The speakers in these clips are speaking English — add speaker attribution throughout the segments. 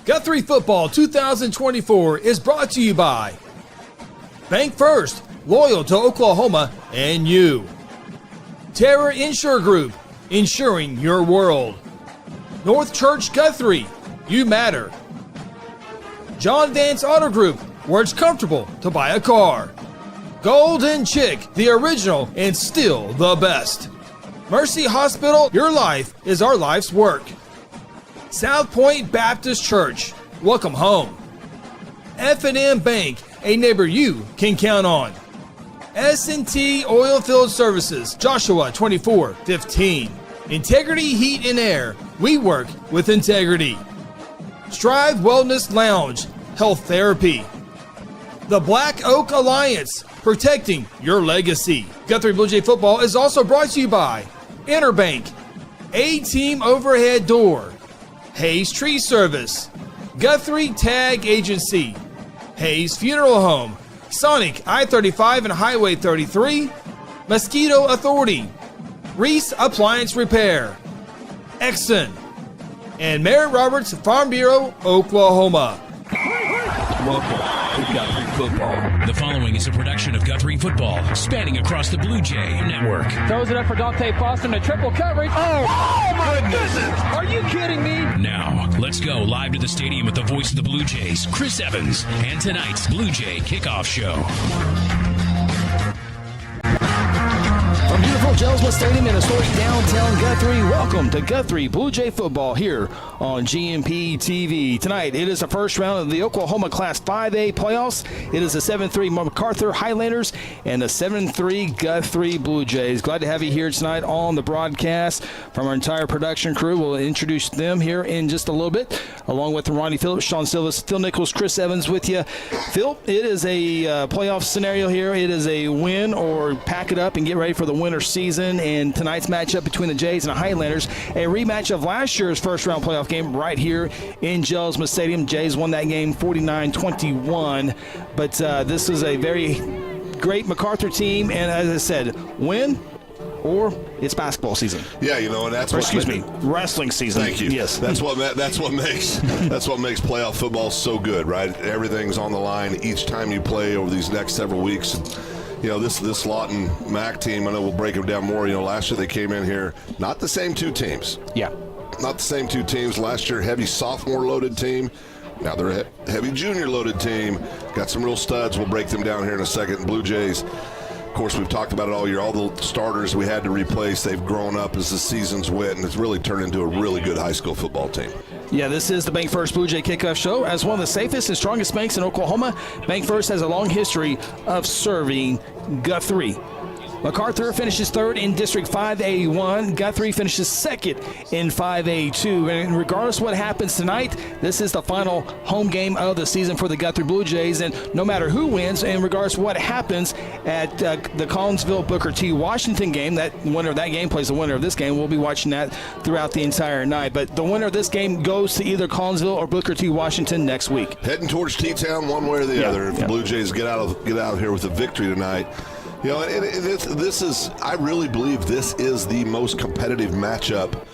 Speaker 1: Guthrie Football 2024 is brought to you by Bank First, loyal to Oklahoma and you. Terra Insure Group, insuring your world. North Church Guthrie, you matter. John Vance Auto Group, where it's comfortable to buy a car. Golden Chick, the original and still the best. Mercy Hospital, your life is our life's work. South Point Baptist Church, welcome home. F&M Bank, a neighbor you can count on. S&T Oilfield Services, Joshua 24:15. Integrity Heat and Air, we work with integrity. Strive Wellness Lounge, health therapy. The Black Oak Alliance, protecting your legacy. Guthrie Bluejay Football is also brought to you by Interbank, A-Team Overhead Door, Hayes Tree Service, Guthrie Tag Agency, Hayes Funeral Home, Sonic I-35 and Highway 33, Mosquito Authority, Reese Appliance Repair, Exxon, and Merritt Roberts Farm Bureau, Oklahoma.
Speaker 2: Welcome to Guthrie Football. The following is a production of Guthrie Football, spanning across the Blue Jay Network.
Speaker 3: Throws it up for Dante Boston, a triple coverage. Oh my goodness! Are you kidding me?
Speaker 2: Now, let's go live to the stadium with the voice of the Blue Jays, Chris Evans, and tonight's Blue Jay Kickoff Show.
Speaker 4: From beautiful Jelsma Stadium in historic downtown Guthrie, welcome to Guthrie Bluejay Football here on GMP TV. Tonight, it is the first round of the Oklahoma Class 5A playoffs. It is the 7-3 MacArthur Highlanders and the 7-3 Guthrie Bluejays. Glad to have you here tonight on the broadcast from our entire production crew. We'll introduce them here in just a little bit, along with Ronnie Phillips, Sean Silvas, Phil Nichols, Chris Evans with you. Phil, it is a playoff scenario here. It is a win or pack it up and get ready for the winter season, and tonight's matchup between the Jays and the Highlanders, a rematch of last year's first round playoff game right here in Jelsma Stadium. Jays won that game 49-21, but this is a very great MacArthur team, and as I said, win or it's basketball season.
Speaker 5: Yeah, you know, and that's
Speaker 4: wrestling season.
Speaker 5: Thank you.
Speaker 4: Yes,
Speaker 5: that's what makes playoff football so good, right? Everything's on the line each time you play over these next several weeks. You know, this Lawton Mac team, I know we'll break them down more. You know, last year they came in here, not the same two teams.
Speaker 4: Yeah. Not
Speaker 5: the same two teams. Last year, heavy sophomore-loaded team. Now they're a heavy junior-loaded team. Got some real studs. We'll break them down here in a second. Blue Jays, of course, we've talked about it all year. All the starters we had to replace, they've grown up as the seasons went, and it's really turned into a really good high school football team.
Speaker 4: Yeah, this is the Bank First Blue Jay Kickoff Show. As one of the safest and strongest banks in Oklahoma, Bank First has a long history of serving Guthrie. MacArthur finishes third in District 5A1. Guthrie finishes second in 5A2. And regardless of what happens tonight, this is the final home game of the season for the Guthrie Blue Jays. And no matter who wins, and regardless of what happens at the Collinsville Booker T. Washington game, that winner of that game plays the winner of this game. We'll be watching that throughout the entire night. But the winner of this game goes to either Collinsville or Booker T. Washington next week.
Speaker 5: Heading towards T-Town one way or the other. If the Blue Jays get out of here with a victory tonight. You know, this is, I really believe this is the most competitive matchup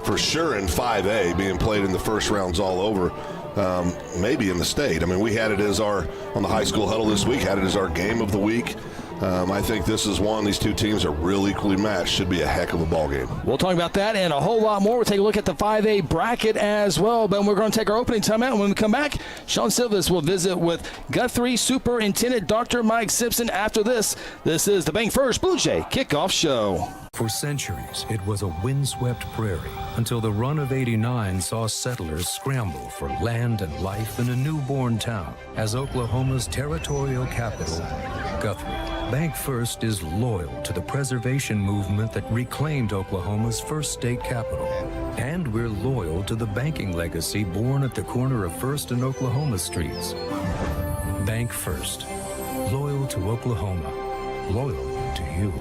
Speaker 5: for sure in 5A, being played in the first rounds all over, maybe in the state. I mean, we had it as on the high school huddle this week, had it as our game of the week. I think this is one. These two teams are real equally matched. Should be a heck of a ball game.
Speaker 4: We'll talk about that and a whole lot more. We'll take a look at the 5A bracket as well. But we're going to take our opening timeout. And when we come back, Sean Silvas will visit with Guthrie Superintendent Dr. Mike Simpson after this. This is the Bank First Blue Jay Kickoff Show.
Speaker 6: For centuries, it was a windswept prairie until the run of '89 saw settlers scramble for land and life in a newborn town as Oklahoma's territorial capital, Guthrie. Bank First is loyal to the preservation movement that reclaimed Oklahoma's first state capital. And we're loyal to the banking legacy born at the corner of First and Oklahoma Streets. Bank First. Loyal to Oklahoma. Loyal to you.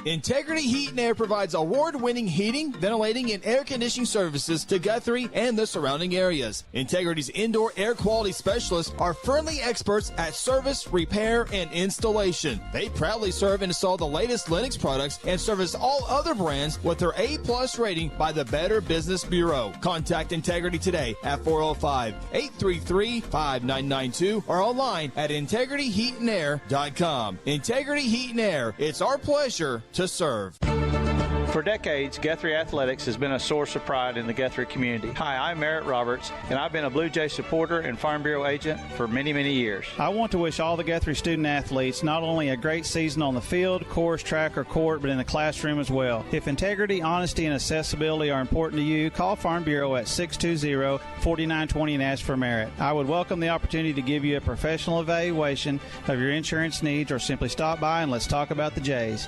Speaker 1: Integrity Heat and Air provides award-winning heating, ventilating, and air conditioning services to Guthrie and the surrounding areas. Integrity's indoor air quality specialists are friendly experts at service, repair, and installation. They proudly serve and install the latest Linux products and service all other brands with their A+ rating by the Better Business Bureau. Contact Integrity today at 405-833-5992 or online at integrityheatandair.com. Integrity Heat and Air, it's our pleasure to serve.
Speaker 7: For decades, Guthrie Athletics has been a source of pride in the Guthrie community. Hi, I'm Merritt Roberts, and I've been a Blue Jay supporter and Farm Bureau agent for many, many years.
Speaker 8: I want to wish all the Guthrie student athletes not only a great season on the field, course, track, or court, but in the classroom as well. If integrity, honesty, and accessibility are important to you, call Farm Bureau at 620-4920 and ask for Merritt. I would welcome the opportunity to give you a professional evaluation of your insurance needs, or simply stop by and let's talk about the Jays.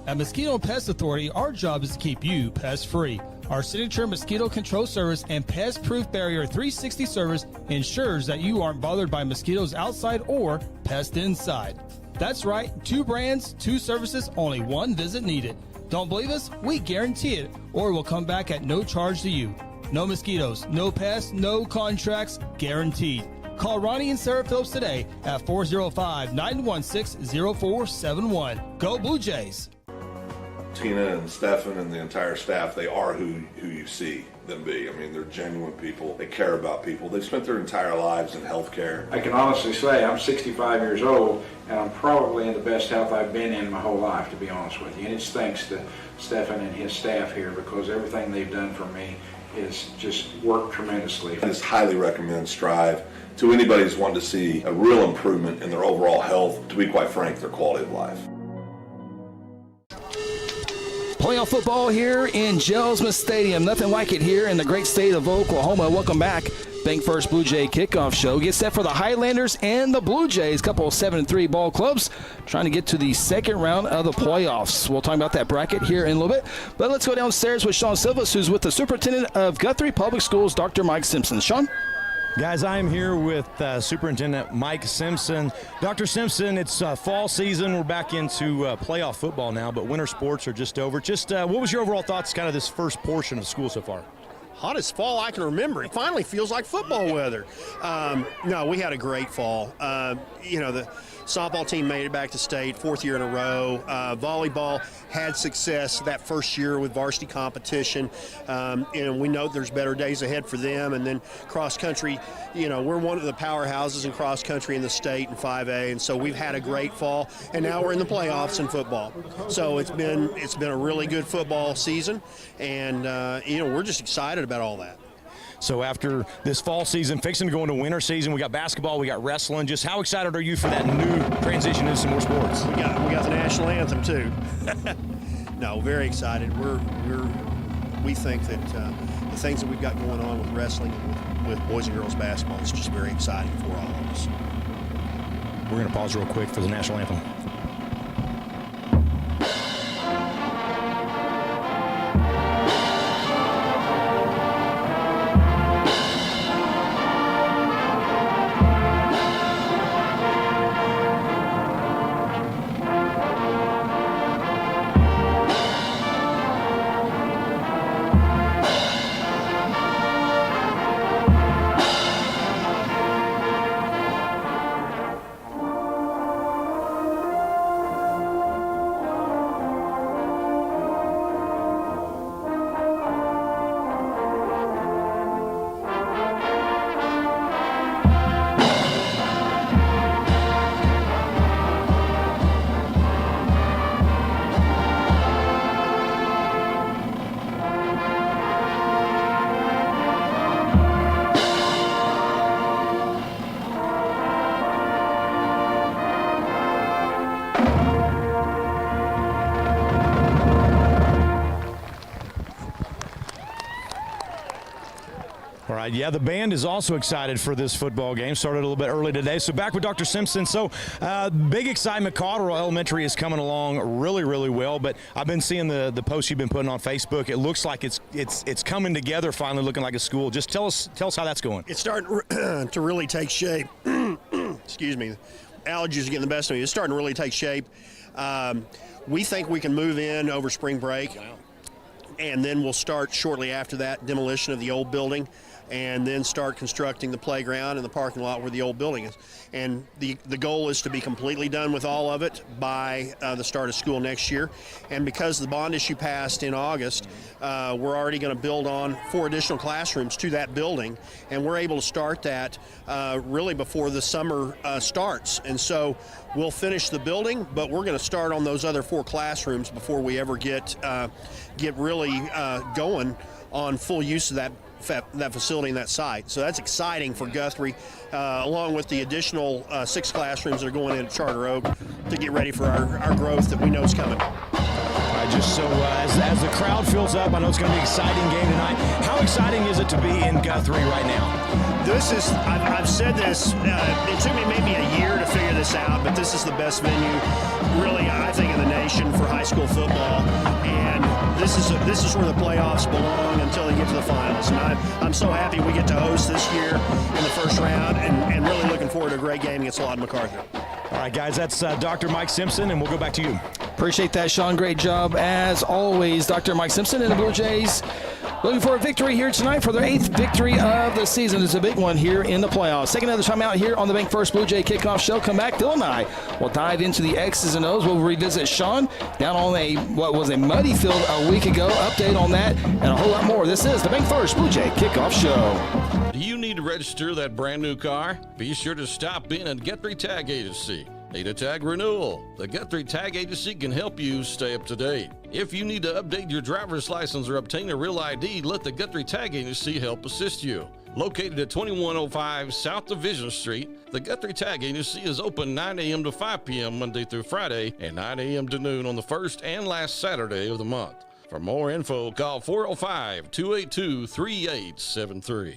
Speaker 1: At Mosquito and Pest Authority, our job is to keep you pest-free. Our signature mosquito control service and pest-proof barrier 360 service ensures that you aren't bothered by mosquitoes outside or pests inside. That's right, 2 brands, 2 services, only 1 visit needed. Don't believe us? We guarantee it, or we'll come back at no charge to you. No mosquitoes, no pests, no contracts, guaranteed. Call Ronnie and Sarah Phillips today at 405-916-0471. Go Blue Jays!
Speaker 5: Tina and Stefan and the entire staff, they are who you see them be. I mean, they're genuine people. They care about people. They've spent their entire lives in healthcare.
Speaker 9: I can honestly say I'm 65 years old, and I'm probably in the best health I've been in my whole life, to be honest with you. And it's thanks to Stefan and his staff here, because everything they've done for me is just worked tremendously.
Speaker 5: I just highly recommend Strive to anybody who's wanting to see a real improvement in their overall health, to be quite frank, their quality of life.
Speaker 4: Playoff football here in Jelsma Stadium. Nothing like it here in the great state of Oklahoma. Welcome back. Bank First Blue Jay kickoff show. Get set for the Highlanders and the Blue Jays, couple of 7-3 ball clubs trying to get to the second round of the playoffs. We'll talk about that bracket here in a little bit. But let's go downstairs with Sean Silvas, who's with the Superintendent of Guthrie Public Schools, Dr. Mike Simpson. Sean?
Speaker 10: Guys, I am here with Superintendent Mike Simpson. Dr. Simpson, it's fall season. We're back into playoff football now, but winter sports are just over. What was your overall thoughts, kind of this first portion of school so far?
Speaker 11: Hottest fall I can remember. It finally feels like football weather. No, we had a great fall. The softball team made it back to state, 4th year in a row. Volleyball had success that first year with varsity competition. And we know there's better days ahead for them. And then cross country, we're one of the powerhouses in cross country in the state in 5A. And so we've had a great fall. And now we're in the playoffs in football. So it's been a really good football season. And, we're just excited about all that.
Speaker 10: So after this fall season, fixing to go into winter season, we got basketball, we got wrestling. Just how excited are you for that new transition into some more sports?
Speaker 11: We got the national anthem too. No, very excited. We think that the things that we've got going on with wrestling and with boys and girls basketball is just very exciting for all of us.
Speaker 10: We're going to pause real quick for the national anthem. All right, yeah, the band is also excited for this football game. Started a little bit early today. So back with Dr. Simpson. So big excitement. Cotterell Elementary is coming along really, really well. But I've been seeing the posts you've been putting on Facebook. It looks like it's coming together, finally looking like a school. Just tell us how that's going.
Speaker 11: It's starting to really take shape. Excuse me. Allergies are getting the best of me. It's starting to really take shape. We think we can move in over spring break, and then we'll start shortly after that demolition of the old building, and then start constructing the playground and the parking lot where the old building is. And the goal is to be completely done with all of it by the start of school next year. And because the bond issue passed in August, we're already going to build on 4 additional classrooms to that building, and we're able to start that really before the summer starts. And so we'll finish the building, but we're going to start on those other 4 classrooms before we ever get really going on full use of that facility and that site. So that's exciting for Guthrie, along with the additional 6 classrooms that are going into Charter Oak to get ready for our growth that we know is coming.
Speaker 10: As the crowd fills up, I know it's going to be an exciting game tonight. How exciting is it to be in Guthrie right now?
Speaker 11: This is, I've said this, it took me maybe a year to figure this out, but this is the best venue, really, I think, in the nation for high school football. And this is where the playoffs belong until they get to the finals. And I'm so happy we get to host this year in the first round, and really looking forward to a great game against Lawton MacArthur.
Speaker 10: All right, guys, that's Dr. Mike Simpson, and we'll go back to you.
Speaker 4: Appreciate that, Sean. Great job, as always, Dr. Mike Simpson and the Blue Jays. Looking for a victory here tonight for their 8th victory of the season. It's a big one here in the playoffs. Taking another time out here on the Bank First Blue Jay Kickoff Show. Come back, Phil and I will dive into the X's and O's. We'll revisit Sean down on what was a muddy field a week ago. Update on that and a whole lot more. This is the Bank First Blue Jay Kickoff Show.
Speaker 12: Do you need to register that brand new car? Be sure to stop in at Guthrie Tag Agency. Need a tag renewal? The Guthrie Tag Agency can help you stay up to date. If you need to update your driver's license or obtain a real ID, let the Guthrie Tag Agency help assist you. Located at 2105 South Division Street, the Guthrie Tag Agency is open 9 a.m. to 5 p.m. Monday through Friday and 9 a.m. to noon on the first and last Saturday of the month. For more info, call 405-282-3873.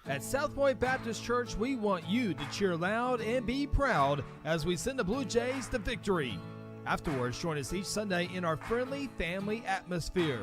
Speaker 1: At South Point Baptist Church, we want you to cheer loud and be proud as we send the Blue Jays to victory. Afterwards, join us each Sunday in our friendly family atmosphere.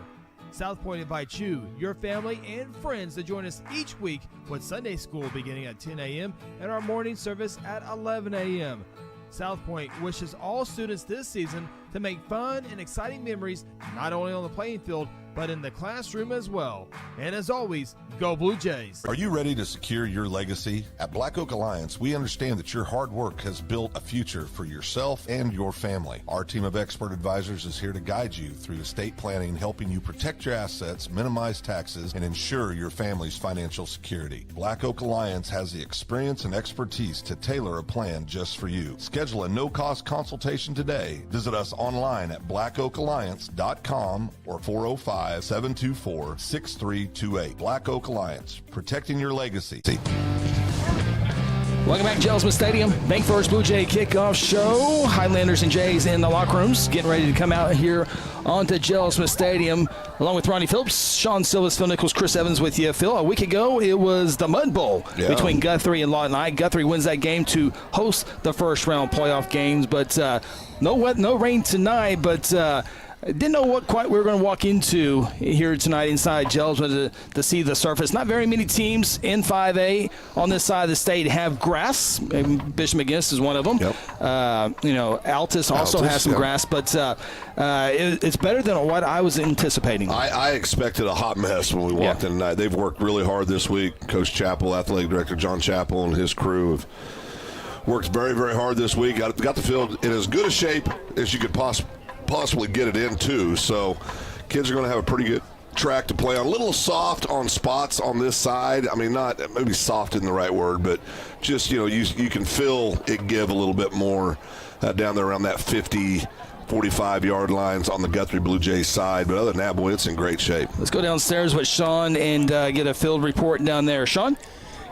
Speaker 1: South Point invites you, your family, and friends to join us each week with Sunday school beginning at 10 a.m. and our morning service at 11 a.m. South Point wishes all students this season to make fun and exciting memories not only on the playing field, but in the classroom as well. And as always, go Blue Jays.
Speaker 5: Are you ready to secure your legacy? At Black Oak Alliance, we understand that your hard work has built a future for yourself and your family. Our team of expert advisors is here to guide you through estate planning, helping you protect your assets, minimize taxes, and ensure your family's financial security. Black Oak Alliance has the experience and expertise to tailor a plan just for you. Schedule a no-cost consultation today. Visit us online at blackoakalliance.com or 405-724-6328. Black Oak Alliance, protecting your legacy.
Speaker 4: Welcome back to Jelsma Stadium. Bank First Blue Jay Kickoff Show. Highlanders and Jays in the locker rooms, getting ready to come out here onto Jelsma Stadium, along with Ronnie Phillips, Sean Silvas, Phil Nichols, Chris Evans with you. Phil, a week ago, it was the Mud Bowl between Guthrie and Lawton. Guthrie wins that game to host the first round playoff games, but no rain tonight, but didn't know what quite we were going to walk into here tonight inside Jelsma to see the surface. Not very many teams in 5A on this side of the state have grass. Bishop McGinnis is one of them. Yep. Altus also has some grass, but it's better than what I was anticipating.
Speaker 5: I expected a hot mess when we walked in tonight. They've worked really hard this week. Coach Chappell, athletic director John Chappell, and his crew have worked very, very hard this week. Got the field in as good a shape as you could possibly get it into, so kids are going to have a pretty good track to play on. A little soft on spots on this side. I mean, not maybe soft isn't the right word, but just you can feel it give a little bit more down there around that 45-yard lines on the Guthrie Blue Jays side. But other than that, boy, it's in great shape.
Speaker 4: Let's go downstairs with Sean and get a field report down there. Sean?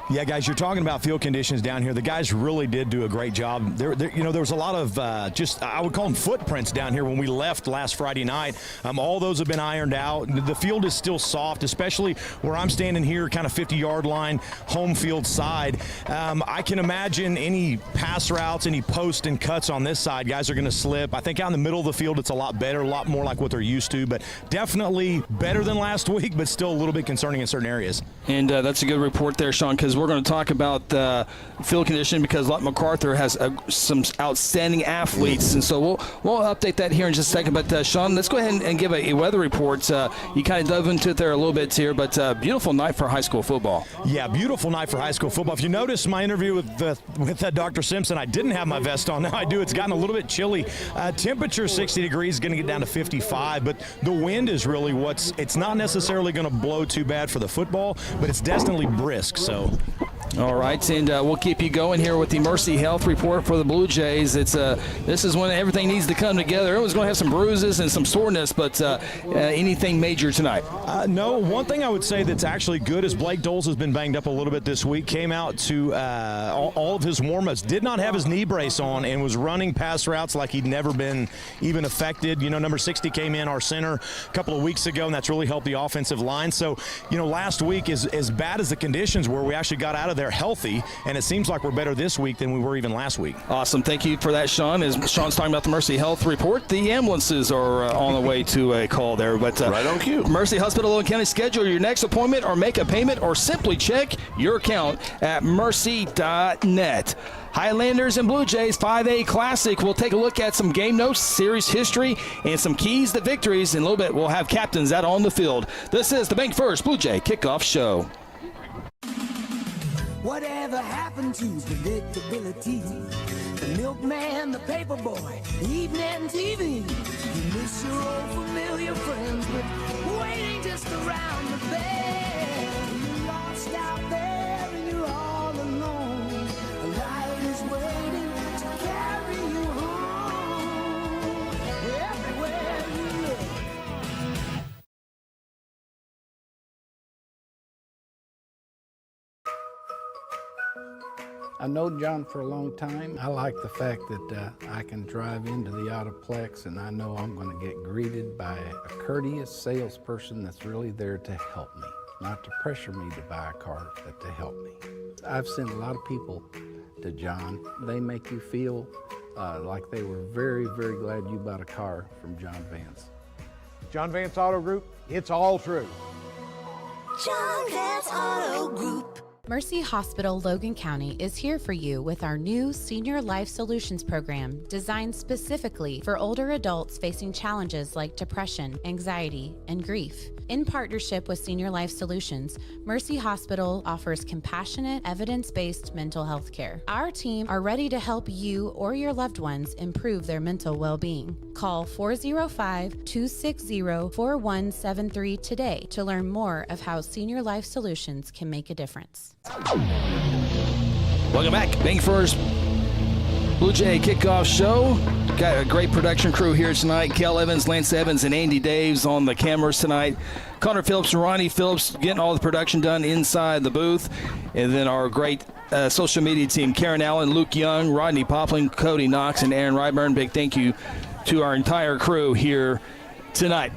Speaker 10: Yeah, guys, you're talking about field conditions down here. The guys really did do a great job. There was a lot of I would call them footprints down here when we left last Friday night. All those have been ironed out. The field is still soft, especially where I'm standing here, kind of 50-yard line, home field side. I can imagine any pass routes, any posts and cuts on this side, guys are going to slip. I think out in the middle of the field, it's a lot better, a lot more like what they're used to, but definitely better than last week, but still a little bit concerning in certain arears.
Speaker 4: And that's a good report there, Sean, because we're going to talk about field condition because Lawton MacArthur has some outstanding athletes, and so we'll update that here in just a second. But Sean, let's go ahead and give a weather report. You kind of dove into it there a little bit here, but beautiful night for high school football.
Speaker 10: Yeah, beautiful night for high school football. If you notice my interview with Dr. Simpson, I didn't have my vest on. Now I do. It's gotten a little bit chilly. Temperature 60 degrees, going to get down to 55, but the wind is really it's not necessarily going to blow too bad for the football, but it's definitely brisk. So.
Speaker 4: All right, and we'll keep you going here with the Mercy Health Report for the Blue Jays. This is when everything needs to come together. Everyone's going to have some bruises and some soreness, but anything major tonight?
Speaker 10: No. One thing I would say that's actually good is Blake Doles has been banged up a little bit this week. Came out to all of his warm-ups, did not have his knee brace on, and was running pass routes like he'd never been even affected. Number 60 came in, our center, a couple of weeks ago, and that's really helped the offensive line. So, last week, as bad as the conditions were, we actually got out of there healthy, and it seems like we're better this week than we were even last week.
Speaker 4: Awesome. Thank you for that, Sean. As Sean's talking about the Mercy Health Report, the ambulances are on the way to a call there. But
Speaker 5: right on cue.
Speaker 4: Mercy Hospital Logan County, schedule your next appointment or make a payment or simply check your account at mercy.net. Highlanders and Blue Jays 5A Classic. We'll take a look at some game notes, series history, and some keys to victories. In a little bit, we'll have captains out on the field. This is the Bank First Blue Jay Kickoff Show.
Speaker 13: Whatever happened to predictability? The milkman, the paperboy, evening TV. You miss your old familiar friends, but waiting just around the bend. You're lost out there and you're all alone. A light is waiting to carry you home. Everywhere you look.
Speaker 14: I've known John for a long time. I like the fact that I can drive into the Autoplex and I know I'm going to get greeted by a courteous salesperson that's really there to help me. Not to pressure me to buy a car, but to help me. I've sent a lot of people to John. They make you feel like they were very, very glad you bought a car from John Vance.
Speaker 15: John Vance Auto Group, it's all true.
Speaker 13: John Vance Auto Group.
Speaker 16: Mercy Hospital Logan County is here for you with our new Senior Life Solutions program designed specifically for older adults facing challenges like depression, anxiety, and grief. In partnership with Senior Life Solutions, Mercy Hospital offers compassionate, evidence-based mental health care. Our team are ready to help you or your loved ones improve their mental well-being. Call 405-260-4173 today to learn more of how Senior Life Solutions can make a difference.
Speaker 4: Welcome back. Bank First Blue Jay Kickoff Show. Got a great production crew here tonight. Kel Evans, Lance Evans, and Andy Daves on the cameras tonight. Connor Phillips and Ronnie Phillips getting all the production done inside the booth. And then our great social media team, Karen Allen, Luke Young, Rodney Poplin, Cody Knox, and Aaron Ryburn. Big thank you to our entire crew here tonight.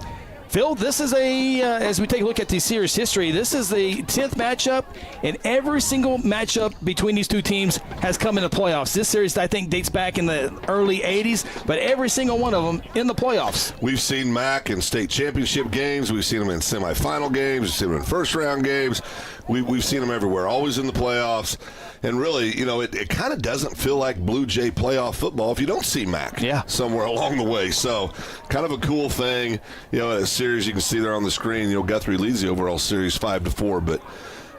Speaker 4: Phil, this is as we take a look at the series history, this is the 10th matchup, and every single matchup between these two teams has come in the playoffs. This series, I think, dates back in the early 80s, but every single one of them in the playoffs.
Speaker 5: We've seen Mac in state championship games. We've seen them in semifinal games. We've seen them in first-round games. We've seen them everywhere, always in the playoffs. And really, it kind of doesn't feel like Blue Jay playoff football if you don't see Mac somewhere along the way. So kind of a cool thing. A series you can see there on the screen, Guthrie leads the overall series 5-4. But,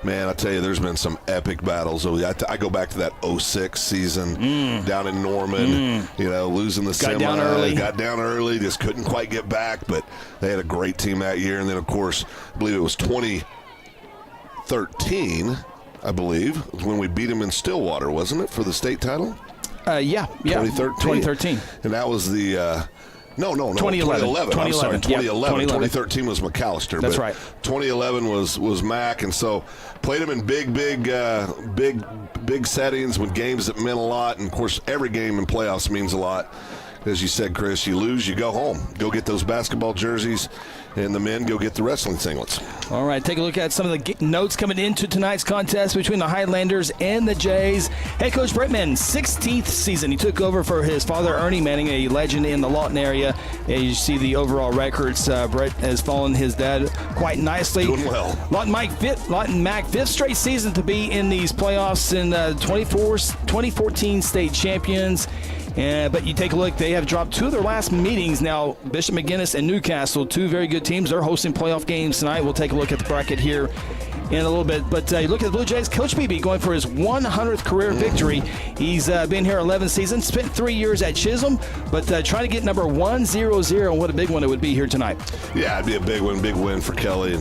Speaker 5: man, I tell you, there's been some epic battles. I go back to that 06 season down in Norman, losing the semi. Got down early, just couldn't quite get back. But they had a great team that year. And then, of course, I believe it was 2013, I believe, when we beat them in Stillwater, wasn't it, for the state title?
Speaker 4: Yeah.
Speaker 5: 2013. And that was the No.
Speaker 4: 2011.
Speaker 5: I'm sorry, 2011.
Speaker 4: 2011.
Speaker 5: 2013 was McAllister.
Speaker 4: That's
Speaker 5: but
Speaker 4: right.
Speaker 5: 2011 was Mac, and so played him in big settings with games that meant a lot. And, of course, every game in playoffs means a lot. As you said, Chris, you lose, you go home. Go get those basketball jerseys, and the men go get the wrestling singlets.
Speaker 4: All right, take a look at some of the notes coming into tonight's contest between the Highlanders and the Jays. Head coach Brett Manning, 16th season. He took over for his father, Ernie Manning, a legend in the Lawton area. And you see the overall records. Brett has followed his dad quite nicely.
Speaker 5: Doing well.
Speaker 4: Lawton Mac, fifth straight season to be in these playoffs, in 2014 state champions. But you take a look, they have dropped two of their last meetings now. Bishop McGuinness and Newcastle, two very good teams. They're hosting playoff games tonight. We'll take a look at the bracket here in a little bit. But you look at the Blue Jays, Coach Beebe going for his 100th career victory. He's been here 11 seasons, spent 3 years at Chisholm, but trying to get number 100. And what a big one it would be here tonight.
Speaker 5: Yeah, it'd be a big win for Kelly.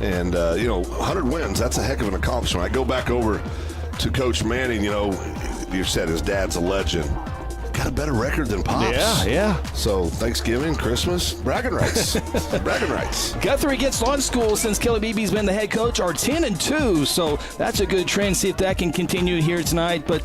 Speaker 5: And 100 wins, that's a heck of an accomplishment. I go back over to Coach Manning, you said his dad's a legend. Got a better record than Pops.
Speaker 4: Yeah.
Speaker 5: So Thanksgiving, Christmas, bragging rights. Bragging rights.
Speaker 4: Guthrie against Lawton schools since Kelly Beebe's been the head coach are 10-2, so that's a good trend. See if that can continue here tonight. But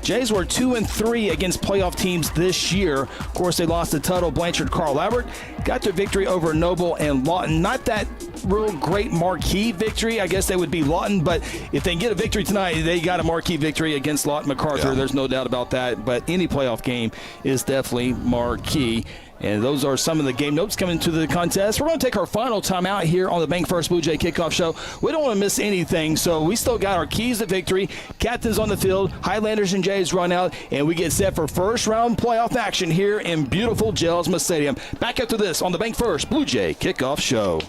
Speaker 4: Jays were 2-3 against playoff teams this year. Of course, they lost to Tuttle, Blanchard, Carl Albert. Got their victory over Noble and Lawton. Not that real great marquee victory. I guess they would be Lawton, but if they get a victory tonight, they got a marquee victory against Lawton MacArthur. Yeah. There's no doubt about that. But any playoff game is definitely marquee. And those are some of the game notes coming to the contest. We're going to take our final time out here on the Bank First Blue Jay Kickoff Show. We don't want to miss anything, so we still got our keys to victory. Captains on the field, Highlanders and Jays run out, and we get set for first round playoff action here in beautiful Jelsma Stadium. Back after this on the Bank First Blue Jay Kickoff Show.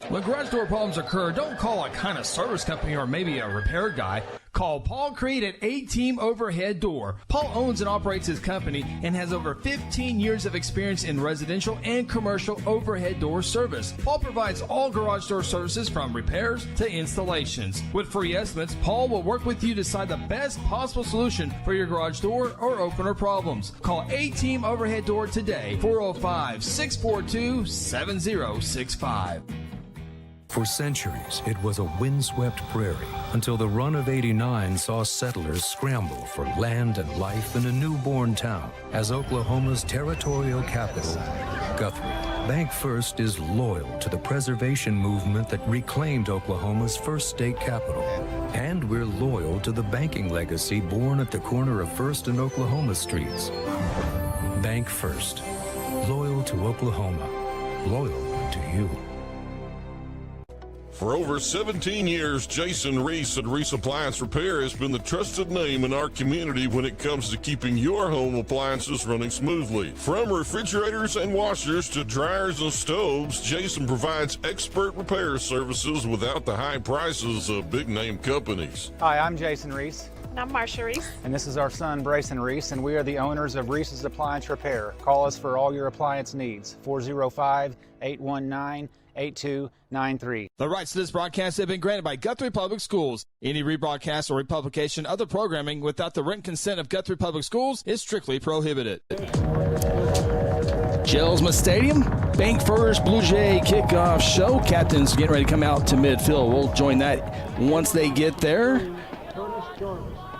Speaker 1: When garage door problems occur, don't call a kind of service company or maybe a repair guy. Call Paul Creed at A-Team Overhead Door. Paul owns and operates his company and has over 15 years of experience in residential and commercial overhead door service. Paul provides all garage door services from repairs to installations. With free estimates, Paul will work with you to decide the best possible solution for your garage door or opener problems. Call A-Team Overhead Door today, 405-642-7065.
Speaker 6: For centuries, it was a windswept prairie until the run of '89 saw settlers scramble for land and life in a newborn town as Oklahoma's territorial capital, Guthrie. Bank First is loyal to the preservation movement that reclaimed Oklahoma's first state capital. And we're loyal to the banking legacy born at the corner of First and Oklahoma Streets. Bank First. Loyal to Oklahoma. Loyal to you.
Speaker 17: For over 17 years, Jason Reese at Reese Appliance Repair has been the trusted name in our community when it comes to keeping your home appliances running smoothly. From refrigerators and washers to dryers and stoves, Jason provides expert repair services without the high prices of big-name companies.
Speaker 18: Hi, I'm Jason Reese.
Speaker 19: And I'm Marsha Reese.
Speaker 18: And this is our son, Brayson Reese, and we are the owners of Reese's Appliance Repair. Call us for all your appliance needs, 405-819-8293.
Speaker 1: The rights to this broadcast have been granted by Guthrie Public Schools. Any rebroadcast or republication of the programming without the written consent of Guthrie Public Schools is strictly prohibited.
Speaker 4: Jelsma Stadium, Bank First Blue Jay Kickoff Show. Captains getting ready to come out to midfield. We'll join that once they get there.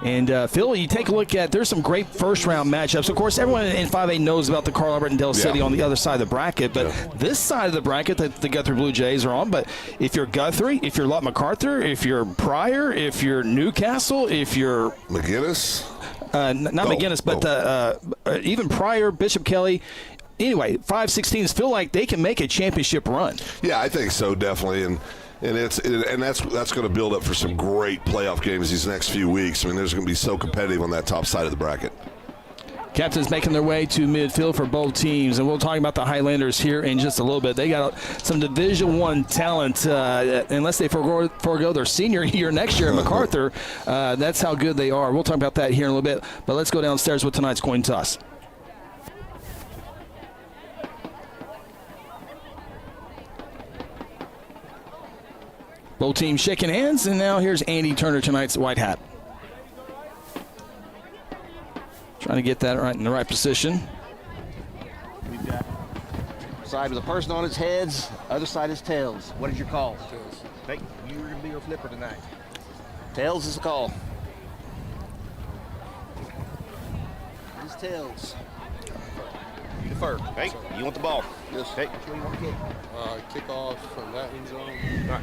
Speaker 4: And, Phil, you take a look at, there's some great first-round matchups. Of course, everyone in 5A knows about the Carl Albert and Dale City on the other side of the bracket, but this side of the bracket that the Guthrie Blue Jays are on, but if you're Guthrie, if you're Lawton MacArthur, if you're Pryor, if you're Newcastle, if you're
Speaker 5: McGuinness,
Speaker 4: McGuinness, but even Pryor, Bishop Kelly, anyway, 5-16s feel like they can make a championship run.
Speaker 5: Yeah, I think so, definitely, and that's going to build up for some great playoff games these next few weeks. I mean, there's going to be so competitive on that top side of the bracket.
Speaker 4: Captains making their way to midfield for both teams, and we'll talk about the Highlanders here in just a little bit. They got some Division I talent, unless they forego their senior year next year at MacArthur. That's how good they are. We'll talk about that here in a little bit, but let's go downstairs with tonight's coin toss. Both teams shaking hands, and now here's Andy Turner, tonight's white hat. Trying to get that right in the right position.
Speaker 19: Side with a person on its heads, other side is tails. What is your call? Tails. Okay, you're going to be your flipper tonight. Tails is the call. It's tails. You defer. Okay, you want the ball.
Speaker 20: Yes.
Speaker 19: Okay, which way you want to kick?
Speaker 20: Kick off from that end zone.
Speaker 19: All right.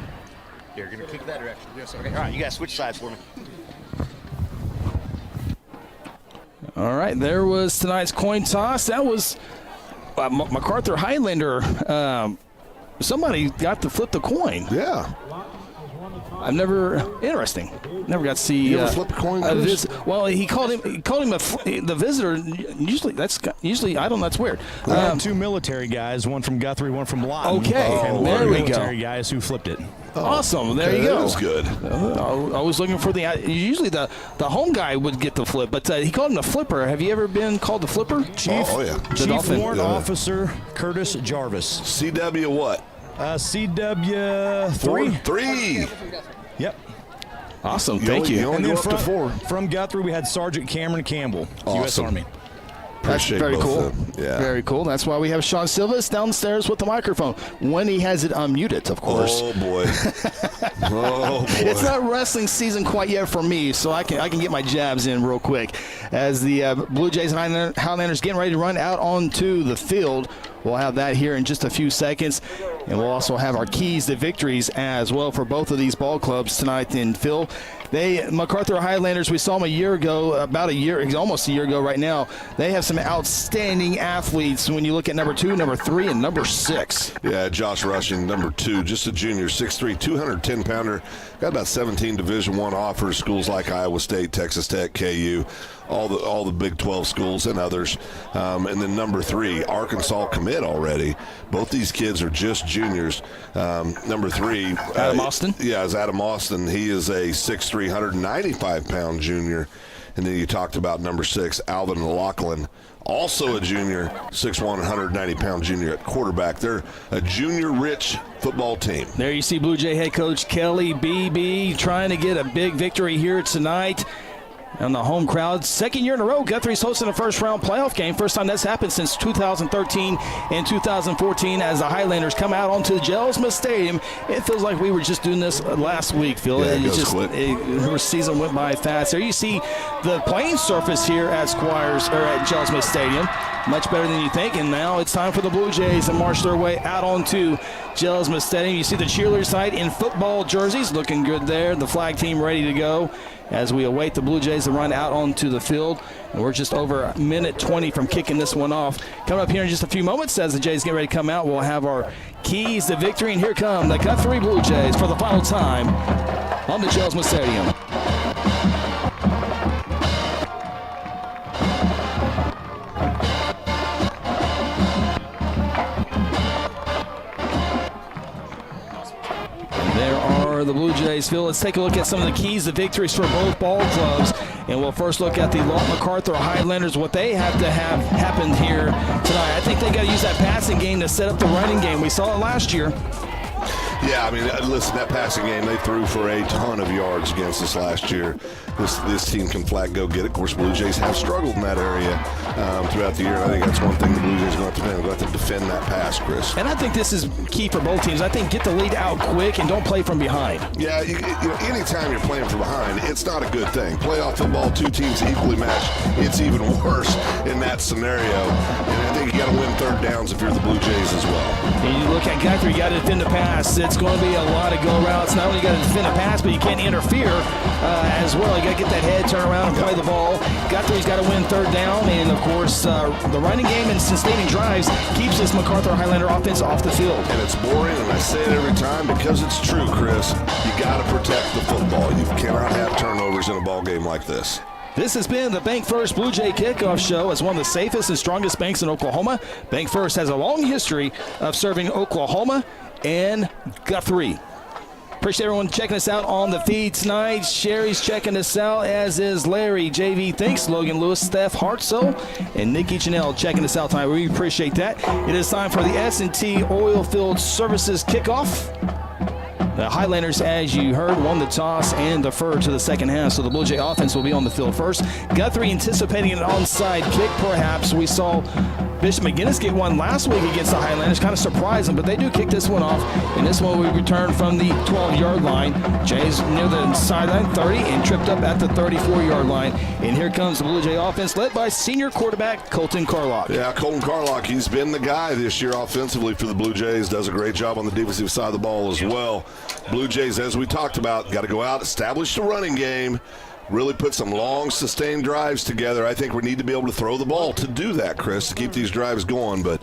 Speaker 19: You're going to kick that direction. Yes, sir. Okay, all right, you guys switch sides for me.
Speaker 4: All right, there was tonight's coin toss. That was MacArthur Highlander. Somebody got to flip the coin.
Speaker 5: Yeah.
Speaker 4: I've never got to see.
Speaker 5: You ever flip a coin?
Speaker 4: Well, he called him the visitor. Usually I don't know. That's weird.
Speaker 10: We had two military guys, one from Guthrie, one from Lawton.
Speaker 4: Okay,
Speaker 10: and
Speaker 4: there we go.
Speaker 10: Military guys who flipped it.
Speaker 4: Awesome. There you go.
Speaker 5: That was good.
Speaker 4: I was looking for usually the home guy would get the flip, but he called him the flipper. Have you ever been called the flipper?
Speaker 10: Chief Warrant Officer Curtis Jarvis.
Speaker 5: CW what?
Speaker 10: CW 3.
Speaker 5: 3.
Speaker 10: Yep.
Speaker 4: Awesome. Thank you.
Speaker 5: You only go up to 4.
Speaker 10: From Guthrie, we had Sergeant Cameron Campbell, U.S. Army.
Speaker 4: That's very cool.
Speaker 5: Yeah.
Speaker 4: Very cool. That's why we have Sean Silvas downstairs with the microphone when he has it unmuted, of course.
Speaker 5: Oh boy. Oh boy.
Speaker 4: It's not wrestling season quite yet for me, so I can get my jabs in real quick. As the Blue Jays and Highlanders getting ready to run out onto the field. We'll have that here in just a few seconds, and we'll also have our keys to victories as well for both of these ball clubs tonight. And Phil, MacArthur Highlanders, we saw them almost a year ago right now. They have some outstanding athletes when you look at number 2, number 3, and number 6.
Speaker 5: Yeah, Josh Rushing, number 2, just a junior, 6'3", 210-pounder. Got about 17 Division I offers, schools like Iowa State, Texas Tech, KU, all the Big 12 schools and others. And then number 3, Arkansas commit already. Both these kids are just juniors. Number 3.
Speaker 4: Adam Austin?
Speaker 5: Yeah, is Adam Austin. He is a 6'3", 195-pound junior. And then you talked about number 6, Alvin Lachlan, also a junior, 6'1", 190-pound junior at quarterback. They're a junior-rich football team.
Speaker 4: There you see Blue Jay head coach Kelly Beebe trying to get a big victory here tonight. And the home crowd, second year in a row, Guthrie's hosting a first-round playoff game. First time that's happened since 2013 and 2014 as the Highlanders come out onto Jelsma Stadium. It feels like we were just doing this last week, Phil.
Speaker 5: Yeah, it goes quick.
Speaker 4: The season went by fast. There you see the playing surface here at Jelsma Stadium. Much better than you think, and now it's time for the Blue Jays to march their way out onto Jelsma Stadium. You see the cheerleader side in football jerseys, looking good there. The flag team ready to go as we await the Blue Jays to run out onto the field. And we're just over a minute 20 from kicking this one off. Coming up here in just a few moments as the Jays get ready to come out, we'll have our keys to victory. And here come the Guthrie Blue Jays for the final time on the Jelsma Stadium. The Blue Jays, Phil. Let's take a look at some of the keys to victories for both ball clubs. And we'll first look at the Lawton MacArthur Highlanders, what they have to have happened here tonight. I think they got to use that passing game to set up the running game. We saw it last year.
Speaker 5: Yeah, I mean, listen, that passing game, they threw for a ton of yards against us last year. This team can flat go get it. Of course, Blue Jays have struggled in that area throughout the year. And I think that's one thing the Blue Jays are going to have to defend that pass, Chris.
Speaker 4: And I think this is key for both teams. I think get the lead out quick and don't play from behind.
Speaker 5: Yeah, anytime you're playing from behind, it's not a good thing. Playoff football, 2 teams equally matched. It's even worse in that scenario. And I think you got to win third downs if you're the Blue Jays as well.
Speaker 4: And you look at Guthrie, you got to defend the pass. It's going to be a lot of go routes. Not only you got to defend the pass, but you can't interfere as well. You got to get that head, turn around, and play the ball. Guthrie's got to win third down, and of course, the running game and sustaining drives keeps this MacArthur Highlander offense off the field.
Speaker 5: And it's boring, and I say it every time because it's true, Chris. You got to protect the football. You cannot have turnovers in a ball game like this.
Speaker 4: This has been the Bank First Blue Jay Kickoff Show as one of the safest and strongest banks in Oklahoma. Bank First has a long history of serving Oklahoma and Guthrie. Appreciate everyone checking us out on the feed tonight. Sherry's checking us out, as is Larry. JV, thanks. Logan Lewis, Steph Hartzell, and Nikki Janelle checking us out tonight. We appreciate that. It is time for the S&T Oilfield Services Kickoff. The Highlanders, as you heard, won the toss and deferred to the second half, so the Blue Jay offense will be on the field first. Guthrie anticipating an onside kick, perhaps. We saw Bishop McGinnis get one last week against the Highlanders. Kind of surprised them, but they do kick this one off. And this one will return from the 12-yard line. Jays near the sideline, 30, and tripped up at the 34-yard line. And here comes the Blue Jay offense led by senior quarterback Colton Carlock.
Speaker 5: Yeah, Colton Carlock, he's been the guy this year offensively for the Blue Jays. Does a great job on the defensive side of the ball as well. Blue Jays, as we talked about, got to go out, establish the running game, really put some long, sustained drives together. I think we need to be able to throw the ball to do that, Chris, to keep these drives going. But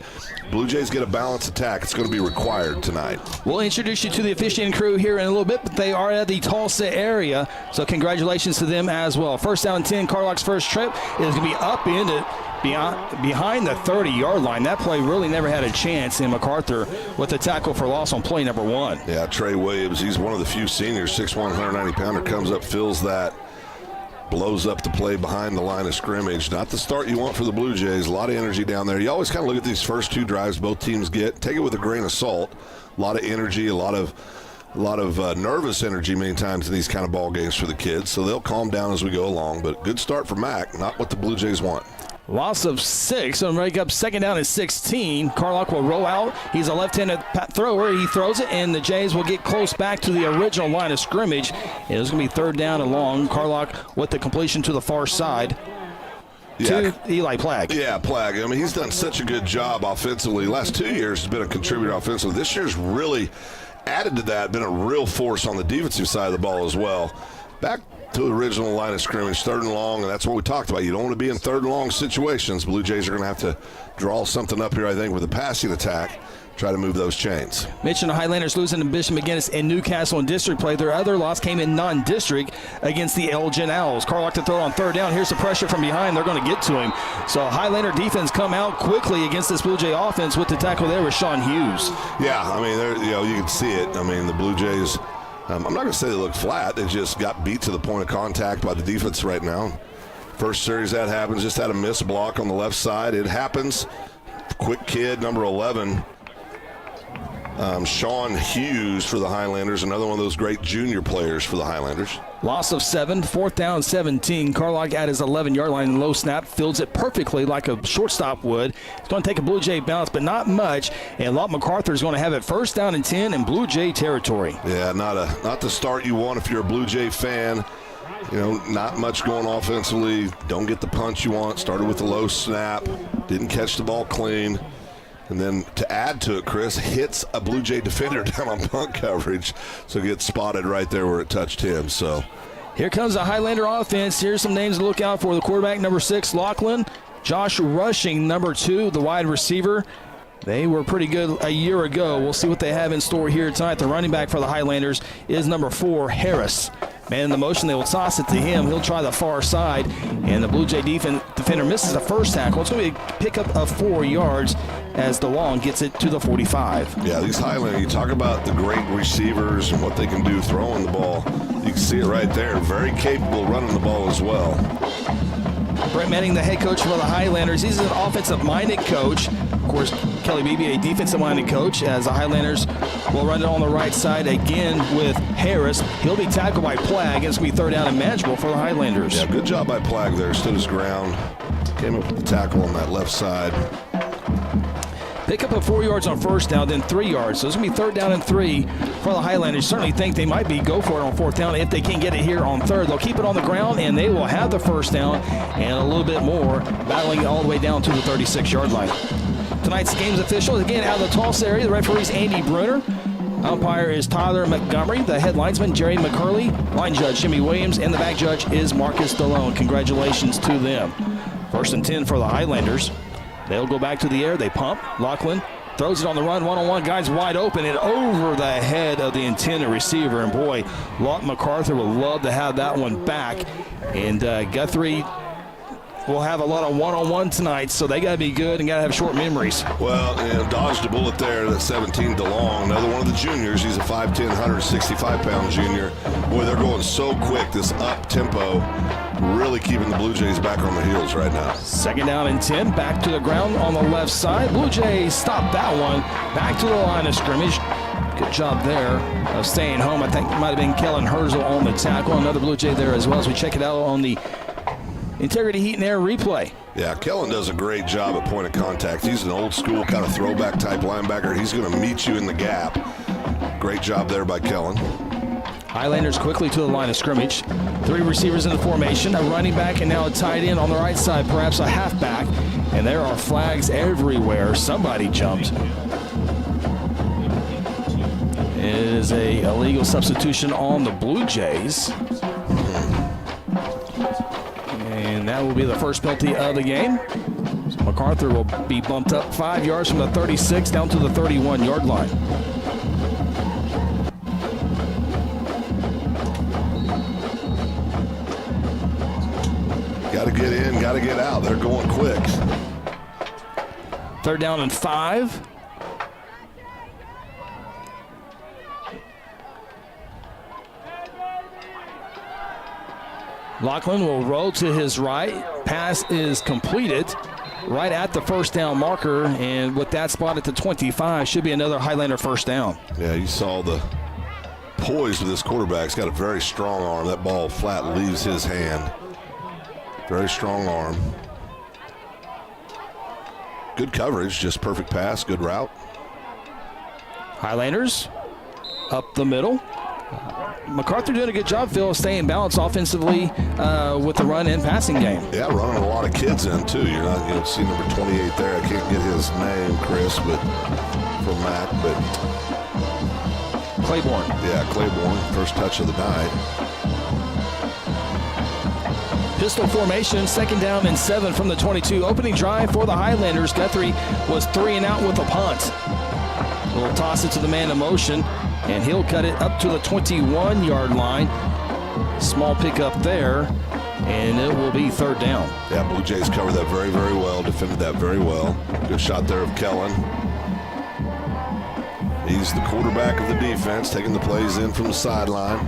Speaker 5: Blue Jays get a balanced attack. It's going to be required tonight.
Speaker 4: We'll introduce you to the officiating crew here in a little bit, but they are at the Tulsa area, so congratulations to them as well. First down and 10, Carlock's first trip is going to be up into behind the 30-yard line. That play really never had a chance, and MacArthur with the tackle for loss on play number 1.
Speaker 5: Yeah, Trey Williams, he's one of the few seniors, 6'1", 190-pounder, comes up, fills that, blows up the play behind the line of scrimmage. Not the start you want for the Blue Jays. A lot of energy down there. You always kind of look at these first 2 drives both teams get. Take it with a grain of salt. A lot of energy, a lot of nervous energy many times in these kind of ball games for the kids. So they'll calm down as we go along. But good start for Mac. Not what the Blue Jays want.
Speaker 4: Loss of 6, so make up second down and 16. Carlock will roll out. He's a left-handed thrower. He throws it, and the Jays will get close back to the original line of scrimmage. It's going to be third down and long. Carlock with the completion to the far side. To Eli Plagg.
Speaker 5: Yeah, Plagg. I mean, he's done such a good job offensively. Last 2 years has been a contributor offensively. This year's really added to that, been a real force on the defensive side of the ball as well. Back to the original line of scrimmage, third and long, and that's what we talked about. You don't want to be in third and long situations. Blue Jays are going to have to draw something up here, I think, with a passing attack, try to move those chains.
Speaker 4: Mentioned the Highlanders losing to Bishop McGinnis and Newcastle in district play. Their other loss came in non-district against the Elgin Owls. Carlock to throw on third down. Here's the pressure from behind. They're going to get to him. So Highlander defense come out quickly against this Blue Jay offense with the tackle there with Sean Hughes.
Speaker 5: Yeah, I mean, you can see it. I mean, the Blue Jays, I'm not going to say they look flat. They just got beat to the point of contact by the defense right now. First series that happens, just had a missed block on the left side. It happens. Quick kid, number 11. Sean Hughes for the Highlanders, another one of those great junior players for the Highlanders.
Speaker 4: Loss of 7, fourth down 17. Carlock at his 11-yard line, low snap, fields it perfectly like a shortstop would. It's going to take a Blue Jay bounce, but not much. And Lawton MacArthur is going to have it first down and 10 in Blue Jay territory.
Speaker 5: Yeah, not the start you want if you're a Blue Jay fan. You know, not much going offensively. Don't get the punch you want. Started with a low snap. Didn't catch the ball clean. And then to add to it, Chris hits a Blue Jay defender down on punt coverage, so gets spotted right there where it touched him. So
Speaker 4: here comes the Highlander offense. Here's some names to look out for. The quarterback, number 6, Lachlan. Josh Rushing, number 2, the wide receiver. They were pretty good a year ago. We'll see what they have in store here tonight. The running back for the Highlanders is number 4, Harris. Man in the motion, they will toss it to him. He'll try the far side, and the Blue Jay defender misses the first tackle. It's going to be a pickup of 4 yards as DeLong gets it to the 45.
Speaker 5: Yeah, these Highlanders, you talk about the great receivers and what they can do throwing the ball. You can see it right there. Very capable running the ball as well.
Speaker 4: Brett Manning, the head coach for the Highlanders. He's an offensive-minded coach. Of course, Kelly Beebe, a defensive-minded coach, as the Highlanders will run it on the right side again with Harris. He'll be tackled by Plagg. It's going to be third down and manageable for the Highlanders.
Speaker 5: Yeah, good job by Plagg there. Stood his ground. Came up with the tackle on that left side.
Speaker 4: Pick up of 4 yards on first down, then 3 yards. So it's going to be third down and 3 for the Highlanders. Certainly think they might go for it on fourth down. If they can't get it here on third, they'll keep it on the ground, and they will have the first down and a little bit more, battling all the way down to the 36-yard line. Tonight's game's officials, again, out of the Tulsa area. The referee is Andy Bruner. Umpire is Tyler Montgomery. The head linesman, Jerry McCurley. Line judge, Jimmy Williams. And the back judge is Marcus DeLone. Congratulations to them. First and 10 for the Highlanders. They'll go back to the air. They pump. Lachlan throws it on the run. One-on-one. Guys wide open and over the head of the intended receiver. And, boy, Lawton MacArthur would love to have that one back. And Guthrie will have a lot of one-on-one tonight, so they got to be good and got to have short memories.
Speaker 5: Well, dodged a bullet there. That 17 DeLong, another one of the juniors. He's a 5'10", 165-pound junior. Boy, they're going so quick. This up-tempo really keeping the Blue Jays back on the heels right now.
Speaker 4: Second down and 10, back to the ground on the left side. Blue Jays stop that one. Back to the line of scrimmage. Good job there of staying home. I think it might have been Kellen Herzl on the tackle. Another Blue Jay there as well as we check it out on the Integrity Heat and Air replay.
Speaker 5: Yeah, Kellen does a great job at point of contact. He's an old school kind of throwback type linebacker. He's going to meet you in the gap. Great job there by Kellen.
Speaker 4: Highlanders quickly to the line of scrimmage. 3 receivers in the formation, a running back and now a tight end on the right side, perhaps a halfback. And there are flags everywhere. Somebody jumped. It is a illegal substitution on the Blue Jays. And that will be the first penalty of the game. So MacArthur will be bumped up 5 yards from the 36 down to the 31-yard line.
Speaker 5: Got to get in, got to get out. They're going quick.
Speaker 4: 3rd down and 5. Lachlan will roll to his right. Pass is completed right at the first down marker, and with that spot at the 25, should be another Highlander first down.
Speaker 5: Yeah, you saw the poise of this quarterback. He's got a very strong arm. That ball flat leaves his hand. Very strong arm. Good coverage, just perfect pass, good route.
Speaker 4: Highlanders up the middle. MacArthur doing a good job, Phil, staying balanced offensively with the run and passing game.
Speaker 5: Yeah, running a lot of kids in too. You don't see number 28 there. I can't get his name, Chris, but from Mac, but
Speaker 4: Claiborne.
Speaker 5: Yeah, Claiborne, first touch of the night.
Speaker 4: Pistol formation, 2nd down and 7 from the 22. Opening drive for the Highlanders. Guthrie was 3 and out with a punt. We'll toss it to the man in motion, and he'll cut it up to the 21-yard line. Small pickup there, and it will be 3rd down.
Speaker 5: Yeah, Blue Jays covered that very, very well, defended that very well. Good shot there of Kellen. He's the quarterback of the defense, taking the plays in from the sideline.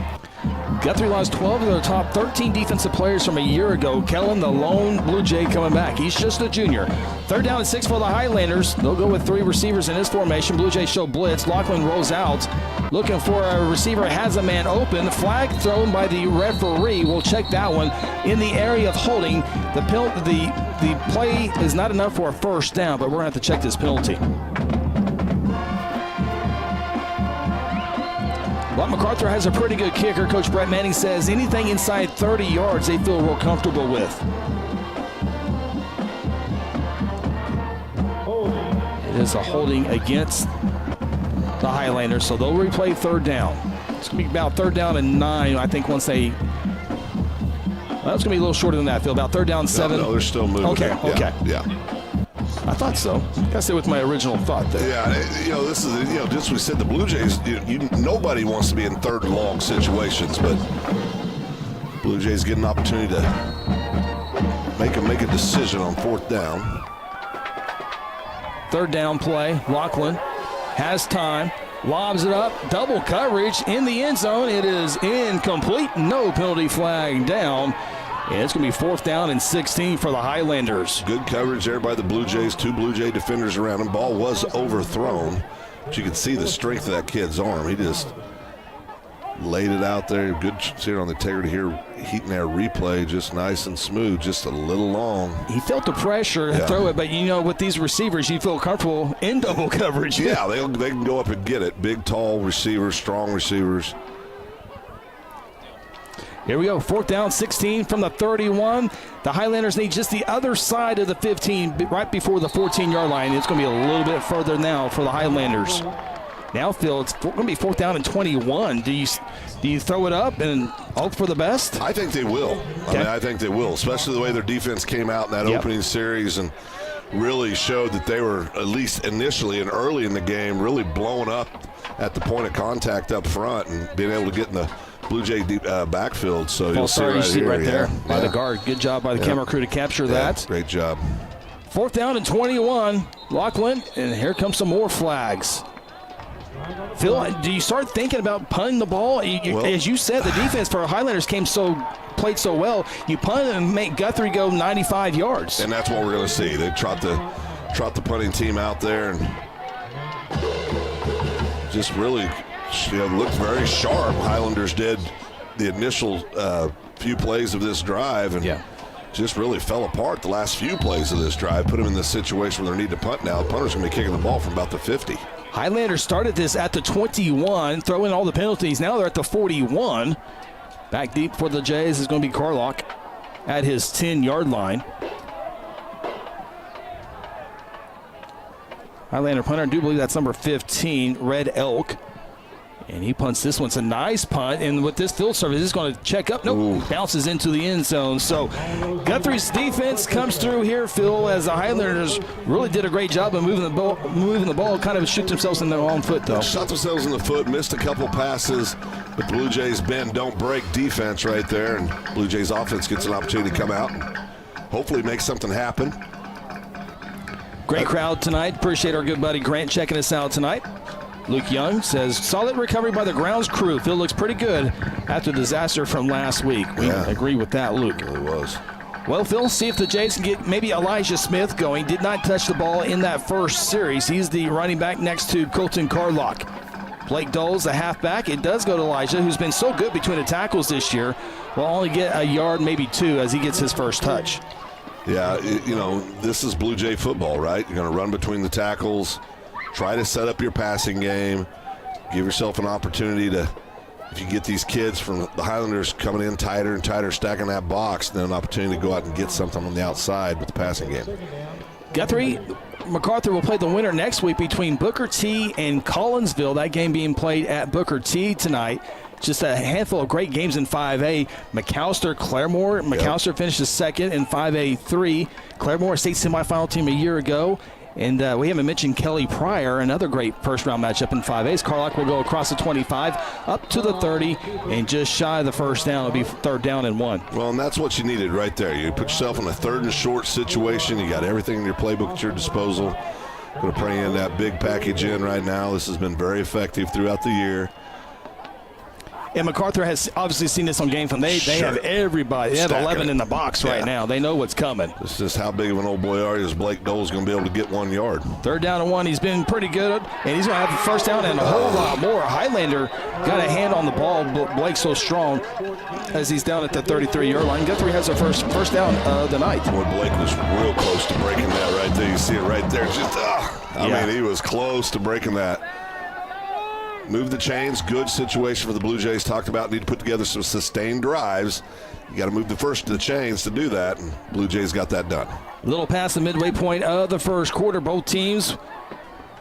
Speaker 4: Guthrie lost 12 of their top 13 defensive players from a year ago. Kellen, the lone Blue Jay, coming back. He's just a junior. 3rd down and 6 for the Highlanders. They'll go with 3 receivers in this formation. Blue Jays show blitz. Lachlan rolls out, looking for a receiver, has a man open. Flag thrown by the referee. We'll check that one in the area of holding. The play is not enough for a first down, but we're going to have to check this penalty. Lawton MacArthur has a pretty good kicker. Coach Brett Manning says anything inside 30 yards they feel real comfortable with. It is a holding against the Highlanders, so they'll replay 3rd down. It's going to be about 3rd down and 9, I think, once they... Well, it's going to be a little shorter than that, Phil. About 3rd down 7.
Speaker 5: No, they're still moving.
Speaker 4: Okay.
Speaker 5: Yeah.
Speaker 4: I thought so. I stay with my original thought there.
Speaker 5: Yeah, this is, just we said the Blue Jays, nobody wants to be in 3rd and long situations, but Blue Jays get an opportunity to make a decision on 4th down.
Speaker 4: 3rd down play. Lachlan has time, lobs it up, double coverage in the end zone. It is incomplete. No penalty flag down. And it's going to be 4th down and 16 for the Highlanders.
Speaker 5: Good coverage there by the Blue Jays. 2 Blue Jay defenders around him. Ball was overthrown, but you can see the strength of that kid's arm. He just laid it out there. Good see on the integrity here. Heat and air replay, just nice and smooth, just a little long.
Speaker 4: He felt the pressure to throw it, but with these receivers, you feel comfortable in double coverage.
Speaker 5: Yeah, they can go up and get it. Big, tall receivers, strong receivers.
Speaker 4: Here we go, 4th down, 16 from the 31. The Highlanders need just the other side of the 15, right before the 14-yard line. It's going to be a little bit further now for the Highlanders. Now, Phil, it's going to be 4th down and 21. Do you throw it up and hope for the best?
Speaker 5: I think they will. Okay. I think they will, especially the way their defense came out in that opening series and really showed that they were, at least initially and early in the game, really blowing up at the point of contact up front and being able to get in the Blue Jay backfield. So you'll see
Speaker 4: right there by the guard. Good job by the camera crew to capture that.
Speaker 5: Great job.
Speaker 4: 4th down and 21. Lachlan, and here comes some more flags. Phil, do you start thinking about punting the ball? As you said, the defense for Highlanders played so well. You punt and make Guthrie go 95 yards.
Speaker 5: And that's what we're going to see. They trot the punting team out there and just really looked very sharp. Highlanders did the initial few plays of this drive, and just really fell apart the last few plays of this drive, put them in this situation where they need to punt now. The punter's going to be kicking the ball from about the 50.
Speaker 4: Highlanders started this at the 21, throwing all the penalties. Now they're at the 41. Back deep for the Jays is going to be Carlock at his 10-yard line. Highlander punter, I do believe that's number 15, Red Elk. And he punts this one. It's a nice punt. And with this field service, he's going to check up. Nope, bounces into the end zone. So Guthrie's defense comes through here, Phil, as the Highlanders really did a great job of moving the ball. Kind of shoot themselves in their own foot, though.
Speaker 5: Shot themselves in the foot, missed a couple passes. But the Blue Jays bend, don't break defense right there. And Blue Jays offense gets an opportunity to come out and hopefully make something happen.
Speaker 4: Great crowd tonight. Appreciate our good buddy Grant checking us out tonight. Luke Young says, solid recovery by the grounds crew. Field looks pretty good after the disaster from last week. We agree with that, Luke.
Speaker 5: It really was.
Speaker 4: Well, Phil, see if the Jays can get maybe Elijah Smith going. Did not touch the ball in that first series. He's the running back next to Colton Carlock. Blake Doles, the halfback. It does go to Elijah, who's been so good between the tackles this year. Will only get a yard, maybe two, as he gets his first touch.
Speaker 5: Yeah, this is Blue Jay football, right? You're going to run between the tackles. Try to set up your passing game. Give yourself an opportunity to, if you get these kids from the Highlanders coming in tighter and tighter, stacking that box, then an opportunity to go out and get something on the outside with the passing game.
Speaker 4: Guthrie MacArthur will play the winner next week between Booker T and Collinsville. That game being played at Booker T tonight. Just a handful of great games in 5A. McAllister, Claremore. McAllister finishes second in 5A3. Claremore, state semifinal team a year ago. And we haven't mentioned Kelly Pryor, another great first-round matchup in 5As. Carlock will go across the 25, up to the 30, and just shy of the first down. It'll be 3rd down and 1.
Speaker 5: Well, and that's what you needed right there. You put yourself in a 3rd and short situation. You got everything in your playbook at your disposal. Going to bring in that big package in right now. This has been very effective throughout the year.
Speaker 4: And MacArthur has obviously seen this on Game Film. They have everybody. They have 11 in the box right now. They know what's coming.
Speaker 5: This is just how big of an old boy are you. Is Blake Dole's going to be able to get 1 yard.
Speaker 4: 3rd down and 1. He's been pretty good, and he's going to have a first down and a whole lot more. Highlander got a hand on the ball, but Blake's so strong as he's down at the 33-yard line. Guthrie has a first down of the night.
Speaker 5: Boy, Blake was real close to breaking that right there. You see it right there. Just, I mean, he was close to breaking that. Move the chains, good situation for the Blue Jays. Talked about need to put together some sustained drives. You got to move the chains to do that, and Blue Jays got that done.
Speaker 4: A little past the midway point of the first quarter. Both teams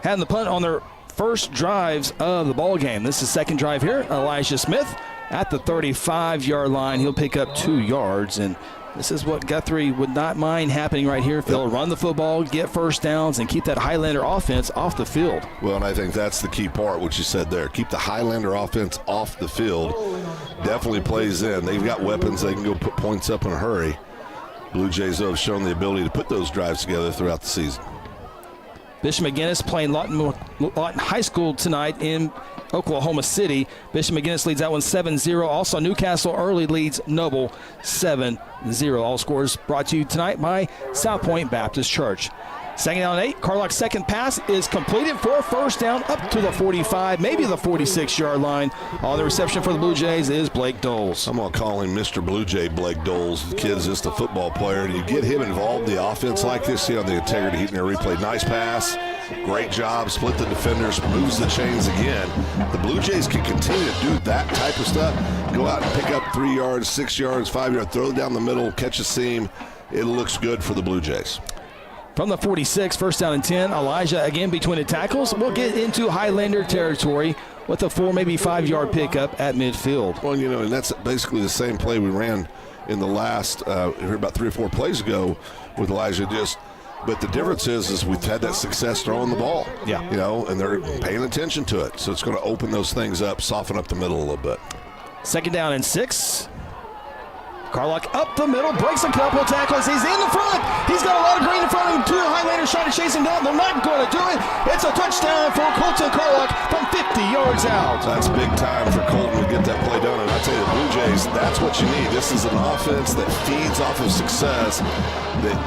Speaker 4: had the punt on their first drives of the ball game. This is second drive here. Elijah Smith at the 35-yard line. He'll pick up 2 yards, and this is what Guthrie would not mind happening right here. Phil, run the football, get first downs, and keep that Highlander offense off the field.
Speaker 5: Well, and I think that's the key part, what you said there. Keep the Highlander offense off the field. Definitely plays in. They've got weapons. They can go put points up in a hurry. Blue Jays have shown the ability to put those drives together throughout the season.
Speaker 4: Bishop McGuinness playing Lawton High School tonight in Oklahoma City. Bishop McGuinness leads that one 7-0. Also, Newcastle early leads Noble 7-0. All scores brought to you tonight by South Point Baptist Church. 2nd down and 8. Carlock's second pass is completed for a first down up to the 45, maybe the 46-yard line. On the reception for the Blue Jays is Blake Doles.
Speaker 5: I'm going to call him Mr. Blue Jay, Blake Doles. The kid's just a football player. And you get him involved in the offense like this, see on the integrity heat in their replay. Nice pass. Great job. Split the defenders. Moves the chains again. The Blue Jays can continue to do that type of stuff. Go out and pick up 3 yards, 6 yards, 5 yards, throw it down the middle, catch a seam. It looks good for the Blue Jays.
Speaker 4: From the 46, 1st down and 10. Elijah again between the tackles. We'll get into Highlander territory with a 4, maybe 5-yard pickup at midfield.
Speaker 5: Well, and that's basically the same play we ran in the last, about 3 or 4 plays ago with Elijah. But the difference is we've had that success throwing the ball.
Speaker 4: Yeah.
Speaker 5: And they're paying attention to it. So it's going to open those things up, soften up the middle a little bit.
Speaker 4: 2nd down and 6. Carlock up the middle, breaks a couple of tackles. He's in the front. He's got a lot of green in front of him. 2 Highlanders trying to chase him down. They're not going to do it. It's a touchdown for Colton Carlock from 50 yards out.
Speaker 5: That's big time for Colton to get that play done. And I tell you, the Blue Jays, that's what you need. This is an offense that feeds off of success.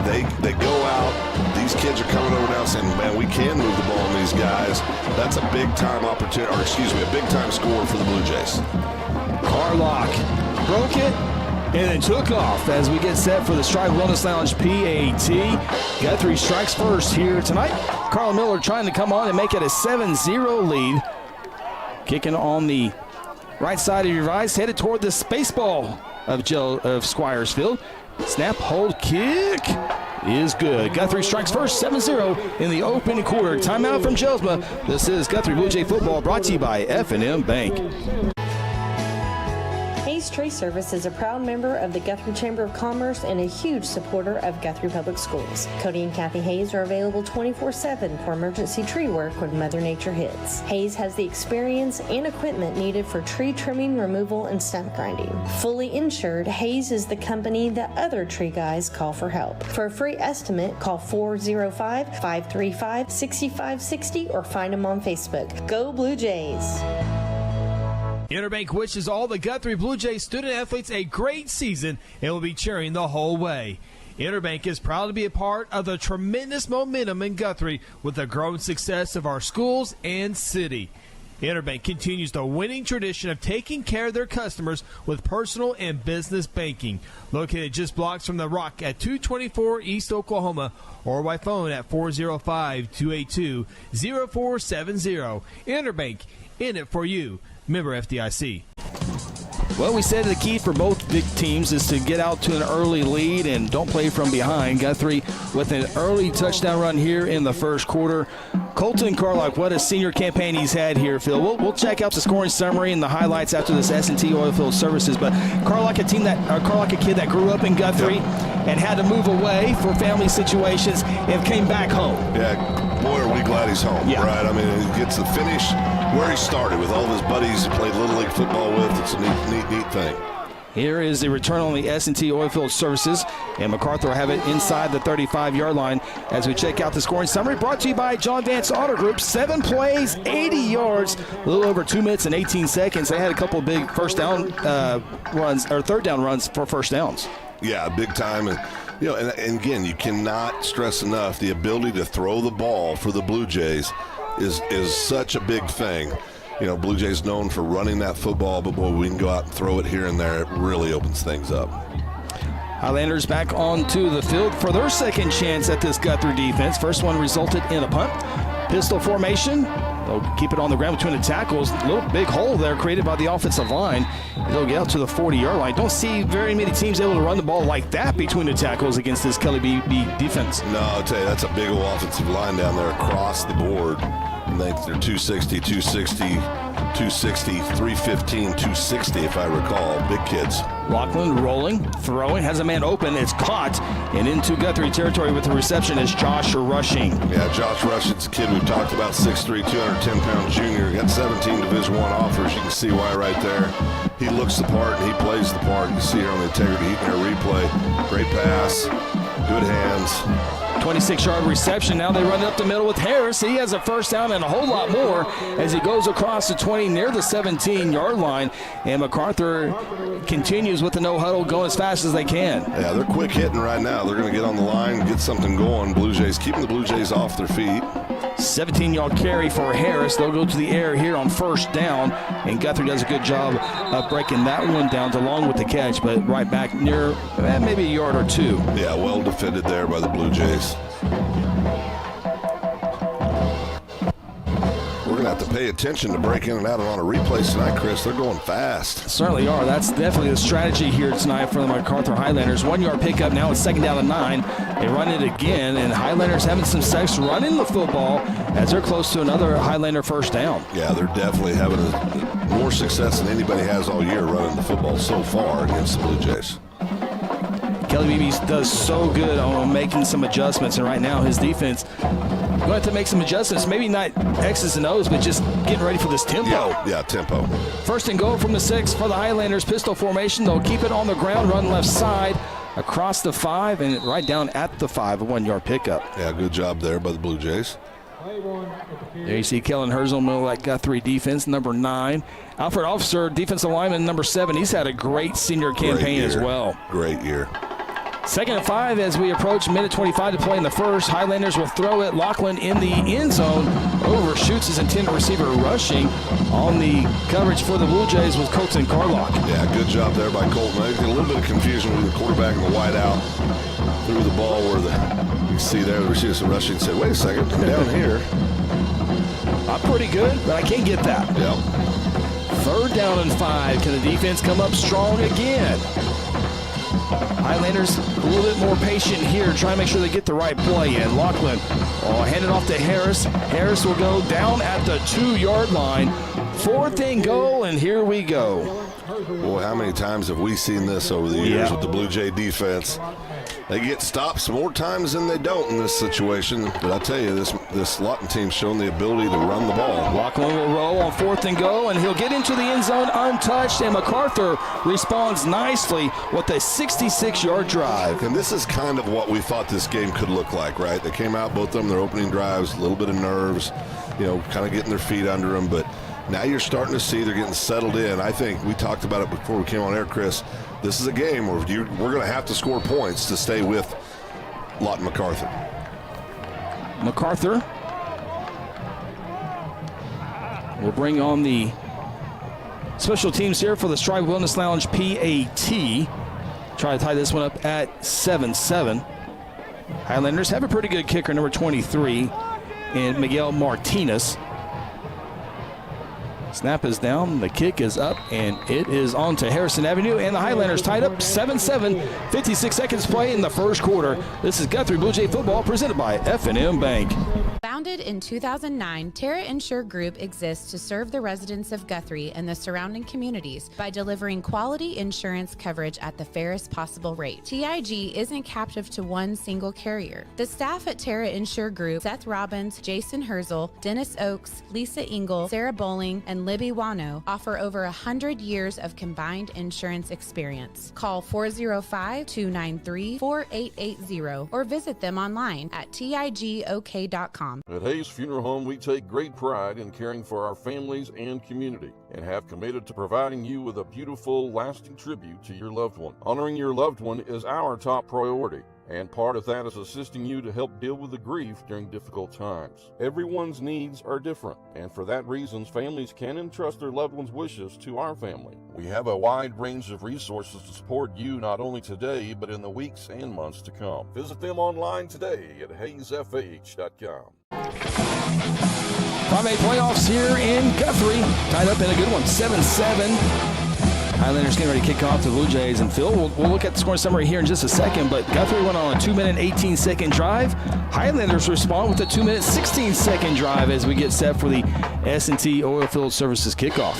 Speaker 5: They go out. These kids are coming over now saying, man, we can move the ball on these guys. That's a big time opportunity, a big time score for the Blue Jays.
Speaker 4: Carlock broke it. And then took off as we get set for the Strive Wellness Lounge PAT. Guthrie strikes first here tonight. Carl Miller trying to come on and make it a 7-0 lead. Kicking on the right side of your ice, headed toward the space ball of Squires Field. Snap, hold, kick is good. Guthrie strikes first, 7-0 in the open quarter. Timeout from Jelsma. This is Guthrie Blue Jay football brought to you by F&M Bank.
Speaker 21: Hayes Tree Service is a proud member of the Guthrie Chamber of Commerce and a huge supporter of Guthrie Public Schools. Cody and Kathy Hayes are available 24/7 for emergency tree work when Mother Nature hits. Hayes has the experience and equipment needed for tree trimming, removal, and stump grinding. Fully insured, Hayes is the company that other tree guys call for help. For a free estimate, call 405-535-6560 or find them on Facebook. Go Blue Jays!
Speaker 1: Interbank wishes all the Guthrie Blue Jays student athletes a great season and will be cheering the whole way. Interbank is proud to be a part of the tremendous momentum in Guthrie with the growing success of our schools and city. Interbank continues the winning tradition of taking care of their customers with personal and business banking. Located just blocks from the Rock at 224 East Oklahoma or by phone at 405-282-0470. Interbank, in it for you. Member FDIC.
Speaker 4: Well, we said the key for both big teams is to get out to an early lead and don't play from behind. Guthrie with an early touchdown run here in the first quarter. Colton Carlock, what a senior campaign he's had here, Phil. We'll check out the scoring summary and the highlights after this S&T Oilfield Services. But Carlock, a kid that grew up in Guthrie and had to move away for family situations and came back home.
Speaker 5: Yeah, boy, are we glad he's home, right? I mean, he gets to finish where he started with all of his buddies he played Little League football with. It's a neat thing.
Speaker 4: Here is the return on the S&T Oilfield Services, and MacArthur will have it inside the 35-yard line as we check out the scoring summary. Brought to you by John Vance Auto Group. 7 plays, 80 yards, a little over 2 minutes and 18 seconds. They had a couple of big third down runs for first downs.
Speaker 5: Yeah, big time. And again, you cannot stress enough the ability to throw the ball for the Blue Jays is such a big thing. Blue Jays known for running that football, but boy, we can go out and throw it here and there. It really opens things up.
Speaker 4: Highlanders back onto the field for their second chance at this Guthrie defense. First one resulted in a punt. Pistol formation. They'll keep it on the ground between the tackles. A little big hole there created by the offensive line. They'll get out to the 40-yard line. Don't see very many teams able to run the ball like that between the tackles against this Kelly B defense.
Speaker 5: No, I'll tell you, that's a big old offensive line down there across the board. I think they're 260, 315, 260 if I recall. Big kids.
Speaker 4: Lachlan rolling, throwing, has a man open. It's caught and into Guthrie territory with the reception is Josh Rushing.
Speaker 5: Yeah, Josh Rushing's a kid we've talked about, 6'3", 210-pound junior. Got 17 Division I offers. You can see why right there. He looks the part and he plays the part. You can see here on the integrity heat and their replay. Great pass, good hands.
Speaker 4: 26-yard reception. Now they run it up the middle with Harris. He has a first down and a whole lot more as he goes across the 20 near the 17-yard line. And MacArthur continues with the no huddle, going as fast as they can.
Speaker 5: Yeah, they're quick hitting right now. They're going to get on the line and get something going. Blue Jays keeping the Blue Jays off their feet.
Speaker 4: 17-yard carry for Harris. They'll go to the air here on first down, and Guthrie does a good job of breaking that one down along with the catch, but right back near maybe a yard or two.
Speaker 5: Yeah, well defended there by the Blue Jays. We're going to have to pay attention to break in and out on a replay tonight, Chris. They're going fast.
Speaker 4: Certainly are. That's definitely the strategy here tonight for the MacArthur Highlanders. 1 yard pickup. Now it's second down and 9. They run it again, and Highlanders having some success running the football as they're close to another Highlander first down.
Speaker 5: Yeah, they're definitely having more success than anybody has all year running the football so far against the Blue Jays.
Speaker 4: Kelly Beebe does so good on making some adjustments, and right now his defense going to have to make some adjustments. Maybe not X's and O's, but just getting ready for this tempo.
Speaker 5: Yeah, tempo.
Speaker 4: First and goal from the 6 for the Highlanders. Pistol formation. They'll keep it on the ground, run left side, across the 5, and right down at the 5, a 1 yard pickup.
Speaker 5: Yeah, good job there by the Blue Jays.
Speaker 4: There you see Kellen Herzl, middle of that Guthrie defense, number 9. Alfred Officer, defensive lineman, number 7. He's had a great senior campaign as well.
Speaker 5: Great year.
Speaker 4: 2nd and 5 as we approach minute 25 to play in the first. Highlanders will throw it. Lachlan in the end zone. Overshoots his intended receiver rushing. On the coverage for the Blue Jays was Colton Carlock.
Speaker 5: Yeah, good job there by Colton. A little bit of confusion with the quarterback and the wide out. Threw the ball where you see there the receiver rushing. Said, wait a second, come down here.
Speaker 4: I'm pretty good, but I can't get that.
Speaker 5: Yep.
Speaker 4: 3rd down and 5. Can the defense come up strong again? Highlanders a little bit more patient here, trying to make sure they get the right play in. Lachlan hand it off to Harris. Harris will go down at the 2-yard line. 4th and goal, and here we go.
Speaker 5: Boy, how many times have we seen this over the years with the Blue Jay defense? They get stops more times than they don't in this situation. But I tell you, this Lawton team's shown the ability to run the ball.
Speaker 4: Lachlan will roll on 4th and goal, and he'll get into the end zone untouched, and MacArthur responds nicely with a 66-yard drive.
Speaker 5: And this is kind of what we thought this game could look like, right? They came out, both of them, their opening drives, a little bit of nerves, kind of getting their feet under them. But now you're starting to see they're getting settled in. I think we talked about it before we came on air, Chris. This is a game where we're going to have to score points to stay with Lawton MacArthur.
Speaker 4: MacArthur will bring on the special teams here for the Strive Wellness Lounge PAT. Try to tie this one up at 7-7. Highlanders have a pretty good kicker, number 23, and Miguel Martinez. Snap is down, the kick is up, and it is on to Harrison Avenue, and the Highlanders tied up 7-7, 56 seconds play in the first quarter. This is Guthrie Bluejay football presented by F&M Bank.
Speaker 16: Founded in 2009, Terra Insure Group exists to serve the residents of Guthrie and the surrounding communities by delivering quality insurance coverage at the fairest possible rate. TIG isn't captive to one single carrier. The staff at Terra Insure Group, Seth Robbins, Jason Herzl, Dennis Oakes, Lisa Engel, Sarah Bowling, and Libby Wano, offer over 100 years of combined insurance experience. Call 405-293-4880 or visit them online at tigok.com.
Speaker 17: At Hayes Funeral Home, we take great pride in caring for our families and community and have committed to providing you with a beautiful, lasting tribute to your loved one. Honoring your loved one is our top priority, and part of that is assisting you to help deal with the grief during difficult times. Everyone's needs are different, and for that reason, families can entrust their loved one's wishes to our family. We have a wide range of resources to support you not only today, but in the weeks and months to come. Visit them online today at hayesfh.com.
Speaker 4: 5A playoffs here in Guthrie. Tied up in a good one, 7-7. Highlanders getting ready to kick off the Blue Jays. And Phil, we'll look at the scoring summary here in just a second, but Guthrie went on a 2-minute, 18-second drive. Highlanders respond with a 2-minute, 16-second drive as we get set for the S&T Oilfield Services kickoff.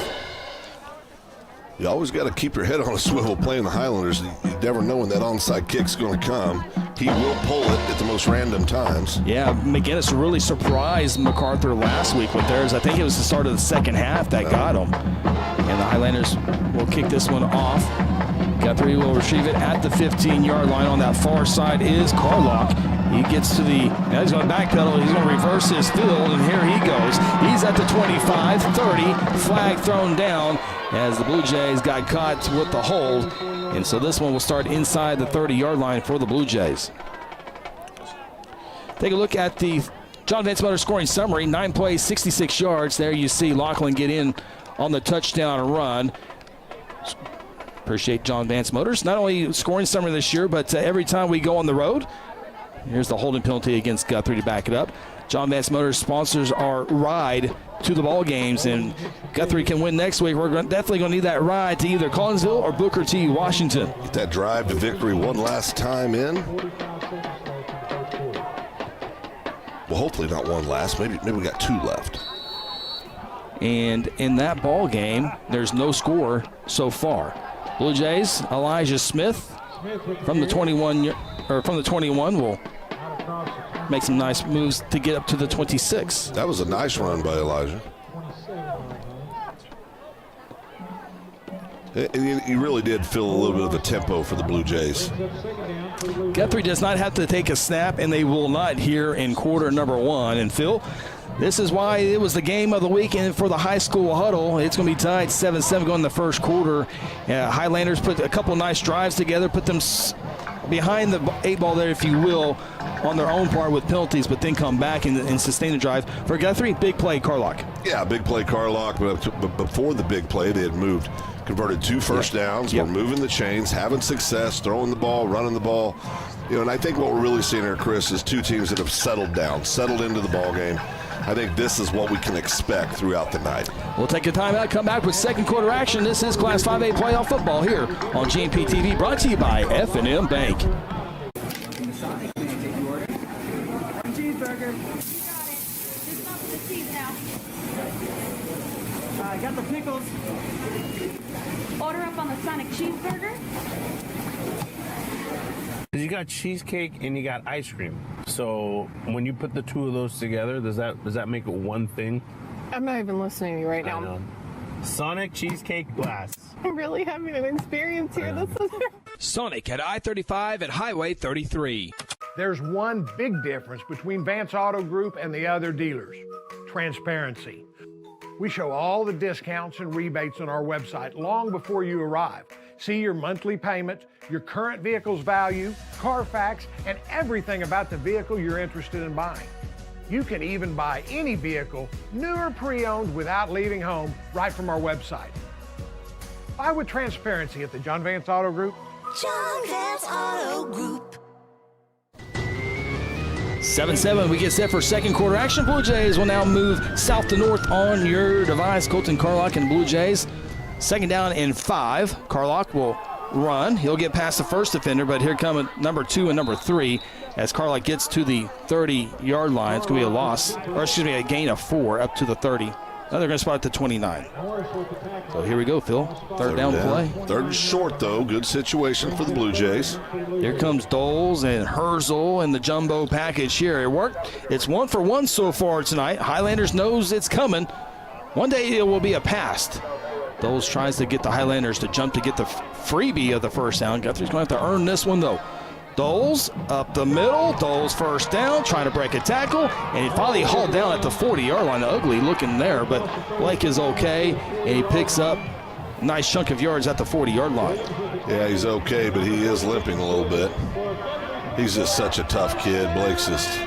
Speaker 5: You always got to keep your head on a swivel playing the Highlanders. You never know when that onside kick's going to come. He will pull it at the most random times.
Speaker 4: Yeah, McGinnis really surprised MacArthur last week with theirs. I think it was the start of the second half that got him. And the Highlanders will kick this one off. Guthrie will retrieve it at the 15-yard line. On that far side is Carlock. He gets to the, now he's going to backpedal, he's going to reverse his field, and here he goes. He's at the 25, 30, flag thrown down as the Blue Jays got caught with the hold. And so this one will start inside the 30-yard line for the Blue Jays. Take a look at the John Vance Motors scoring summary. 9 plays, 66 yards. There you see Lachlan get in on the touchdown run. Appreciate John Vance Motors. Not only scoring summary this year, but every time we go on the road, here's the holding penalty against Guthrie to back it up. John Vance Motors sponsors our ride to the ball games, and Guthrie can win next week. We're definitely going to need that ride to either Collinsville or Booker T, Washington.
Speaker 5: Get that drive to victory one last time in. Well, hopefully not one last. Maybe we got 2 left.
Speaker 4: And in that ball game, there's no score so far. Blue Jays, Elijah Smith from the 21 will make some nice moves to get up to the 26.
Speaker 5: That was a nice run by Elijah. He really did feel a little bit of the tempo for the Blue Jays.
Speaker 4: Guthrie does not have to take a snap, and they will not here in quarter number 1. And Phil, this is why it was the game of the weekend for the high school huddle. It's going to be tied 7-7 going in the first quarter. Highlanders put a couple nice drives together, put them behind the 8 ball there, if you will, on their own part with penalties, but then come back and sustain the drive. For Guthrie, big play, Carlock.
Speaker 5: Yeah, big play, Carlock. But before the big play, they had converted 2 first downs. We're moving the chains, having success, throwing the ball, running the ball. And I think what we're really seeing here, Chris, is 2 teams that have settled down, settled into the ball game. I think this is what we can expect throughout the night.
Speaker 4: We'll take a timeout, come back with second quarter action. This is Class 5A playoff football here on GMP TV, brought to you by F&M Bank.
Speaker 13: Cheeseburger. You got it. Just up with the cheese now. I got the pickles. Order up on the Sonic cheeseburger.
Speaker 3: You got cheesecake and you got ice cream. So when you put the 2 of those together, does that make it one thing?
Speaker 22: I'm not even listening to you right now.
Speaker 3: I know. Sonic cheesecake blast.
Speaker 22: I'm really having an experience here. This is
Speaker 1: Sonic at I-35 at Highway 33.
Speaker 15: There's one big difference between Vance Auto Group and the other dealers: transparency. We show all the discounts and rebates on our website long before you arrive. See your monthly payment, your current vehicle's value, Carfax, and everything about the vehicle you're interested in buying. You can even buy any vehicle, new or pre-owned, without leaving home, right from our website. Buy with transparency at the John Vance Auto Group.
Speaker 13: John Vance Auto Group.
Speaker 4: 7-7, we get set for second quarter action. Blue Jays will now move south to north on your device. Colton Carlock and Blue Jays. Second down and 5. Carlock will run. He'll get past the first defender, but here come number 2 and number 3 as Carlock gets to the 30-yard line. It's going to be a loss, or excuse me, a gain of 4 up to the 30. Now they're going to spot at the 29. So here we go, Phil. Third down play.
Speaker 5: Third and short, though. Good situation for the Blue Jays.
Speaker 4: Here comes Doles and Herzl and the jumbo package here. It worked. It's 1 for 1 so far tonight. Highlanders knows it's coming. One day it will be a pass. Doles tries to get the Highlanders to jump to get the freebie of the first down. Guthrie's going to have to earn this one, though. Doles up the middle. Doles first down, trying to break a tackle, and he finally hauled down at the 40-yard line. Ugly looking there, but Blake is okay, and he picks up a nice chunk of yards at the 40-yard line.
Speaker 5: Yeah, he's okay, but he is limping a little bit. He's just such a tough kid. Blake's just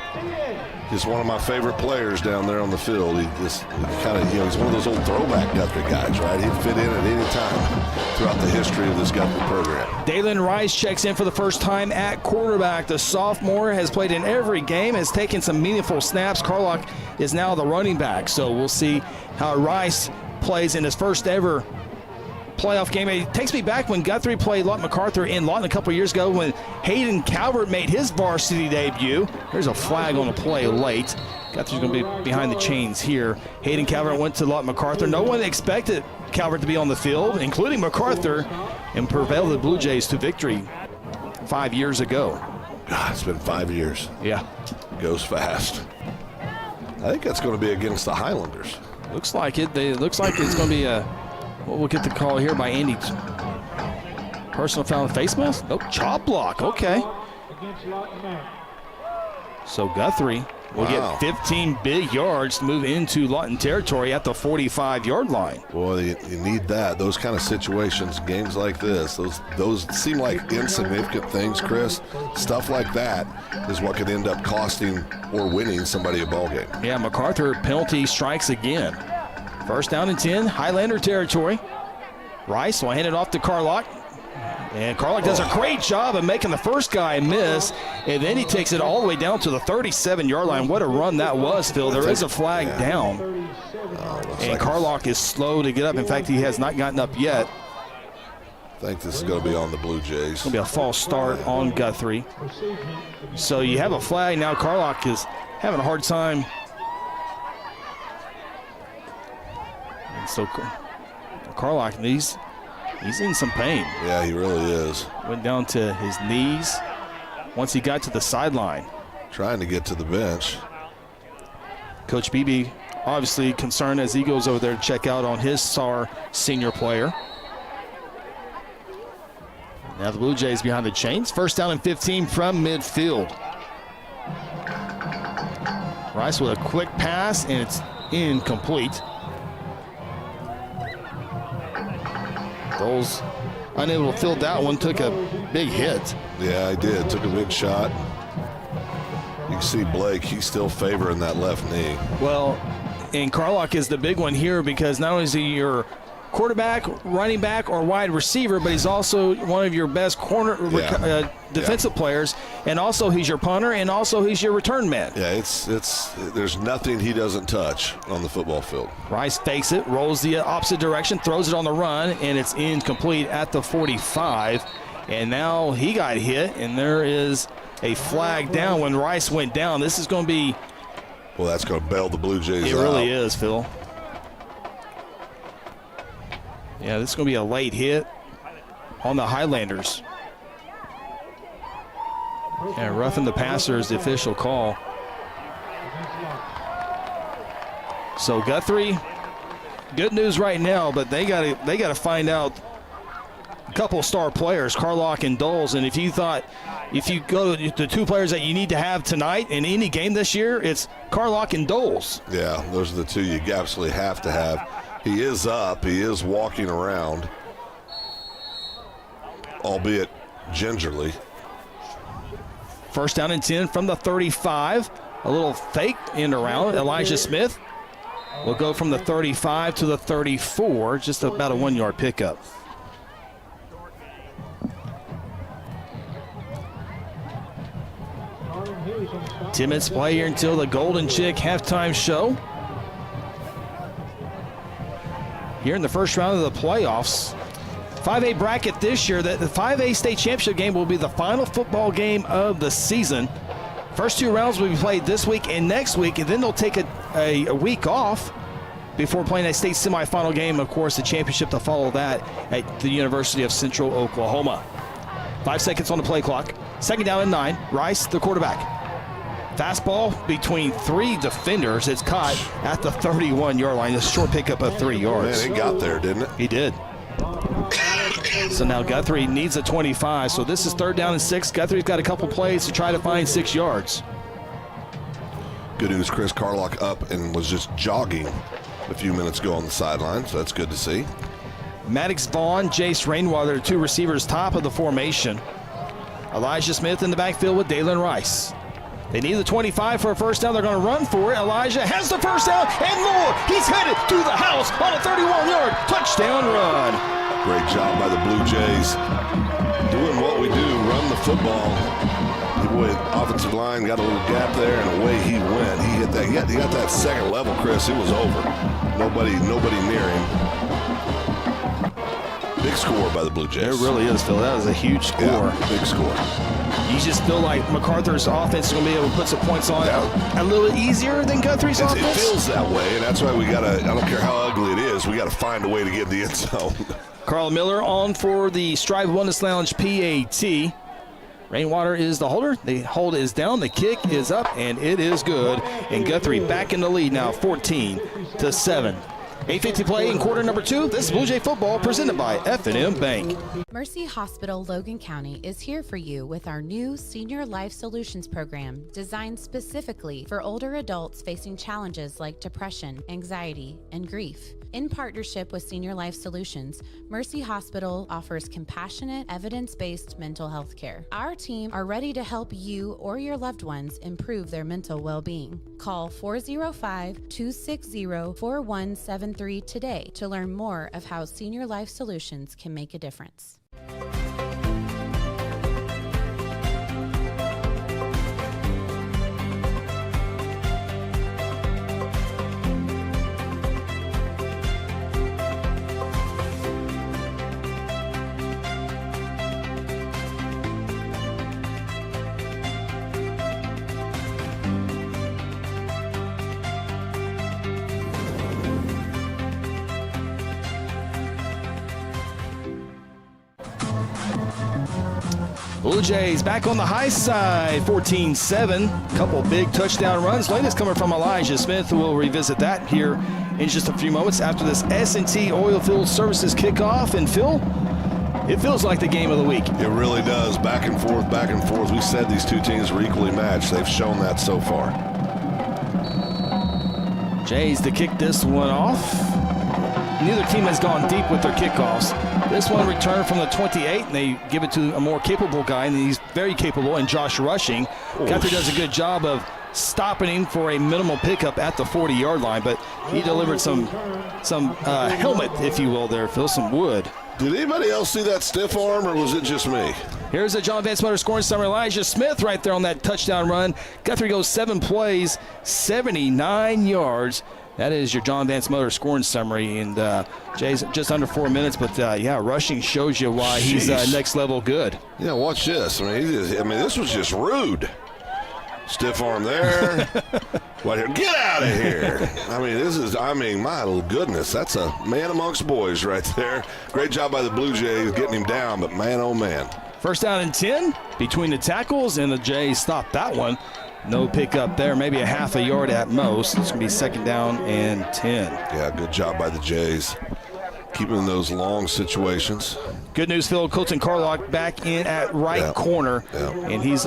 Speaker 5: one of my favorite players down there on the field. He kind of, he's one of those old throwback Guthrie guys, right? He'd fit in at any time throughout the history of this Guthrie program.
Speaker 4: Dalen Rice checks in for the first time at quarterback. The sophomore has played in every game, has taken some meaningful snaps. Carlock is now the running back, so we'll see how Rice plays in his first ever playoff game. It takes me back when Guthrie played Lawton MacArthur in Lawton a couple years ago when Hayden Calvert made his varsity debut. There's a flag on the play late. Guthrie's going to be behind the chains here. Hayden Calvert went to Lawton MacArthur. No one expected Calvert to be on the field, including MacArthur, and prevailed the Blue Jays to victory 5 years ago.
Speaker 5: God, it's been 5 years.
Speaker 4: Yeah.
Speaker 5: It goes fast. I think that's going to be against the Highlanders.
Speaker 4: Looks like it. Looks like it's going to be a... Well, we'll get the call here by Andy. Personal foul, face mask? Nope, chop block. Okay. So Guthrie will get 15 big yards to move into Lawton territory at the 45-yard line.
Speaker 5: Boy, you need that. Those kind of situations, games like this, those seem like insignificant things, Chris. Stuff like that is what could end up costing or winning somebody a ball game.
Speaker 4: Yeah, MacArthur penalty strikes again. First down and 10, Highlander territory. Rice will hand it off to Carlock. And Carlock does a great job of making the first guy miss, and then he takes it all the way down to the 37-yard line. What a run that was, Phil. There is a flag down. And Carlock is slow to get up. In fact, he has not gotten up yet.
Speaker 5: I think this is going to be on the Blue Jays.
Speaker 4: It's going to be a false start on Guthrie. So you have a flag. Now Carlock is having a hard time. And so Carlock, he's in some pain.
Speaker 5: Yeah, he really is.
Speaker 4: Went down to his knees once he got to the sideline.
Speaker 5: Trying to get to the bench.
Speaker 4: Coach Beebe obviously concerned as he goes over there to check out on his star senior player. Now the Blue Jays behind the chains. First down and 15 from midfield. Rice with a quick pass, and it's incomplete. Doles unable to field that one, took a big hit.
Speaker 5: Yeah, he did. Took a big shot. You can see Blake, he's still favoring that left knee.
Speaker 4: Well, and Carlock is the big one here because not only is he your quarterback, running back, or wide receiver, but he's also one of your best defensive players, and also he's your punter, and also he's your return man.
Speaker 5: Yeah, there's nothing he doesn't touch on the football field.
Speaker 4: Rice fakes it, rolls the opposite direction, throws it on the run, and it's incomplete at the 45. And now he got hit, and there is a flag down when Rice went down. This is going to be...
Speaker 5: Well, that's going to bail the Blue Jays out.
Speaker 4: It really is, Phil. Yeah, this is going to be a late hit on the Highlanders. And roughing the passer is the official call. So Guthrie, good news right now, but they got to find out a couple of star players, Carlock and Doles. And if you go to the two players that you need to have tonight in any game this year, it's Carlock and Doles.
Speaker 5: Yeah, those are the two you absolutely have to have. He is up. He is walking around, albeit gingerly.
Speaker 4: First down and 10 from the 35. A little fake in around. Elijah Smith will go from the 35 to the 34, just about a 1 yard pickup. Timmons play here until the Golden Chick halftime show. Here in the first round of the playoffs. 5A bracket this year, the 5A state championship game will be the final football game of the season. First two rounds will be played this week and next week, and then they'll take a week off before playing a state semifinal game. Of course, the championship to follow that at the University of Central Oklahoma. 5 seconds on the play clock. Second down and 9. Rice, the quarterback. Fastball between three defenders. It's caught at the 31-yard line. A short pickup of 3 yards.
Speaker 5: Man, it got there, didn't it?
Speaker 4: He did. So now Guthrie needs a 25. So this is third down and 6. Guthrie's got a couple plays to try to find 6 yards.
Speaker 5: Good news, Chris Carlock up and was just jogging a few minutes ago on the sideline, so that's good to see.
Speaker 4: Maddox Vaughn, Jace Rainwater, two receivers top of the formation. Elijah Smith in the backfield with Dalen Rice. They need the 25 for a first down. They're going to run for it. Elijah has the first down and more. He's headed to the house on a 31-yard touchdown run.
Speaker 5: Great job by the Blue Jays. Doing what we do, run the football. The offensive line got a little gap there, and away he went. He hit that. He got that second level, Chris. It was over. Nobody near him. Big score by the Blue Jays.
Speaker 4: It really is, Phil. That was a huge score.
Speaker 5: Yeah, big score.
Speaker 4: You just feel like MacArthur's offense is going to be able to put some points on a little easier than Guthrie's offense?
Speaker 5: It feels that way, and that's why we got to, I don't care how ugly it is, we got to find a way to get in the end zone.
Speaker 4: Carl Miller on for the Strive Wellness Lounge PAT. Rainwater is the holder. The hold is down. The kick is up, and it is good. And Guthrie back in the lead now, 14-7. 8:50 play in quarter number 2. This is Blue Jay football presented by F&M Bank.
Speaker 16: Mercy Hospital Logan County is here for you with our new Senior Life Solutions program designed specifically for older adults facing challenges like depression, anxiety, and grief. In partnership with Senior Life Solutions, Mercy Hospital offers compassionate, evidence-based mental health care. Our team are ready to help you or your loved ones improve their mental well-being. Call 405-260-4173 today to learn more of how Senior Life Solutions can make a difference.
Speaker 4: Blue Jays back on the high side, 14-7. Couple big touchdown runs. Latest coming from Elijah Smith. We'll revisit that here in just a few moments after this S&T Oilfield Services kickoff. And Phil, it feels like the game of the week.
Speaker 5: It really does. Back and forth, back and forth. We said these two teams were equally matched. They've shown that so far.
Speaker 4: Jays to kick this one off. neither team has gone deep with their kickoffs. This one returned from the 28, and they give it to a more capable guy, and he's very capable, and Josh Rushing. Guthrie does a good job of stopping him for a minimal pickup at the 40-yard line, but he delivered some helmet, if you will, there, Phil, some wood.
Speaker 5: Did anybody else see that stiff arm, or was it just me?
Speaker 4: Here's a John Vance Motor scoring summary. Elijah Smith right there on that touchdown run. Guthrie goes 7 plays, 79 yards. That is your John Vance Motor scoring summary. And Jay's just under 4 minutes, but yeah, Rushing shows you why he's next level good.
Speaker 5: Yeah, watch this. I mean, this was just rude. Stiff arm there. Right here. Get out of here. My little goodness. That's a man amongst boys right there. Great job by the Blue Jays getting him down, but man, oh man.
Speaker 4: First down and 10 between the tackles, and the Jays stopped that one. No pickup there, maybe a half a yard at most. It's going to be second down and 10.
Speaker 5: Yeah, good job by the Jays. Keeping those long situations.
Speaker 4: Good news, Phil. Colton Carlock back in at right corner, and he's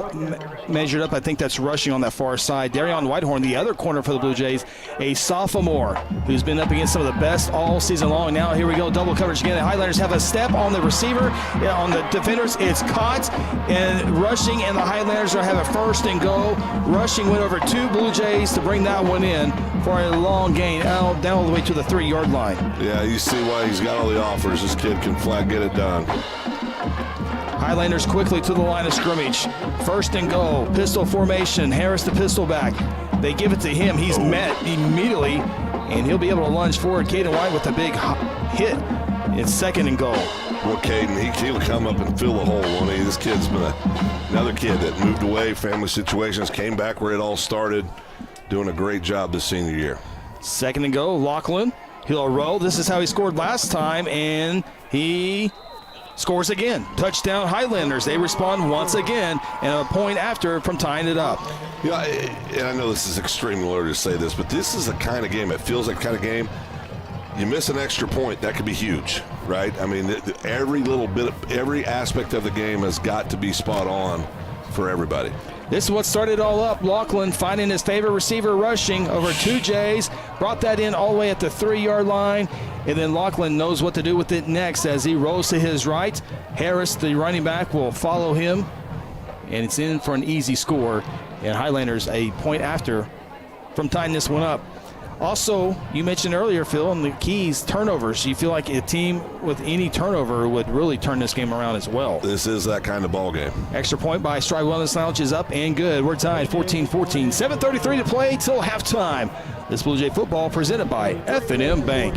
Speaker 4: measured up. I think that's Rushing on that far side. Darion Whitehorn, the other corner for the Blue Jays, a sophomore who's been up against some of the best all season long. Now here we go, double coverage again. The Highlanders have a step on the receiver, on the defenders. It's caught, and Rushing and the Highlanders are having first and goal. Rushing went over 2 Blue Jays to bring that one in for a long gain out down all the way to the 3-yard line.
Speaker 5: Yeah, you see why he's got all the offers. This kid can flat get it done.
Speaker 4: Highlanders quickly to the line of scrimmage. First and goal, pistol formation. Harris the pistol back. They give it to him. He's met immediately, and he'll be able to lunge forward. Caden White with a big hit. It's second and goal.
Speaker 5: Well, Caden, he'll come up and fill the hole, won't he? This kid's been another kid that moved away, family situations, came back where it all started, doing a great job this senior year.
Speaker 4: Second and goal, Lachlan. He'll roll. This is how he scored last time, and he scores again. Touchdown Highlanders. They respond once again, and a point after from tying it up.
Speaker 5: Yeah, and I know this is extremely early to say this, but this is the kind of game, it feels like the kind of game, you miss an extra point, that could be huge, right? I mean, every little bit, every aspect of the game has got to be spot on for everybody.
Speaker 4: This is what started it all up. Lachlan finding his favorite receiver Rushing over 2 Jays. Brought that in all the way at the 3-yard line. And then Lachlan knows what to do with it next as he rolls to his right. Harris, the running back, will follow him. And it's in for an easy score. And Highlanders a point after from tying this one up. Also, you mentioned earlier, Phil, on the keys, turnovers. You feel like a team with any turnover would really turn this game around as well.
Speaker 5: This is that kind of ball game.
Speaker 4: Extra point by Stride Wellness Lounge is up and good. We're tied 14-14. 7:33 to play till halftime. This Blue Jay football presented by F&M Bank.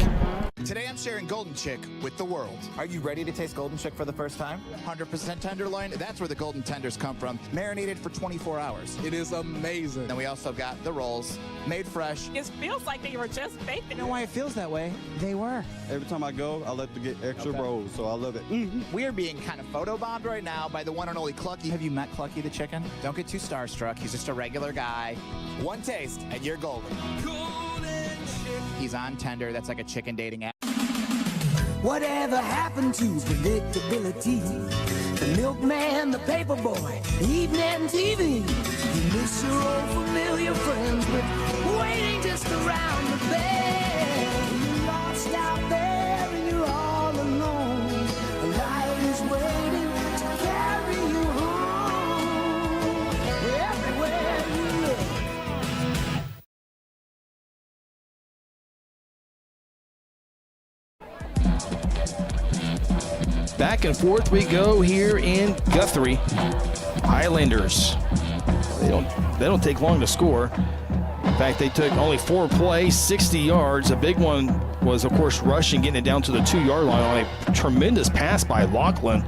Speaker 2: Today I'm sharing Golden Chick with the world. Are you ready to taste Golden Chick for the first time? 100% tenderloin, that's where the golden tenders come from. Marinated for 24 hours. It is amazing. Then we also got the rolls, made fresh.
Speaker 7: It feels like they were just baked.
Speaker 2: You know why it feels that way? They were.
Speaker 23: Every time I go, I like to get extra rolls, so I love it.
Speaker 2: We are being kind of photobombed right now by the one and only Clucky. Have you met Clucky the chicken? Don't get too starstruck. He's just a regular guy. One taste and you're golden. He's on Tender. That's like a chicken dating app.
Speaker 13: Whatever happened to predictability? The milkman, the paper boy, evening TV. You miss your old familiar friends, but waiting just around the bend. You're lost out there and you're all alone. A light is waiting to carry you home. Everywhere you look.
Speaker 4: Back and forth we go here in Guthrie. Highlanders, they don't take long to score. In fact, they took only 4 plays, 60 yards. A big one was, of course, Rushing, getting it down to the 2-yard line on a tremendous pass by Lachlan.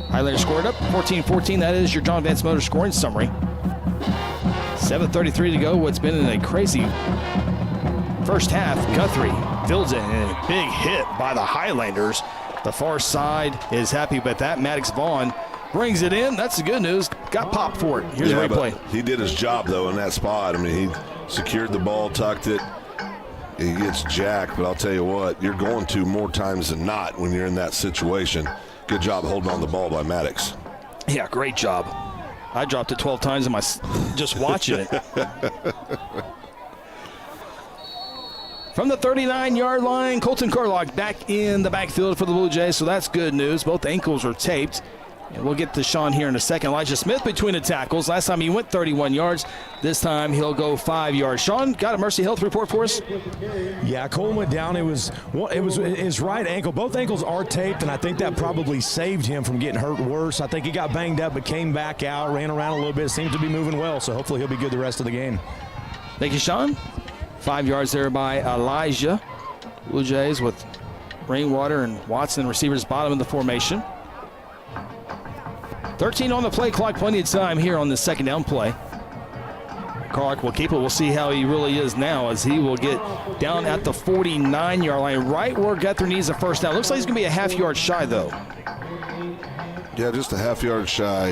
Speaker 4: Highlanders scored up 14-14. That is your John Vance Motor scoring summary. 7:33 to go. What's been in a crazy first half. Guthrie fields it, and a big hit by the Highlanders. The far side is happy about that. Maddox Vaughn brings it in. That's the good news. Got popped for it. Here's a replay.
Speaker 5: He did his job, though, in that spot. I mean, he secured the ball, tucked it. He gets jacked, but I'll tell you what, you're going to more times than not when you're in that situation. Good job holding on the ball by Maddox.
Speaker 4: Yeah, great job. I dropped it 12 times in my just watching it. From the 39-yard line, Colton Carlock back in the backfield for the Blue Jays, so that's good news. Both ankles are taped. And we'll get to Sean here in a second. Elijah Smith between the tackles. Last time he went 31 yards. This time he'll go 5 yards. Sean, got a Mercy Health report for us?
Speaker 10: Yeah, Cole went down. It was his right ankle. Both ankles are taped, and I think that probably saved him from getting hurt worse. I think he got banged up but came back out, ran around a little bit, seems to be moving well, so hopefully he'll be good the rest of the game.
Speaker 4: Thank you, Sean. 5 yards there by Elijah. Blue Jays with Rainwater and Watson receivers bottom of the formation. 13 on the play clock, plenty of time here on the second down play. Carlock will keep it. We'll see how he really is now as he will get down at the 49-yard line, right where Guthrie needs a first down. Looks like he's going to be a half yard shy, though.
Speaker 5: Yeah, just a half yard shy.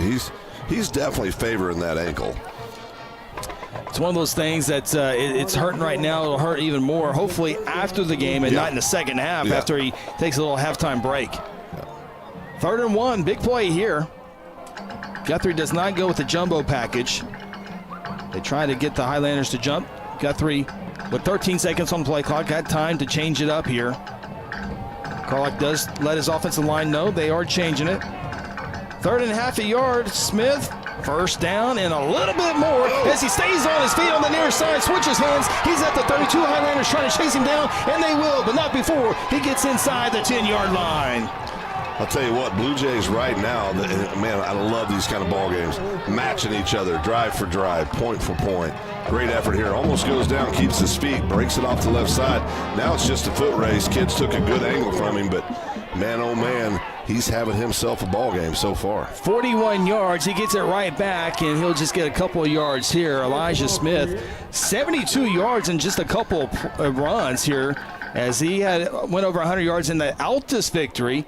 Speaker 5: He's definitely favoring that ankle.
Speaker 4: It's one of those things that it's hurting right now. It'll hurt even more, hopefully after the game and not in the second half after he takes a little halftime break. 3rd and 1, big play here. Guthrie does not go with the jumbo package. They try to get the Highlanders to jump. Guthrie, with 13 seconds on the play clock, got time to change it up here. Carlock does let his offensive line know they are changing it. 3rd and half a yard. Smith, first down and a little bit more as he stays on his feet on the near side, switches hands. He's at the 32. Highlanders trying to chase him down, and they will, but not before he gets inside the 10-yard line.
Speaker 5: I'll tell you what, Blue Jays right now, man, I love these kind of ball games. Matching each other, drive for drive, point for point. Great effort here. Almost goes down, keeps his feet, breaks it off the left side. Now it's just a foot race. Kids took a good angle from him, but man, oh man, he's having himself a ball game so far. 41 yards, he gets it right back, and he'll just get a couple of yards here. Elijah Smith, 72 yards in just a couple of runs here as he went over 100 yards in the Altus victory.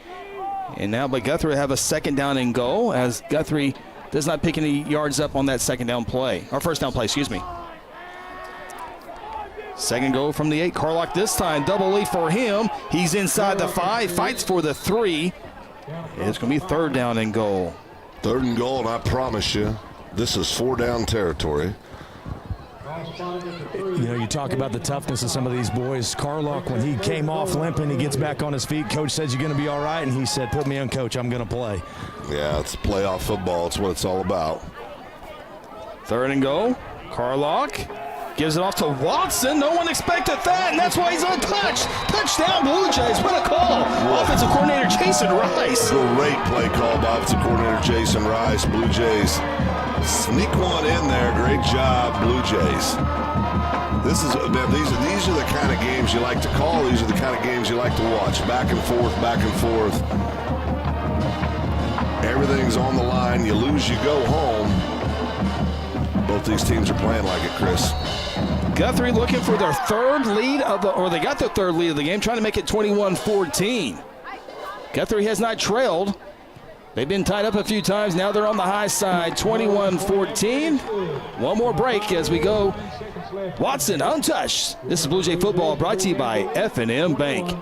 Speaker 5: And now, but Guthrie have a second down and goal as Guthrie does not pick any yards up on that second down play, or first down play, excuse me. Second goal from the 8. Carlock this time, double lead for him. He's inside the 5, fights for the 3. It's going to be 3rd down and goal. 3rd and goal, and I promise you, this is 4-down territory.
Speaker 10: You know, you talk about the toughness of some of these boys. Carlock, when he came off limping, he gets back on his feet. Coach says, you're going to be all right, and he said, put me on, Coach, I'm going to play.
Speaker 5: Yeah, it's playoff football. It's what it's all about.
Speaker 4: 3rd and goal. Carlock gives it off to Watson. No one expected that, and that's why he's untouched. Touchdown, Blue Jays. What a call. Offensive coordinator Jason Rice.
Speaker 5: Great play call by offensive coordinator Jason Rice. Blue Jays sneak one in there. Great job, Blue Jays. These are the kind of games you like to call. These are the kind of games you like to watch. Back and forth, back and forth. Everything's on the line. You lose, you go home. Both these teams are playing like it, Chris.
Speaker 4: Guthrie looking for their 3rd lead they got their 3rd lead of the game, trying to make it 21-14. Guthrie has not trailed. They've been tied up a few times. Now they're on the high side, 21-14. One more break as we go. Watson untouched. This is Blue Jay football brought to you by F&M Bank.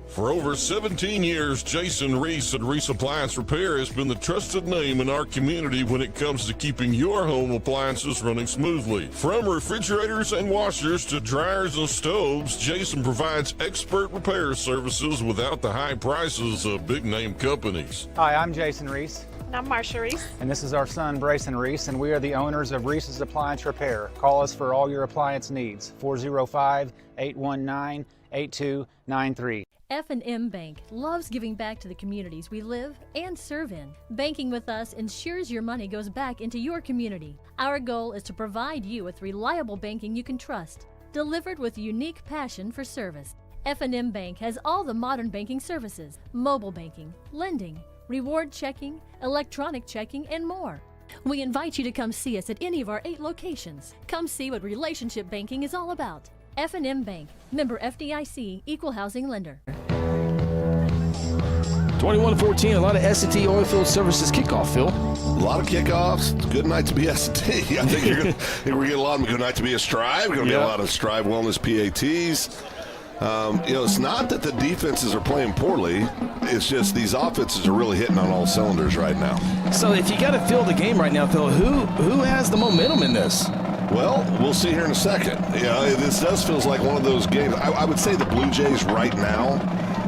Speaker 17: For over 17 years, Jason Reese at Reese Appliance Repair has been the trusted name in our community when it comes to keeping your home appliances running smoothly. From refrigerators and washers to dryers and stoves, Jason provides expert repair services without the high prices of big-name companies.
Speaker 18: Hi, I'm Jason Reese.
Speaker 7: And I'm Marsha Reese.
Speaker 18: And this is our son, Brayson Reese, and we are the owners of Reese's Appliance Repair. Call us for all your appliance needs, 405-819-8293.
Speaker 8: F&M Bank loves giving back to the communities we live and serve in. Banking with us ensures your money goes back into your community. Our goal is to provide you with reliable banking you can trust, delivered with unique passion for service. F&M Bank has all the modern banking services, mobile banking, lending, reward checking, electronic checking, and more. We invite you to come see us at any of our 8 locations. Come see what relationship banking is all about. F&M Bank, member FDIC, equal housing lender.
Speaker 4: 21-14, a lot of S&T Oilfield Services kickoff, Phil.
Speaker 5: A lot of kickoffs. It's a good night to be S&T. I think we're going to get a lot of good night to be a Strive. We're going to be a lot of Strive Wellness PATs. It's not that the defenses are playing poorly. It's just these offenses are really hitting on all cylinders right now.
Speaker 4: So if you got to fill the game right now, Phil, who has the momentum in this?
Speaker 5: Well, we'll see here in a second. This does feels like one of those games. I would say the Blue Jays right now,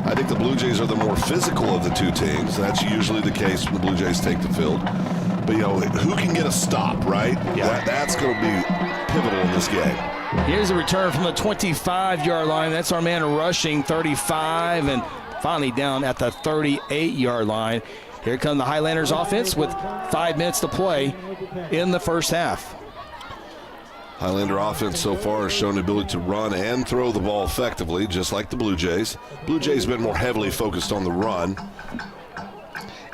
Speaker 5: I think the Blue Jays are the more physical of the two teams. That's usually the case when the Blue Jays take the field. But, who can get a stop, right? Yeah. That's going to be pivotal in this game.
Speaker 4: Here's a return from the 25-yard line. That's our man rushing 35 and finally down at the 38-yard line. Here come the Highlanders offense with 5 minutes to play in the first half.
Speaker 5: Highlander offense so far has shown the ability to run and throw the ball effectively, just like the Blue Jays. Blue Jays have been more heavily focused on the run.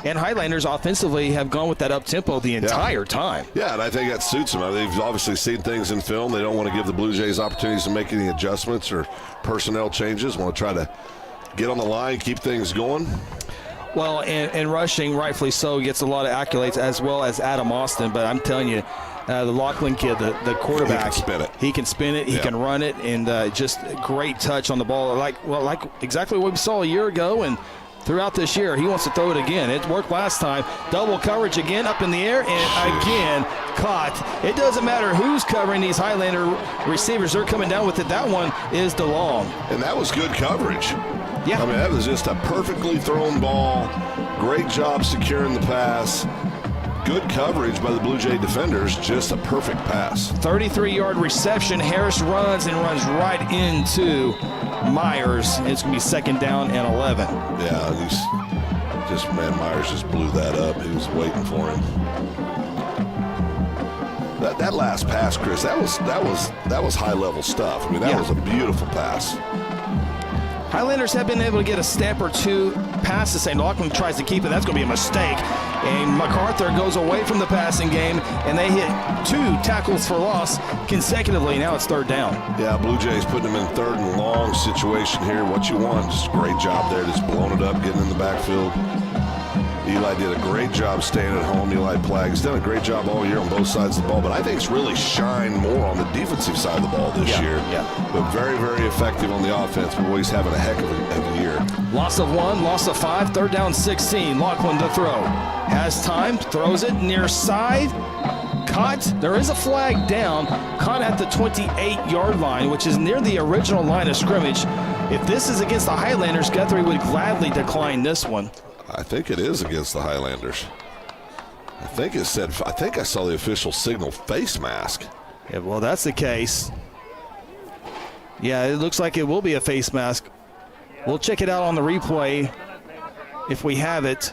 Speaker 4: And Highlanders offensively have gone with that up-tempo the entire time.
Speaker 5: Yeah, and I think that suits them. They've obviously seen things in film. They don't want to give the Blue Jays opportunities to make any adjustments or personnel changes. Want to try to get on the line, keep things going.
Speaker 4: Well, and rushing, rightfully so, gets a lot of accolades, as well as Adam Austin. But I'm telling you, the Lachlan kid, the quarterback, he can spin it, he can run it, and just great touch on the ball. Like exactly what we saw a year ago and throughout this year. He wants to throw it again. It worked last time. Double coverage again, up in the air, and again caught. It doesn't matter who's covering these Highlander receivers. They're coming down with it. That one is DeLong.
Speaker 5: And that was good coverage.
Speaker 4: Yeah.
Speaker 5: I mean, that was just a perfectly thrown ball. Great job securing the pass. Good coverage by the Blue Jay defenders. Just a perfect pass.
Speaker 4: 33-yard reception. Harris runs right into Myers. It's going to be second down and 11.
Speaker 5: Yeah, Myers just blew that up. He was waiting for him. That last pass, Chris, that was high-level stuff. I mean, that was a beautiful pass.
Speaker 4: Highlanders have been able to get a step or two past the same. Lachlan tries to keep it. That's going to be a mistake. And MacArthur goes away from the passing game, and they hit 2 tackles for loss consecutively. Now it's third down.
Speaker 5: Yeah, Blue Jays putting them in third and long situation here. What you want, just a great job there, just blowing it up, getting in the backfield. Eli did a great job staying at home. Eli Plague's done a great job all year on both sides of the ball, but I think it's really shined more on the defensive side of the ball this year.
Speaker 4: Yeah.
Speaker 5: But very, very effective on the offense. But always having a heck of a year.
Speaker 4: Loss of 1, loss of 5, third down 16. Lachlan to throw. Has time, throws it near side. Caught. There is a flag down. Caught at the 28-yard line, which is near the original line of scrimmage. If this is against the Highlanders, Guthrie would gladly decline this one.
Speaker 5: I think it is against the Highlanders. I think I saw the official signal face mask.
Speaker 4: Yeah, well, that's the case. Yeah, it looks like it will be a face mask. We'll check it out on the replay if we have it.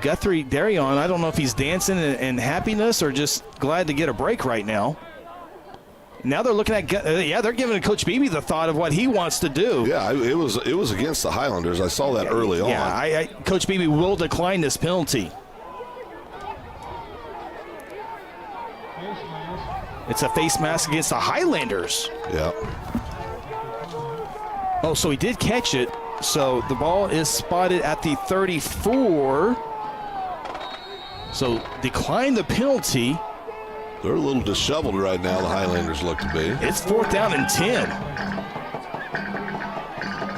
Speaker 4: Guthrie Darion, I don't know if he's dancing in happiness or just glad to get a break right now. Now they're looking at, they're giving Coach Beebe the thought of what he wants to do.
Speaker 5: Yeah, it was against the Highlanders. I saw that early on.
Speaker 4: Yeah, Coach Beebe will decline this penalty. It's a face mask against the Highlanders.
Speaker 5: Yeah.
Speaker 4: Oh, so he did catch it. So the ball is spotted at the 34. So decline the penalty.
Speaker 5: They're a little disheveled right now, the Highlanders look to be.
Speaker 4: It's 4th down and 10.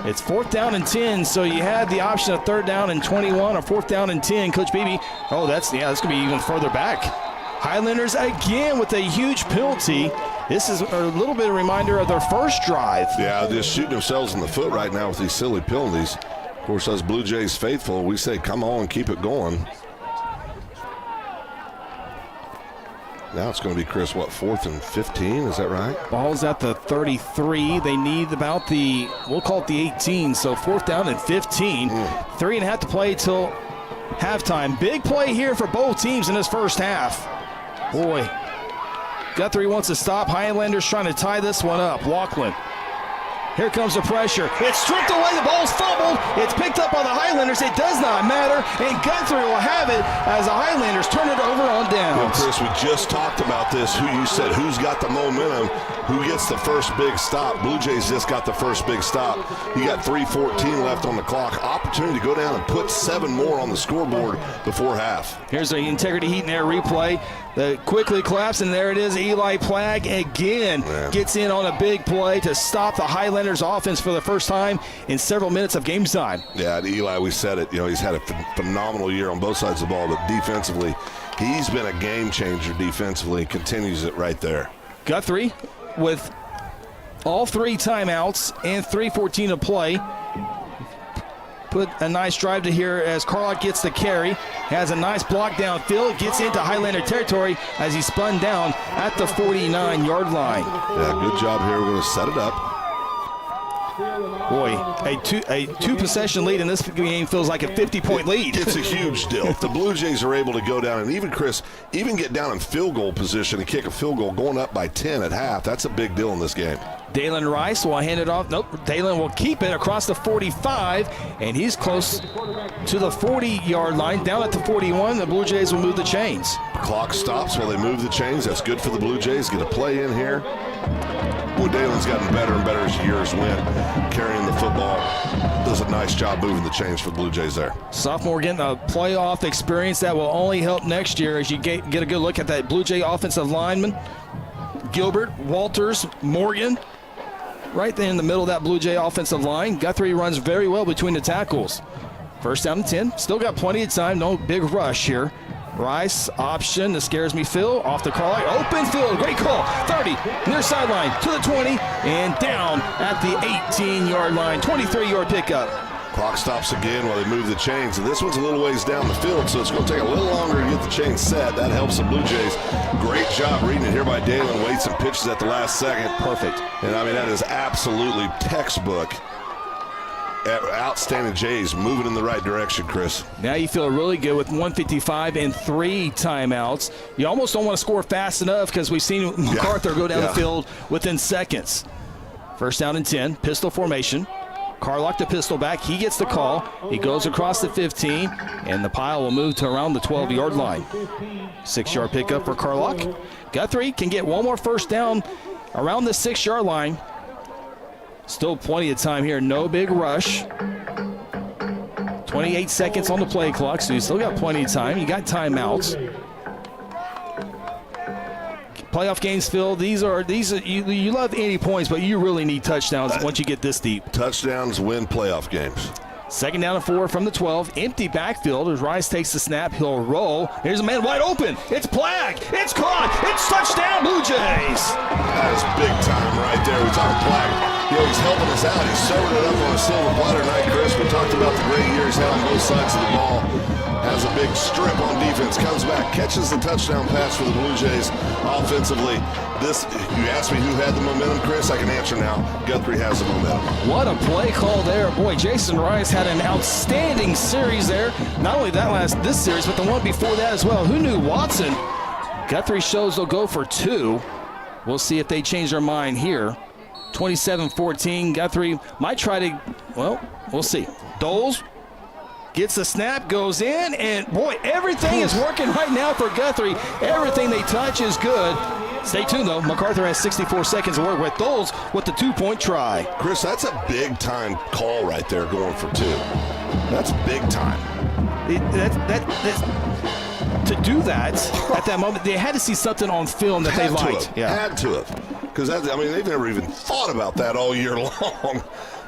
Speaker 4: It's 4th down and 10, so you had the option of 3rd down and 21 or 4th down and 10. Coach Beebe, that's going to be even further back. Highlanders again with a huge penalty. This is a little bit of a reminder of their first drive.
Speaker 5: Yeah, just shooting themselves in the foot right now with these silly penalties. Of course, us Blue Jays faithful, we say come on, keep it going. Now it's going to be, Chris, 4th and 15? Is that right?
Speaker 4: Ball's at the 33. They need about we'll call it the 18, so 4th down and 15. 3.5 to play till halftime. Big play here for both teams in this first half. Boy, Guthrie wants to stop. Highlanders trying to tie this one up. Lachlan. Here comes the pressure. It's stripped away. The ball's fumbled. It's picked up by the Highlanders. It does not matter. And Guthrie will have it as the Highlanders turn it over on downs.
Speaker 5: Well, Chris, we just talked about this. Who's got the momentum? Who gets the first big stop? Blue Jays just got the first big stop. You got 3:14 left on the clock. Opportunity to go down and put 7 more on the scoreboard before half.
Speaker 4: Here's the Integrity Heat and Air replay. Quickly collapse, and there it is. Eli Plague again gets in on a big play to stop the Highlanders offense for the first time in several minutes of game time.
Speaker 5: Yeah, and Eli, we said it. He's had a phenomenal year on both sides of the ball, but defensively, He's been a game changer defensively. Continues it right there.
Speaker 4: Guthrie with all 3 timeouts and 3:14 to play. Put a nice drive to here as Carlock gets the carry. Has a nice block downfield. Gets into Highlander territory as he spun down at the 49-yard line.
Speaker 5: Yeah, good job here. We're going to set it up.
Speaker 4: Boy, a two-possession lead in this game feels like a 50-point lead.
Speaker 5: It's a huge deal. If the Blue Jays are able to go down, and even Chris, even get down in field goal position and kick a field goal going up by 10 at half, that's a big deal in this game.
Speaker 4: Dalen Rice will hand it off. Nope, Dalen will keep it across the 45, and he's close to the 40-yard line. Down at the 41, the Blue Jays will move the chains.
Speaker 5: Clock stops while they move the chains. That's good for the Blue Jays. Get a play in here. Boy, Dalen's gotten better and better as years went, carrying the football. Does a nice job moving the chains for the Blue Jays there.
Speaker 4: Sophomore getting a playoff experience that will only help next year as you get a good look at that Blue Jay offensive lineman. Gilbert, Walters, Morgan, right there in the middle of that Blue Jay offensive line. Guthrie runs very well between the tackles. First down and 10. Still got plenty of time. No big rush here. Rice, option, that scares me, Phil, off the car line, open field, great call, 30, near sideline, to the 20, and down at the 18-yard line, 23-yard pickup.
Speaker 5: Clock stops again while they move the chains, and this one's a little ways down the field, so it's going to take a little longer to get the chain set. That helps the Blue Jays. Great job reading it here by Dalen. Waits and pitches at the last second.
Speaker 4: Perfect.
Speaker 5: And, I mean, that is absolutely textbook. Outstanding Jays moving in the right direction, Chris.
Speaker 4: Now you feel really good with 1:55 and 3 timeouts. You almost don't want to score fast enough because we've seen MacArthur go down the field within seconds. First down and 10, pistol formation. Carlock the pistol back. He gets the call. He goes across the 15, and the pile will move to around the 12-yard line. 6-yard pickup for Carlock. Guthrie can get one more first down around the 6-yard line. Still plenty of time here. No big rush. 28 seconds on the play clock, so you still got plenty of time. You got timeouts. Playoff games, Phil, these are you love any points, but you really need touchdowns once you get this deep.
Speaker 5: Touchdowns win playoff games.
Speaker 4: Second down and 4 from the 12. Empty backfield as Rice takes the snap. He'll roll. Here's a man wide open. It's Plagg. It's caught. It's touchdown, Blue Jays.
Speaker 5: That is big time right there. We talked Plagg. He's helping us out. He's serving it up on a silver platter tonight, Chris. We talked about the great year he's had on both sides of the ball. Has a big strip on defense. Comes back. Catches the touchdown pass for the Blue Jays offensively. You asked me who had the momentum, Chris. I can answer now. Guthrie has the momentum.
Speaker 4: What a play call there. Boy, Jason Rice had an outstanding series there. Not only this series, but the one before that as well. Who knew Watson? Guthrie shows they'll go for 2. We'll see if they change their mind here. 27-14. Guthrie might try to, well, we'll see. Doles gets the snap, goes in, and boy, everything is working right now for Guthrie. Everything they touch is good. Stay tuned, though. MacArthur has 64 seconds to work with. Doles with the 2-point try.
Speaker 5: Chris, that's a big-time call right there going for 2. That's big time.
Speaker 4: To do that at that moment, they had to see something on film that they liked.
Speaker 5: Had to have. Because, they've never even thought about that all year long.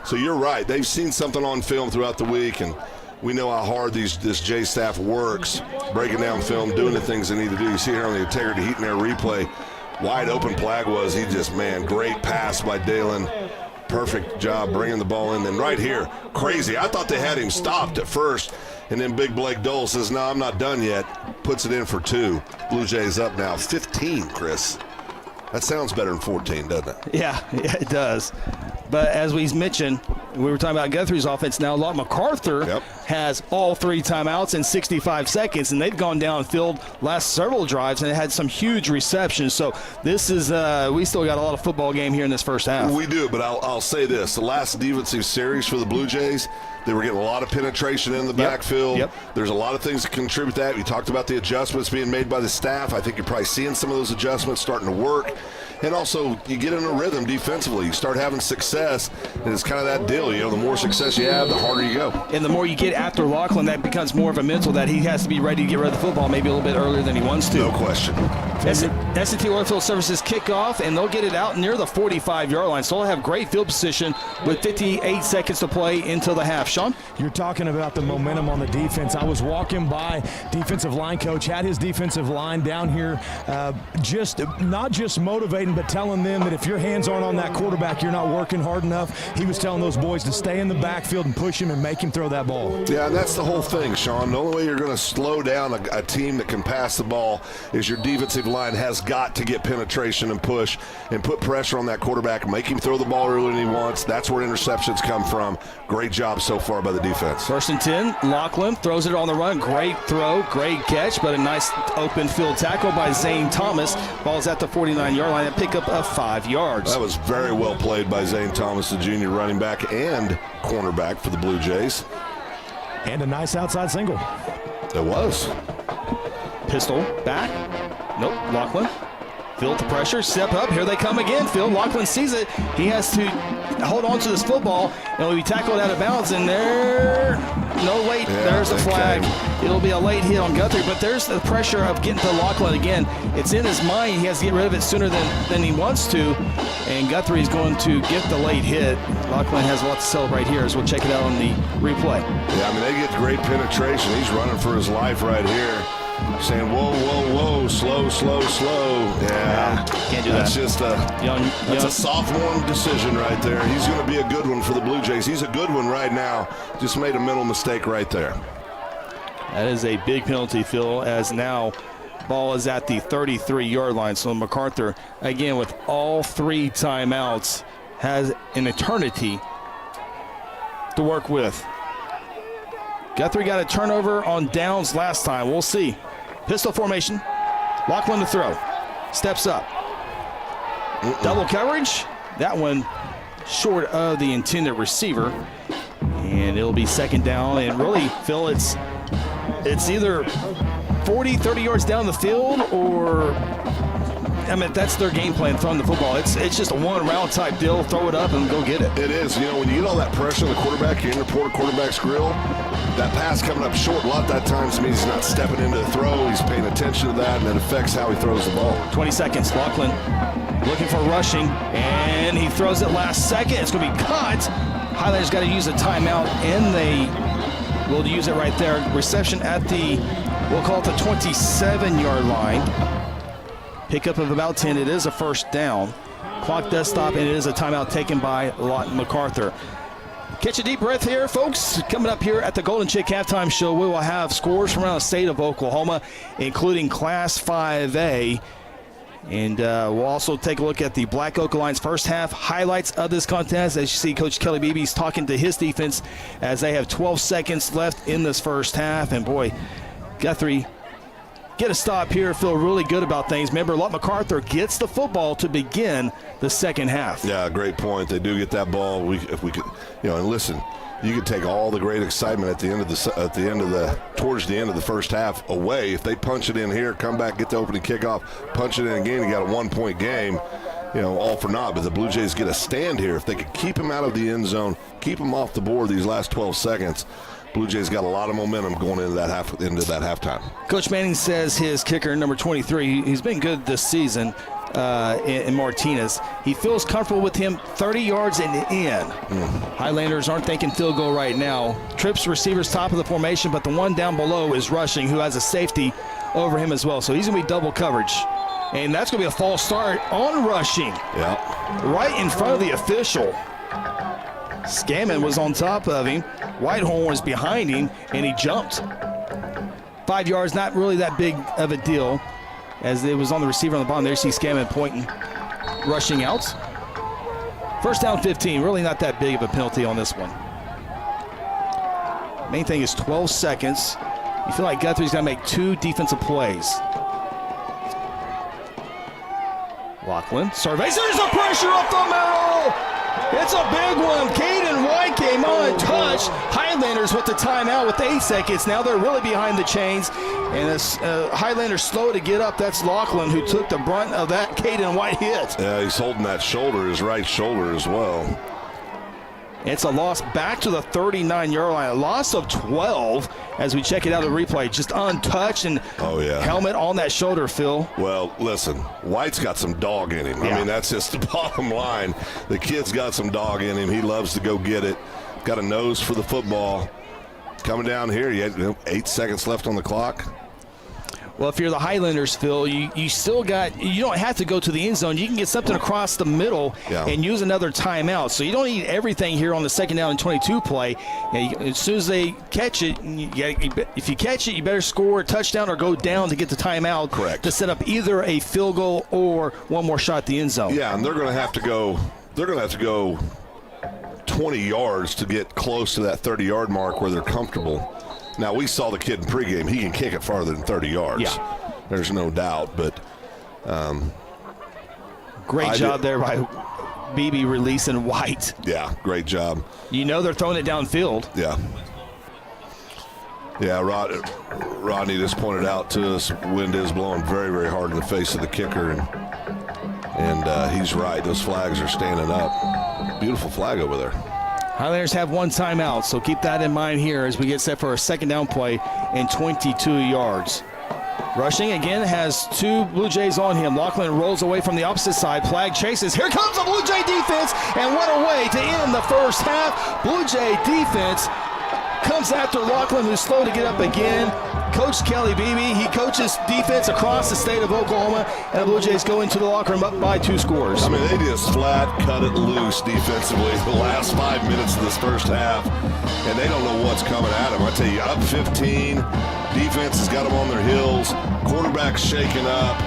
Speaker 5: So you're right. They've seen something on film throughout the week, and we know how hard this J staff works, breaking down film, doing the things they need to do. You see here on the Integrity Heat and Air replay, wide open Plagg was. He just, great pass by Dalen. Perfect job bringing the ball in. Then right here, crazy. I thought they had him stopped at first, and then Big Blake Dole says, no, I'm not done yet. Puts it in for 2. Blue Jays up now 15, Chris. That sounds better than 14, doesn't it?
Speaker 4: Yeah, it does. But as we mentioned, we were talking about Guthrie's offense now. Lawton MacArthur has all 3 timeouts in 65 seconds, and they've gone downfield last several drives and had some huge receptions. So this is we still got a lot of football game here in this first half.
Speaker 5: We do, but I'll say this. The last defensive series for the Blue Jays, they were getting a lot of penetration in the backfield. There's a lot of things that contribute to that. You talked about the adjustments being made by the staff. I think you're probably seeing some of those adjustments starting to work. And also, you get in a rhythm defensively. You start having success, and it's kind of that deal. The more success you have, the harder you go.
Speaker 4: And the more you get after Lachlan, that becomes more of a mental that he has to be ready to get rid of the football maybe a little bit earlier than he wants to.
Speaker 5: No question.
Speaker 4: S&T Oilfield Services kickoff, and they'll get it out near the 45-yard line. So they'll have great field position with 58 seconds to play until the half. Sean?
Speaker 10: You're talking about the momentum on the defense. I was walking by defensive line coach, had his defensive line down here, not just motivating, but telling them that if your hands aren't on that quarterback, you're not working hard enough. He was telling those boys to stay in the backfield and push him and make him throw that ball.
Speaker 5: Yeah, and that's the whole thing, Sean. The only way you're going to slow down a team that can pass the ball is your defensive line has got to get penetration and push and put pressure on that quarterback, make him throw the ball earlier than he wants. That's where interceptions come from. Great job so far by the defense.
Speaker 4: 1st and 10, Lachlan throws it on the run. Great throw, great catch, but a nice open field tackle by Zane Thomas. Ball's at the 49-yard line, a pickup of 5 yards.
Speaker 5: That was very well played by Zane Thomas, the junior running back and cornerback for the Blue Jays.
Speaker 10: And a nice outside single.
Speaker 5: It was.
Speaker 4: Pistol back. Nope, Lachlan. Feel the pressure, step up, here they come again. Phil Lachlan sees it. He has to hold on to this football, and will be tackled out of bounds, and there, no wait, there's the flag. It'll be a late hit on Guthrie, but there's the pressure of getting to Lachlan again. It's in his mind, he has to get rid of it sooner than he wants to, and Guthrie's going to get the late hit. Lachlan has a lot to celebrate here as we'll check it out on the replay.
Speaker 5: Yeah, I mean, they get great penetration. He's running for his life right here. Saying, whoa, whoa, whoa, slow, slow, slow. Yeah,
Speaker 4: can't do
Speaker 5: that's
Speaker 4: that.
Speaker 5: Just that's a sophomore decision right there. He's going to be a good one for the Blue Jays. He's a good one right now. Just made a mental mistake right there.
Speaker 4: That is a big penalty, Phil, as now ball is at the 33-yard line. So MacArthur, again, with all 3 timeouts, has an eternity to work with. Guthrie got a turnover on downs last time. We'll see. Pistol formation. Lachlan to throw. Steps up. Double coverage. That one short of the intended receiver. And it'll be 2nd down. And really, Phil, it's either 40, 30 yards down the field or, I mean, that's their game plan, throwing the football. It's just a one-round type deal. Throw it up and go get it.
Speaker 5: It is. When you get all that pressure on the quarterback, you're in the quarterback's grill, that pass coming up short a lot of that times means he's not stepping into the throw. He's paying attention to that, and it affects how he throws the ball.
Speaker 4: 20 seconds. Lachlan looking for rushing, and he throws it last second. It's going to be caught. Highlanders got to use a timeout, and they will use it right there. Reception at the, we'll call it the 27-yard line. Pickup of about 10. It is a 1st down. Clock does stop, and it is a timeout taken by Lawton MacArthur. Catch a deep breath here, folks. Coming up here at the Golden Chick Halftime Show, we will have scores from around the state of Oklahoma, including Class 5A. And we'll also take a look at the Black Oak Alliance first half highlights of this contest. As you see, Coach Kelly Beebe's talking to his defense as they have 12 seconds left in this first half. And boy, Guthrie get a stop here, feel really good about things. Remember, Lawton MacArthur gets the football to begin the 2nd half.
Speaker 5: Yeah, great point. They do get that ball. If we could, and listen, you could take all the great excitement at the end of towards the end of the first half away. If they punch it in here, come back, get the opening kickoff, punch it in again, you got a 1-point game. All for naught. But the Blue Jays get a stand here. If they could keep him out of the end zone, keep him off the board these last 12 seconds, Blue Jays got a lot of momentum going into that halftime.
Speaker 4: Coach Manning says his kicker, number 23, he's been good this season in Martinez. He feels comfortable with him 30 yards and in. Highlanders aren't thinking field goal right now. Trips receivers top of the formation, but the one down below is rushing, who has a safety over him as well. So he's going to be double coverage. And that's going to be a false start on rushing.
Speaker 5: Yeah.
Speaker 4: Right in front of the official. Scammon was on top of him. Whitehorn was behind him, and he jumped. 5 yards, not really that big of a deal, as it was on the receiver on the bottom. There you see Scammon pointing, rushing out. 1st down 15, really not that big of a penalty on this one. Main thing is 12 seconds. You feel like Guthrie's going to make 2 defensive plays. Lachlan surveys. There's the pressure up the middle. It's a big one. Caden White came untouched. Highlanders with the timeout with 8 seconds. Now they're really behind the chains. And as Highlanders slow to get up, that's Lachlan who took the brunt of that Caden White hit.
Speaker 5: Yeah, he's holding that shoulder, his right shoulder as well.
Speaker 4: It's a loss back to the 39-yard line. A loss of 12 as we check it out in the replay. Just untouched and helmet on that shoulder, Phil.
Speaker 5: Well, listen, White's got some dog in him. I mean, that's just the bottom line. The kid's got some dog in him. He loves to go get it. Got a nose for the football. Coming down here, you had 8 seconds left on the clock.
Speaker 4: Well, if you're the Highlanders, Phil, you still got, you don't have to go to the end zone. You can get something across the middle and use another timeout. So you don't need everything here on the 2nd down and 22 play. As soon as they catch it, if you catch it, you better score a touchdown or go down to get the timeout.
Speaker 5: Correct.
Speaker 4: To set up either a field goal or one more shot at the end zone.
Speaker 5: Yeah, and they're going to have to go 20 yards to get close to that 30-yard mark where they're comfortable. Now, we saw the kid in pregame. He can kick it farther than 30 yards.
Speaker 4: Yeah.
Speaker 5: There's no doubt. But
Speaker 4: great job there by BB releasing White.
Speaker 5: Yeah, great job.
Speaker 4: You know they're throwing it downfield.
Speaker 5: Yeah. Yeah, Rodney just pointed out to us, wind is blowing very, very hard in the face of the kicker. And he's right. Those flags are standing up. Beautiful flag over there.
Speaker 4: Highlanders have one timeout, so keep that in mind here as we get set for a 2nd down play and 22 yards. Rushing again has 2 Blue Jays on him. Lachlan rolls away from the opposite side. Flag chases. Here comes the Blue Jay defense, and what a way to end the first half. Blue Jay defense comes after Lachlan, who's slow to get up again. Coach Kelly Beebe, he coaches defense across the state of Oklahoma, and the Blue Jays go into the locker room up by 2 scores.
Speaker 5: I mean, they just flat cut it loose defensively the last 5 minutes of this first half, and they don't know what's coming at them. I tell you, up 15, defense has got them on their heels, quarterback's shaking up.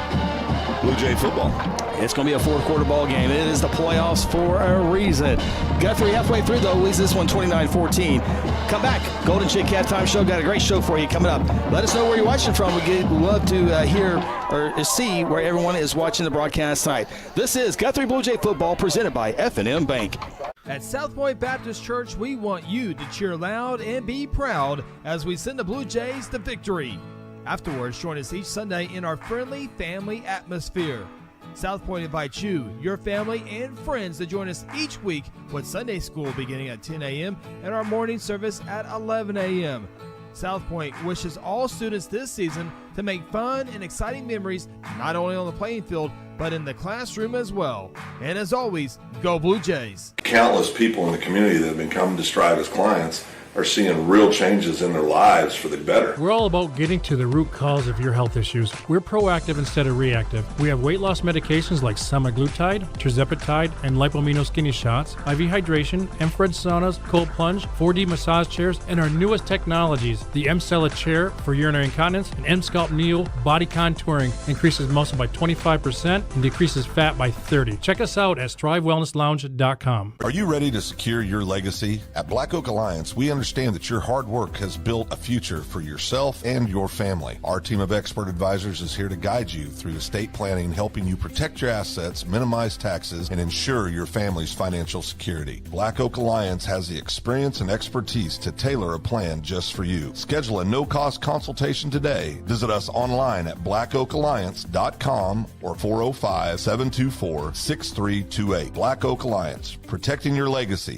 Speaker 5: Blue Jay football.
Speaker 4: It's going to be a 4th-quarter ball game. It is the playoffs for a reason. Guthrie halfway through, though, leads this one 29-14. Come back. Golden Chick Halftime Show. Got a great show for you coming up. Let us know where you're watching from. We'd love to hear or see where everyone is watching the broadcast tonight. This is Guthrie Blue Jay football presented by F&M Bank.
Speaker 1: At South Point Baptist Church, we want you to cheer loud and be proud as we send the Blue Jays to victory. Afterwards, join us each Sunday in our friendly family atmosphere. South Point invites you, your family, and friends to join us each week with Sunday school beginning at 10 a.m. and our morning service at 11 a.m. South Point wishes all students this season to make fun and exciting memories not only on the playing field, but in the classroom as well. And as always, go Blue Jays.
Speaker 5: Countless people in the community that have been coming to Strive as clients are seeing real changes in their lives for the better.
Speaker 9: We're all about getting to the root cause of your health issues. We're proactive instead of reactive. We have weight loss medications like semaglutide, tirzepatide, and lipomino skinny shots, IV hydration, infrared saunas, cold plunge, 4D massage chairs, and our newest technologies, the M-Cella chair for urinary incontinence and M-Scalp Neo body contouring increases muscle by 25% and decreases fat by 30%. Check us out at strivewellnesslounge.com.
Speaker 11: Are you ready to secure your legacy? At Black Oak Alliance, we understand that your hard work has built a future for yourself and your family. Our team of expert advisors is here to guide you through estate planning, helping you protect your assets, minimize taxes, and ensure your family's financial security. Black Oak Alliance has the experience and expertise to tailor a plan just for you. Schedule a no-cost consultation today. Visit us online at blackoakalliance.com or 405-724-6328. Black Oak Alliance, protecting your legacy.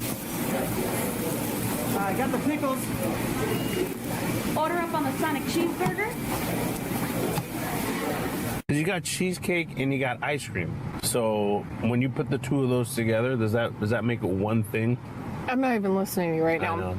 Speaker 12: I got the pickles. Order up on the Sonic cheeseburger.
Speaker 3: You got cheesecake and you got ice cream. So when you put the 2 of those together, does that make it one thing?
Speaker 22: I'm not even listening to you right now.
Speaker 3: I know.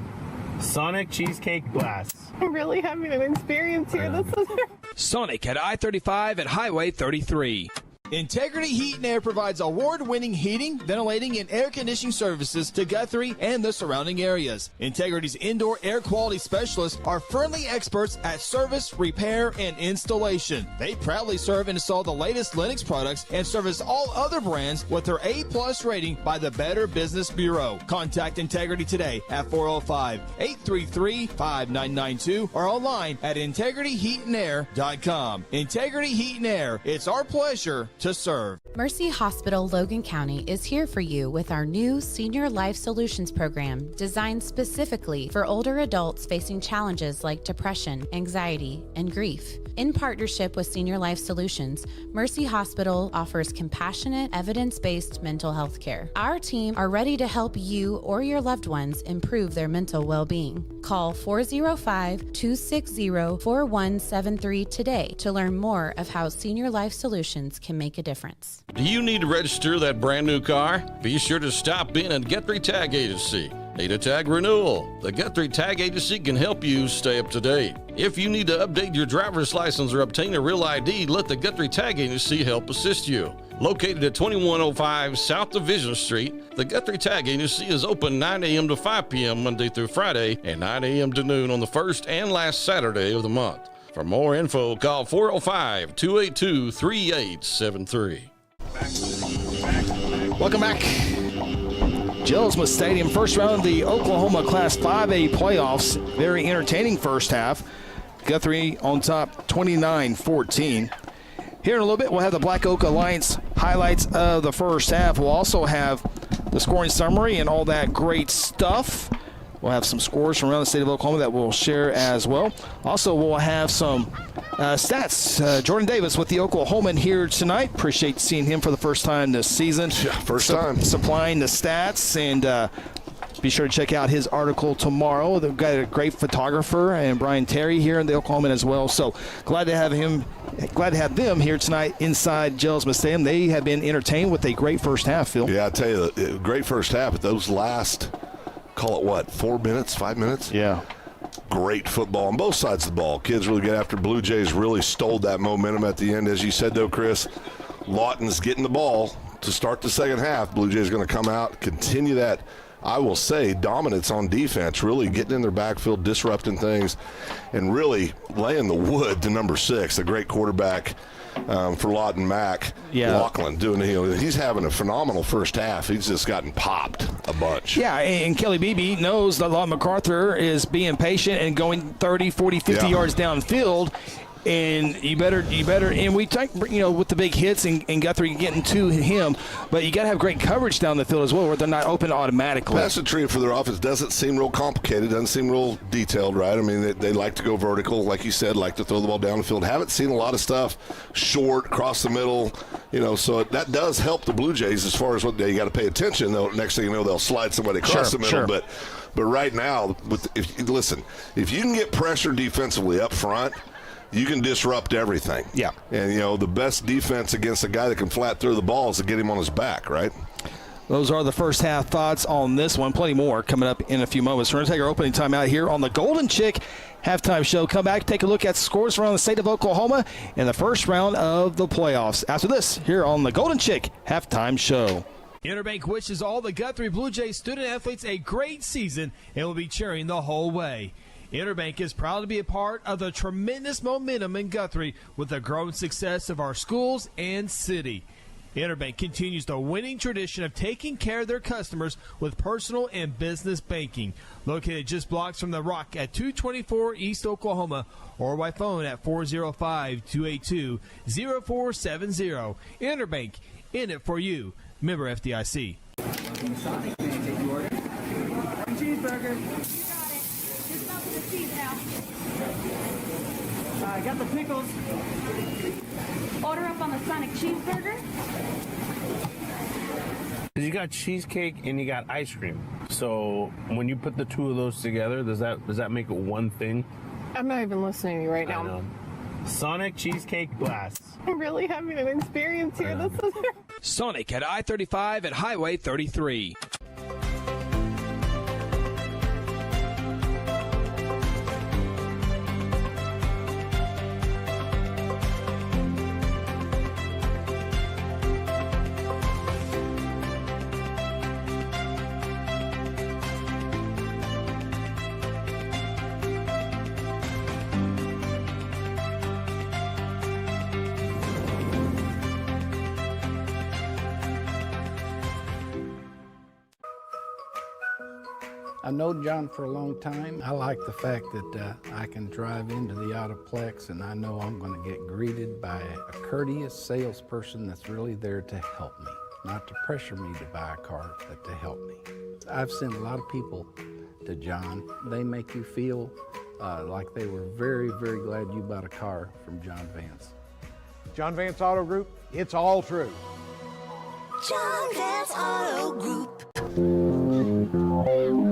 Speaker 3: Sonic cheesecake blast.
Speaker 22: I'm really having an experience here. This is
Speaker 1: Sonic at I-35 and Highway 33. Integrity Heat and Air provides award-winning heating, ventilating, and air conditioning services to Guthrie and the surrounding areas. Integrity's indoor air quality specialists are friendly experts at service, repair, and installation. They proudly serve and install the latest Lennox products and service all other brands with their A+ rating by the Better Business Bureau. Contact Integrity today at 405-833-5992 or online at integrityheatandair.com. Integrity Heat and Air, it's our pleasure to serve.
Speaker 16: Mercy Hospital Logan County is here for you with our new Senior Life Solutions program designed specifically for older adults facing challenges like depression, anxiety, and grief. In partnership with Senior Life Solutions, Mercy Hospital offers compassionate, evidence-based mental health care. Our team are ready to help you or your loved ones improve their mental well-being. Call 405-260-4173 today to learn more of how Senior Life Solutions can make a difference.
Speaker 6: Do you need to register that brand new car? Be sure to stop in at Guthrie Tag Agency. Need a tag renewal? The Guthrie Tag Agency can help you stay up to date. If you need to update your driver's license or obtain a real ID, let the Guthrie Tag Agency help assist you. Located at 2105 South Division Street, the Guthrie Tag Agency is open 9 a.m. to 5 p.m. Monday through Friday and 9 a.m. to noon on the first and last Saturday of the month. For more info, call 405-282-3873.
Speaker 4: Welcome back. Jelsma Stadium, first round of the Oklahoma Class 5A playoffs. Very entertaining first half. Guthrie on top 29-14. Here in a little bit, we'll have the Black Oak Alliance highlights of the first half. We'll also have the scoring summary and all that great stuff. We'll have some scores from around the state of Oklahoma that we'll share as well. Also, we'll have some stats. Jordan Davis with the Oklahoman here tonight. Appreciate seeing him for the first time this season.
Speaker 5: Yeah, first time.
Speaker 4: Supplying the stats, and be sure to check out his article tomorrow. They've got a great photographer, and Brian Terry here in the Oklahoman as well. So glad to have him. Glad to have them here tonight inside Jelsma Stadium. They have been entertained with a great first half, Phil.
Speaker 5: Yeah, I tell you, great first half, but those last, call it what, 4 minutes, 5 minutes?
Speaker 4: Yeah.
Speaker 5: Great football on both sides of the ball. Kids really get after. Blue Jays really stole that momentum at the end. As you said, though, Chris, Lawton's getting the ball to start the second half. Blue Jays going to come out, continue that, I will say, dominance on defense, really getting in their backfield, disrupting things, and really laying the wood to number 6, the great quarterback for Lawton Mac.
Speaker 4: Yeah.
Speaker 5: Lachlan doing, he's having a phenomenal first half. He's just gotten popped a bunch.
Speaker 4: Yeah, and Kelly Beebe knows that Lawton MacArthur is being patient and going 30, 40, 50 yards downfield. And you better, and we talk, with the big hits and Guthrie getting to him, but you got to have great coverage down the field as well, where they're not open automatically.
Speaker 5: Passing tree for their offense doesn't seem real complicated, doesn't seem real detailed, right? I mean, they like to go vertical, like you said, like to throw the ball down the field. Haven't seen a lot of stuff short, across the middle, so that does help the Blue Jays as far as what you got to pay attention. Though next thing you know, they'll slide somebody across the middle, But right now, if you can get pressure defensively up front, you can disrupt everything.
Speaker 4: Yeah.
Speaker 5: And, the best defense against a guy that can flat throw the ball is to get him on his back, right?
Speaker 4: Those are the first half thoughts on this one. Plenty more coming up in a few moments. We're going to take our opening time out here on the Golden Chick halftime show. Come back, take a look at scores around the state of Oklahoma in the first round of the playoffs. After this, here on the Golden Chick halftime show.
Speaker 1: Interbank wishes all the Guthrie Bluejays student-athletes a great season and will be cheering the whole way. Interbank is proud to be a part of the tremendous momentum in Guthrie with the growing success of our schools and city. Interbank continues the winning tradition of taking care of their customers with personal and business banking. Located just blocks from the Rock at 224 East Oklahoma or by phone at 405-282-0470. Interbank, in it for you. Member FDIC.
Speaker 12: Cheeseburger. I got the pickles. Order up on the Sonic cheeseburger.
Speaker 3: You got cheesecake and you got ice cream. So when you put the two of those together, does that make it one thing?
Speaker 22: I'm not even listening to you right now.
Speaker 3: I know. Sonic cheesecake blast.
Speaker 22: I'm really having an experience here. This is
Speaker 1: Sonic at I-35 and Highway 33.
Speaker 14: I know John for a long time. I like the fact that I can drive into the Autoplex and I know I'm going to get greeted by a courteous salesperson that's really there to help me. Not to pressure me to buy a car, but to help me. I've sent a lot of people to John. They make you feel like they were very, very glad you bought a car from John Vance.
Speaker 15: John Vance Auto Group, it's all true.
Speaker 13: John Vance Auto Group.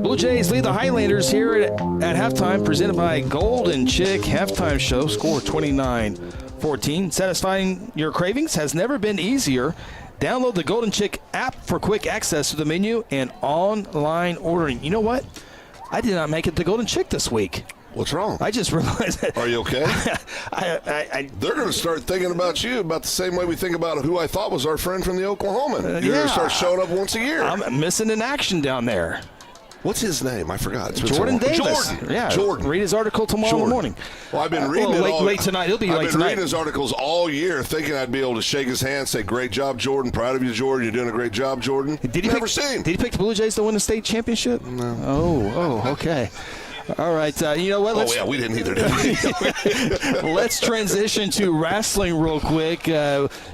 Speaker 4: Blue Jays lead the Highlanders here at halftime, presented by Golden Chick Halftime Show. Score 29-14. Satisfying your cravings has never been easier. Download the Golden Chick app for quick access to the menu and online ordering. You know what? I did not make it to Golden Chick this week.
Speaker 5: What's wrong?
Speaker 4: I just realized that.
Speaker 5: Are you okay? They're going to start thinking about you about the same way we think about who I thought was our friend from the Oklahoman. You're going to start showing up once a year.
Speaker 4: I'm missing in action down there.
Speaker 5: What's his name? I forgot.
Speaker 4: Jordan Davis.
Speaker 5: Jordan.
Speaker 4: Read his article tomorrow morning.
Speaker 5: Well, I've been reading it
Speaker 4: late tonight. It'll be late tonight.
Speaker 5: I've been reading his articles all year, thinking I'd be able to shake his hand, say, "Great job, Jordan. Proud of you, Jordan. You're doing a great job, Jordan." Did he
Speaker 4: pick the Blue Jays to win the state championship?
Speaker 5: No.
Speaker 4: Oh, okay. All right, you know what?
Speaker 5: We didn't either, did we?
Speaker 4: Let's transition to wrestling real quick.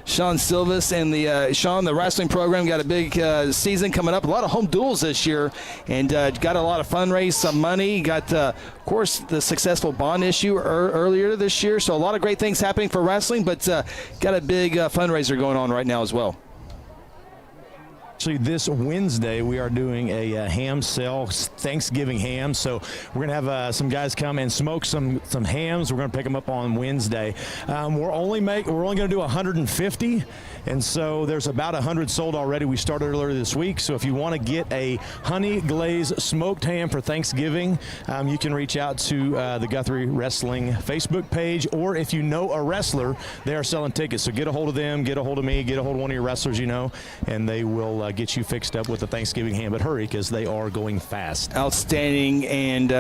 Speaker 4: Sean Silvis and the wrestling program got a big season coming up. A lot of home duels this year, and got a lot of fundraise, some money. Got, of course, the successful bond issue earlier this year. So a lot of great things happening for wrestling, but got a big fundraiser going on right now as well.
Speaker 10: Actually, this Wednesday we are doing a ham sale, Thanksgiving ham. So we're gonna have some guys come and smoke some hams. We're gonna pick them up on Wednesday. We're only gonna do 150, and so there's about 100 sold already. We started earlier this week. So if you want to get a honey glazed smoked ham for Thanksgiving, you can reach out to the Guthrie Wrestling Facebook page, or if you know a wrestler, they are selling tickets. So get a hold of them, get a hold of me, get a hold of one of your wrestlers you know, and they will get you fixed up with the Thanksgiving ham. But hurry, because they are going fast.
Speaker 4: Outstanding, and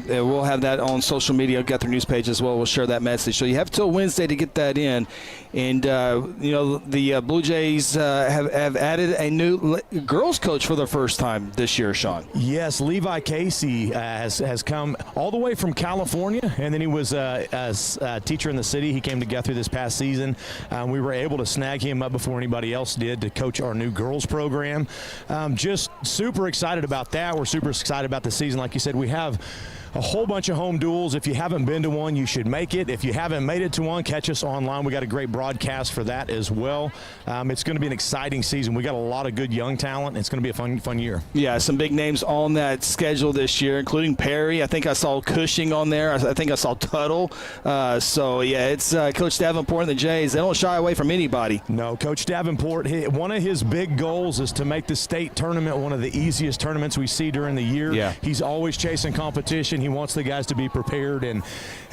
Speaker 4: we'll have that on social media, Guthrie News page as well. We'll share that message. So you have till Wednesday to get that in. And, the Blue Jays have added a new girls coach for the first time this year, Sean.
Speaker 10: Yes, Levi Casey has come all the way from California, and then he was a teacher in the city. He came to Guthrie this past season. We were able to snag him up before anybody else did to coach our new girls program. Just super excited about that. We're super excited about the season. Like you said, we have a whole bunch of home duels. If you haven't been to one, you should make it. If you haven't made it to one, catch us online. We got a great broadcast for that as well. It's going to be an exciting season. We got a lot of good young talent. It's going to be a fun year.
Speaker 4: Yeah, some big names on that schedule this year, including Perry. I think I saw Cushing on there. I think I saw Tuttle. It's Coach Davenport and the Jays. They don't shy away from anybody.
Speaker 10: No, Coach Davenport, one of his big goals is to make the state tournament one of the easiest tournaments we see during the year.
Speaker 4: Yeah.
Speaker 10: He's always chasing competition. He wants the guys to be prepared, and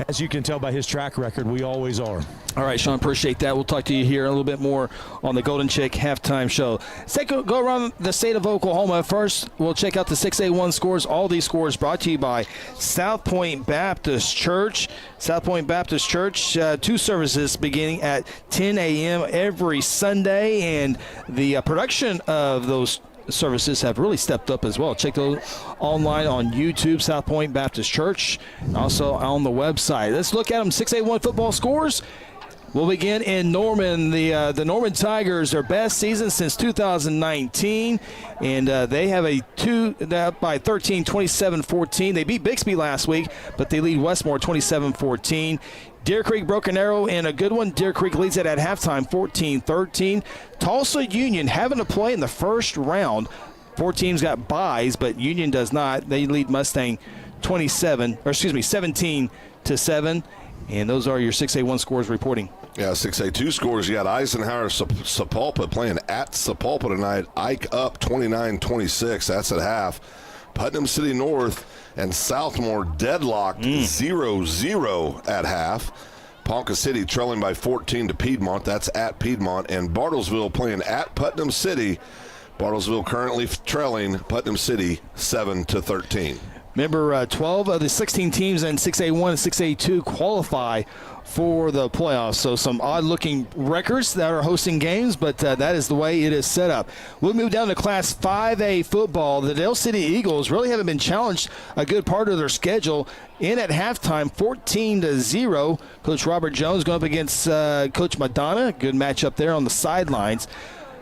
Speaker 10: as you can tell by his track record, we always are.
Speaker 4: All right, Sean, appreciate that. We'll talk to you here a little bit more on the Golden Chick Halftime Show. Let's go around the state of Oklahoma. First, we'll check out the 6A1 scores. All these scores brought to you by South Point Baptist Church. South Point Baptist Church, 2 services beginning at 10 a.m. every Sunday, and the production of those services have really stepped up as well. Check those online on YouTube, South Point Baptist Church, and also on the website. Let's look at them. 6A1 football scores. We'll begin in Norman. The Norman Tigers, their best season since 2019, and they have up by 13, 27-14. They beat Bixby last week, but they lead Westmore 27-14. Deer Creek Broken Arrow in a good one. Deer Creek leads it at halftime 14-13. Tulsa Union having to play in the first round. 4 teams got byes, but Union does not. They lead Mustang 17-7. And those are your 6A1 scores reporting.
Speaker 5: Yeah, 6A2 scores. You got Eisenhower Sapulpa playing at Sapulpa tonight. Ike up 29-26. That's at half. Putnam City North and Southmore deadlocked 0-0 at half. Ponca City trailing by 14 to Piedmont. That's at Piedmont. And Bartlesville playing at Putnam City. Bartlesville currently trailing Putnam City 7-13.
Speaker 4: Remember, 12 of the 16 teams in 6A1 and 6A2 qualify for the playoffs. So some odd-looking records that are hosting games, but that is the way it is set up. We'll move down to Class 5A football. The Dale City Eagles really haven't been challenged a good part of their schedule. In at halftime, 14-0. Coach Robert Jones going up against Coach Madonna. Good matchup there on the sidelines.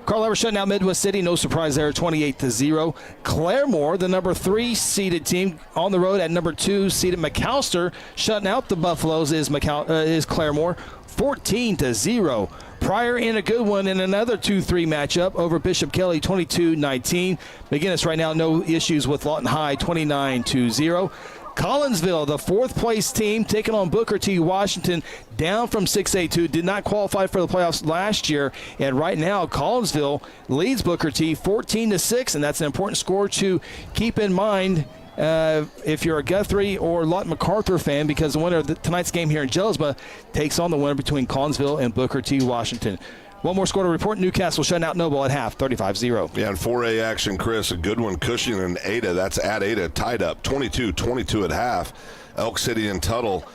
Speaker 4: Carl Ever shutting out Midwest City. No surprise there, 28-0. Claremore, the number 3 seeded team, on the road at number 2 seeded McAllister. Shutting out the Buffaloes is Claremore, 14-0. Pryor in a good one in another 2-3 matchup over Bishop Kelly, 22-19. McGinnis right now, no issues with Lawton High, 29-0. Collinsville, the 4th place team, taking on Booker T. Washington, down from 6A2, did not qualify for the playoffs last year, and right now Collinsville leads Booker T 14-6, and that's an important score to keep in mind if you're a Guthrie or Lawton MacArthur fan, because the winner of tonight's game here in Jelsma takes on the winner between Collinsville and Booker T. Washington. One more score to report. Newcastle shutting out Noble at half, 35-0.
Speaker 5: Yeah, and 4A action, Chris, a good one. Cushing and Ada, that's at Ada, tied up 22-22 at half. Elk City and Tuttle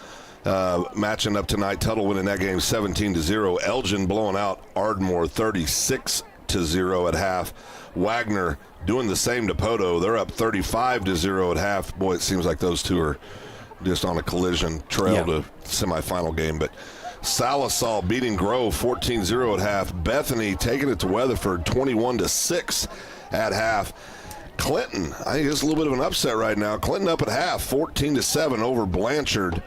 Speaker 5: matching up tonight. Tuttle winning that game 17-0. Elgin blowing out Ardmore 36-0 at half. Wagner doing the same to Poto. They're up 35-0 at half. Boy, it seems like those two are just on a collision trail to semifinal game, but Salisaw beating Grove 14-0 at half. Bethany taking it to Weatherford 21-6 at half. Clinton, I think it's a little bit of an upset right now. Clinton up at half, 14-7 over Blanchard.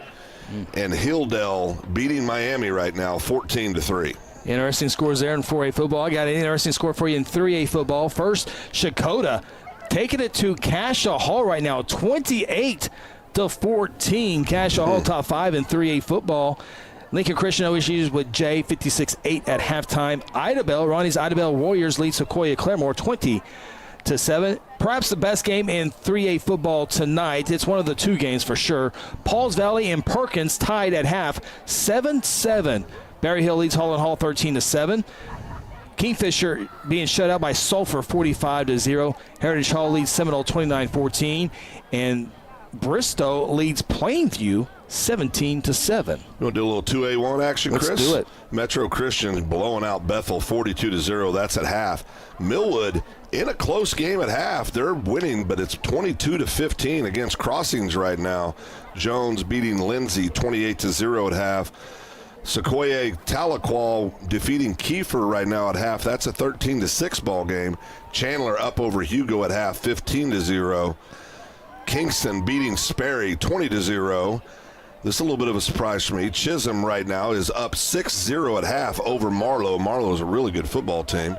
Speaker 5: And Hilldale beating Miami right now, 14-3.
Speaker 4: Interesting scores there in 4A football. I got an interesting score for you in 3A football. First, Shakota taking it to Cassia Hall right now, 28-14. Cassia Hall top 5 in 3A football. Lincoln Christian no issues with Jay, 56-8 at halftime. Ronnie's Idabel Warriors lead Sequoia Claremore 20-7. Perhaps the best game in 3A football tonight. It's one of the 2 games for sure. Pauls Valley and Perkins tied at half, 7-7. Berry Hill leads Holland Hall 13-7. Kingfisher being shut out by Sulphur 45-0. Heritage Hall leads Seminole 29-14. And Bristow leads Plainview 17-7.
Speaker 5: You want to do a little 2A1 action, Chris?
Speaker 4: Let's do it.
Speaker 5: Metro Christian blowing out Bethel 42-0. That's at half. Millwood in a close game at half. They're winning, but it's 22-15 against Crossings right now. Jones beating Lindsay 28-0 at half. Sequoia Tahlequah defeating Kiefer right now at half. That's a 13-6 ball game. Chandler up over Hugo at half, 15-0. Kingston beating Sperry 20-0. This is a little bit of a surprise for me. Chisholm right now is up 6-0 at half over Marlowe. Marlowe's a really good football team.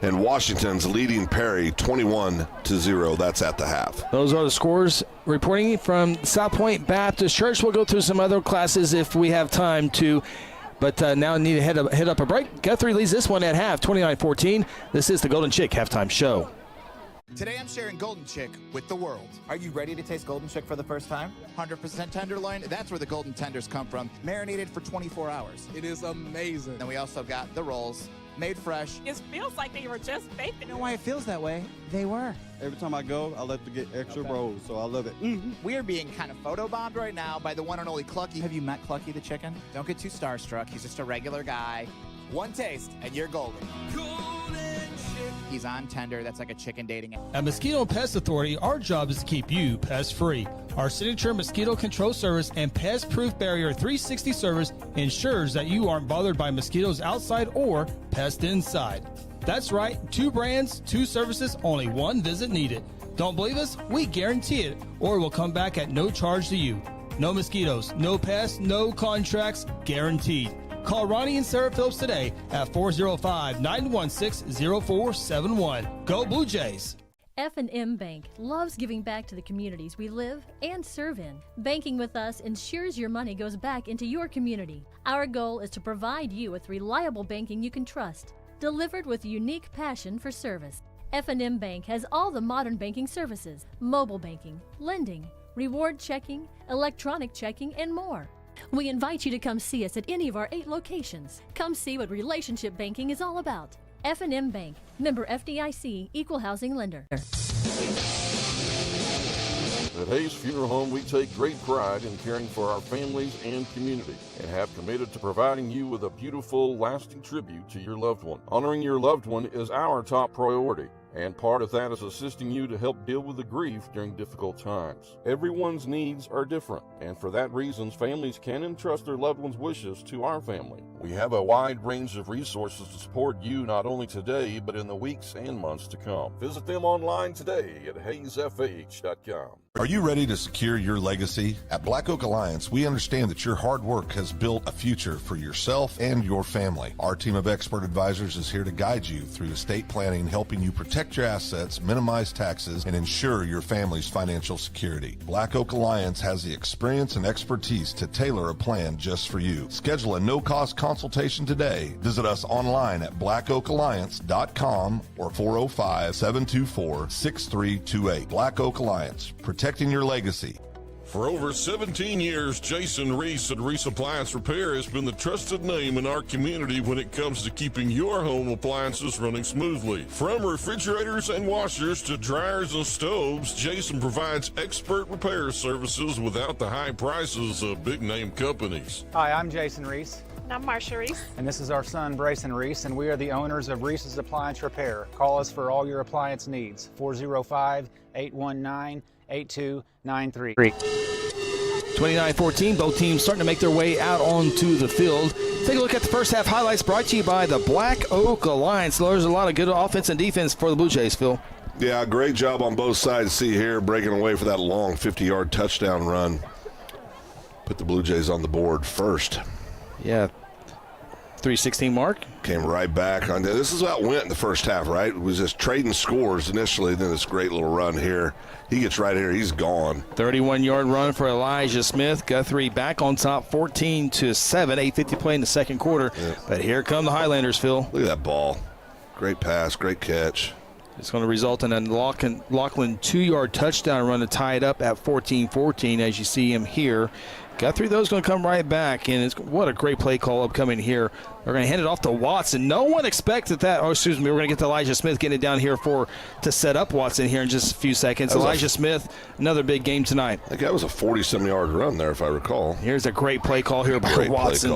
Speaker 5: And Washington's leading Perry 21-0. That's at the half.
Speaker 4: Those are the scores reporting from South Point Baptist Church. We'll go through some other classes if we have time to. But now I need to head up a break. Guthrie leads this one at half, 29-14. This is the Golden Chick halftime show.
Speaker 2: Today I'm sharing Golden Chick with the world. Are you ready to taste Golden Chick for the first time? 100% tenderloin, that's where the golden tenders come from. Marinated for 24 hours. It is amazing. And we also got the rolls, made fresh.
Speaker 7: It feels like they were just baked.
Speaker 2: You know why it feels that way? They were.
Speaker 23: Every time I go, I love to get extra rolls, so I love it.
Speaker 2: We are being kind of photobombed right now by the one and only Clucky. Have you met Clucky the chicken? Don't get too starstruck. He's just a regular guy. One taste, and you're golden. He's on tender. That's like a chicken dating app.
Speaker 1: At Mosquito and Pest Authority, our job is to keep you pest-free. Our signature mosquito control service and pest-proof barrier 360 service ensures that you aren't bothered by mosquitoes outside or pests inside. That's right, 2 brands, 2 services, only 1 visit needed. Don't believe us? We guarantee it, or we'll come back at no charge to you. No mosquitoes, no pests, no contracts, guaranteed. Call Ronnie and Sarah Phillips today at 405-916-0471. Go Blue Jays!
Speaker 8: F&M Bank loves giving back to the communities we live and serve in. Banking with us ensures your money goes back into your community. Our goal is to provide you with reliable banking you can trust, delivered with unique passion for service. F&M Bank has all the modern banking services, mobile banking, lending, reward checking, electronic checking, and more. We invite you to come see us at any of our 8 locations. Come see what relationship banking is all about. F&M Bank, member FDIC, equal housing lender.
Speaker 17: At Hayes Funeral Home, we take great pride in caring for our families and community and have committed to providing you with a beautiful, lasting tribute to your loved one. Honoring your loved one is our top priority, and part of that is assisting you to help deal with the grief during difficult times. Everyone's needs are different, and for that reason, families can entrust their loved one's wishes to our family. We have a wide range of resources to support you not only today, but in the weeks and months to come. Visit them online today at hayesfh.com.
Speaker 11: Are you ready to secure your legacy? At Black Oak Alliance, we understand that your hard work has built a future for yourself and your family. Our team of expert advisors is here to guide you through estate planning, helping you protect your assets, minimize taxes, and ensure your family's financial security. Black Oak Alliance has the experience and expertise to tailor a plan just for you. Schedule a no-cost consultation today. Visit us online at blackoakalliance.com or 405-724-6328. Black Oak Alliance, protecting your legacy.
Speaker 17: For over 17 years, Jason Reese at Reese Appliance Repair has been the trusted name in our community when it comes to keeping your home appliances running smoothly. From refrigerators and washers to dryers and stoves, Jason provides expert repair services without the high prices of big-name companies.
Speaker 18: Hi, I'm Jason Reese.
Speaker 7: And I'm Marsha Reese.
Speaker 18: And this is our son, Brayson Reese, and we are the owners of Reese's Appliance Repair. Call us for all your appliance needs. 405-819-8293.
Speaker 4: 29-14, both teams starting to make their way out onto the field. Take a look at the first half highlights brought to you by the Black Oak Alliance. There's a lot of good offense and defense for the Blue Jays, Phil.
Speaker 5: Yeah, great job on both sides. See here, breaking away for that long 50-yard touchdown run. Put the Blue Jays on the board first.
Speaker 4: Yeah, 3:16 mark.
Speaker 5: Came right back on. This is how it went in the first half, right? It was just trading scores initially, then this great little run here. He gets right here, he's gone.
Speaker 4: 31-yard run for Elijah Smith. Guthrie back on top, 14-7. 8:50 play in the second quarter. Yeah. But here come the Highlanders, Phil.
Speaker 5: Look at that ball. Great pass, great catch.
Speaker 4: It's going to result in a Lachlan 2-yard touchdown run to tie it up at 14-14 as you see him here. Guthrie, though, is going to come right back, and what a great play call upcoming here. They're going to hand it off to Watson. No one expected that. Oh, excuse me. We're going to get to Elijah Smith getting it down here to set up Watson here in just a few seconds. Elijah Smith, another big game tonight.
Speaker 5: I think that was a 40-some-yard run there, if I recall.
Speaker 4: Here's a great play call here by Watson.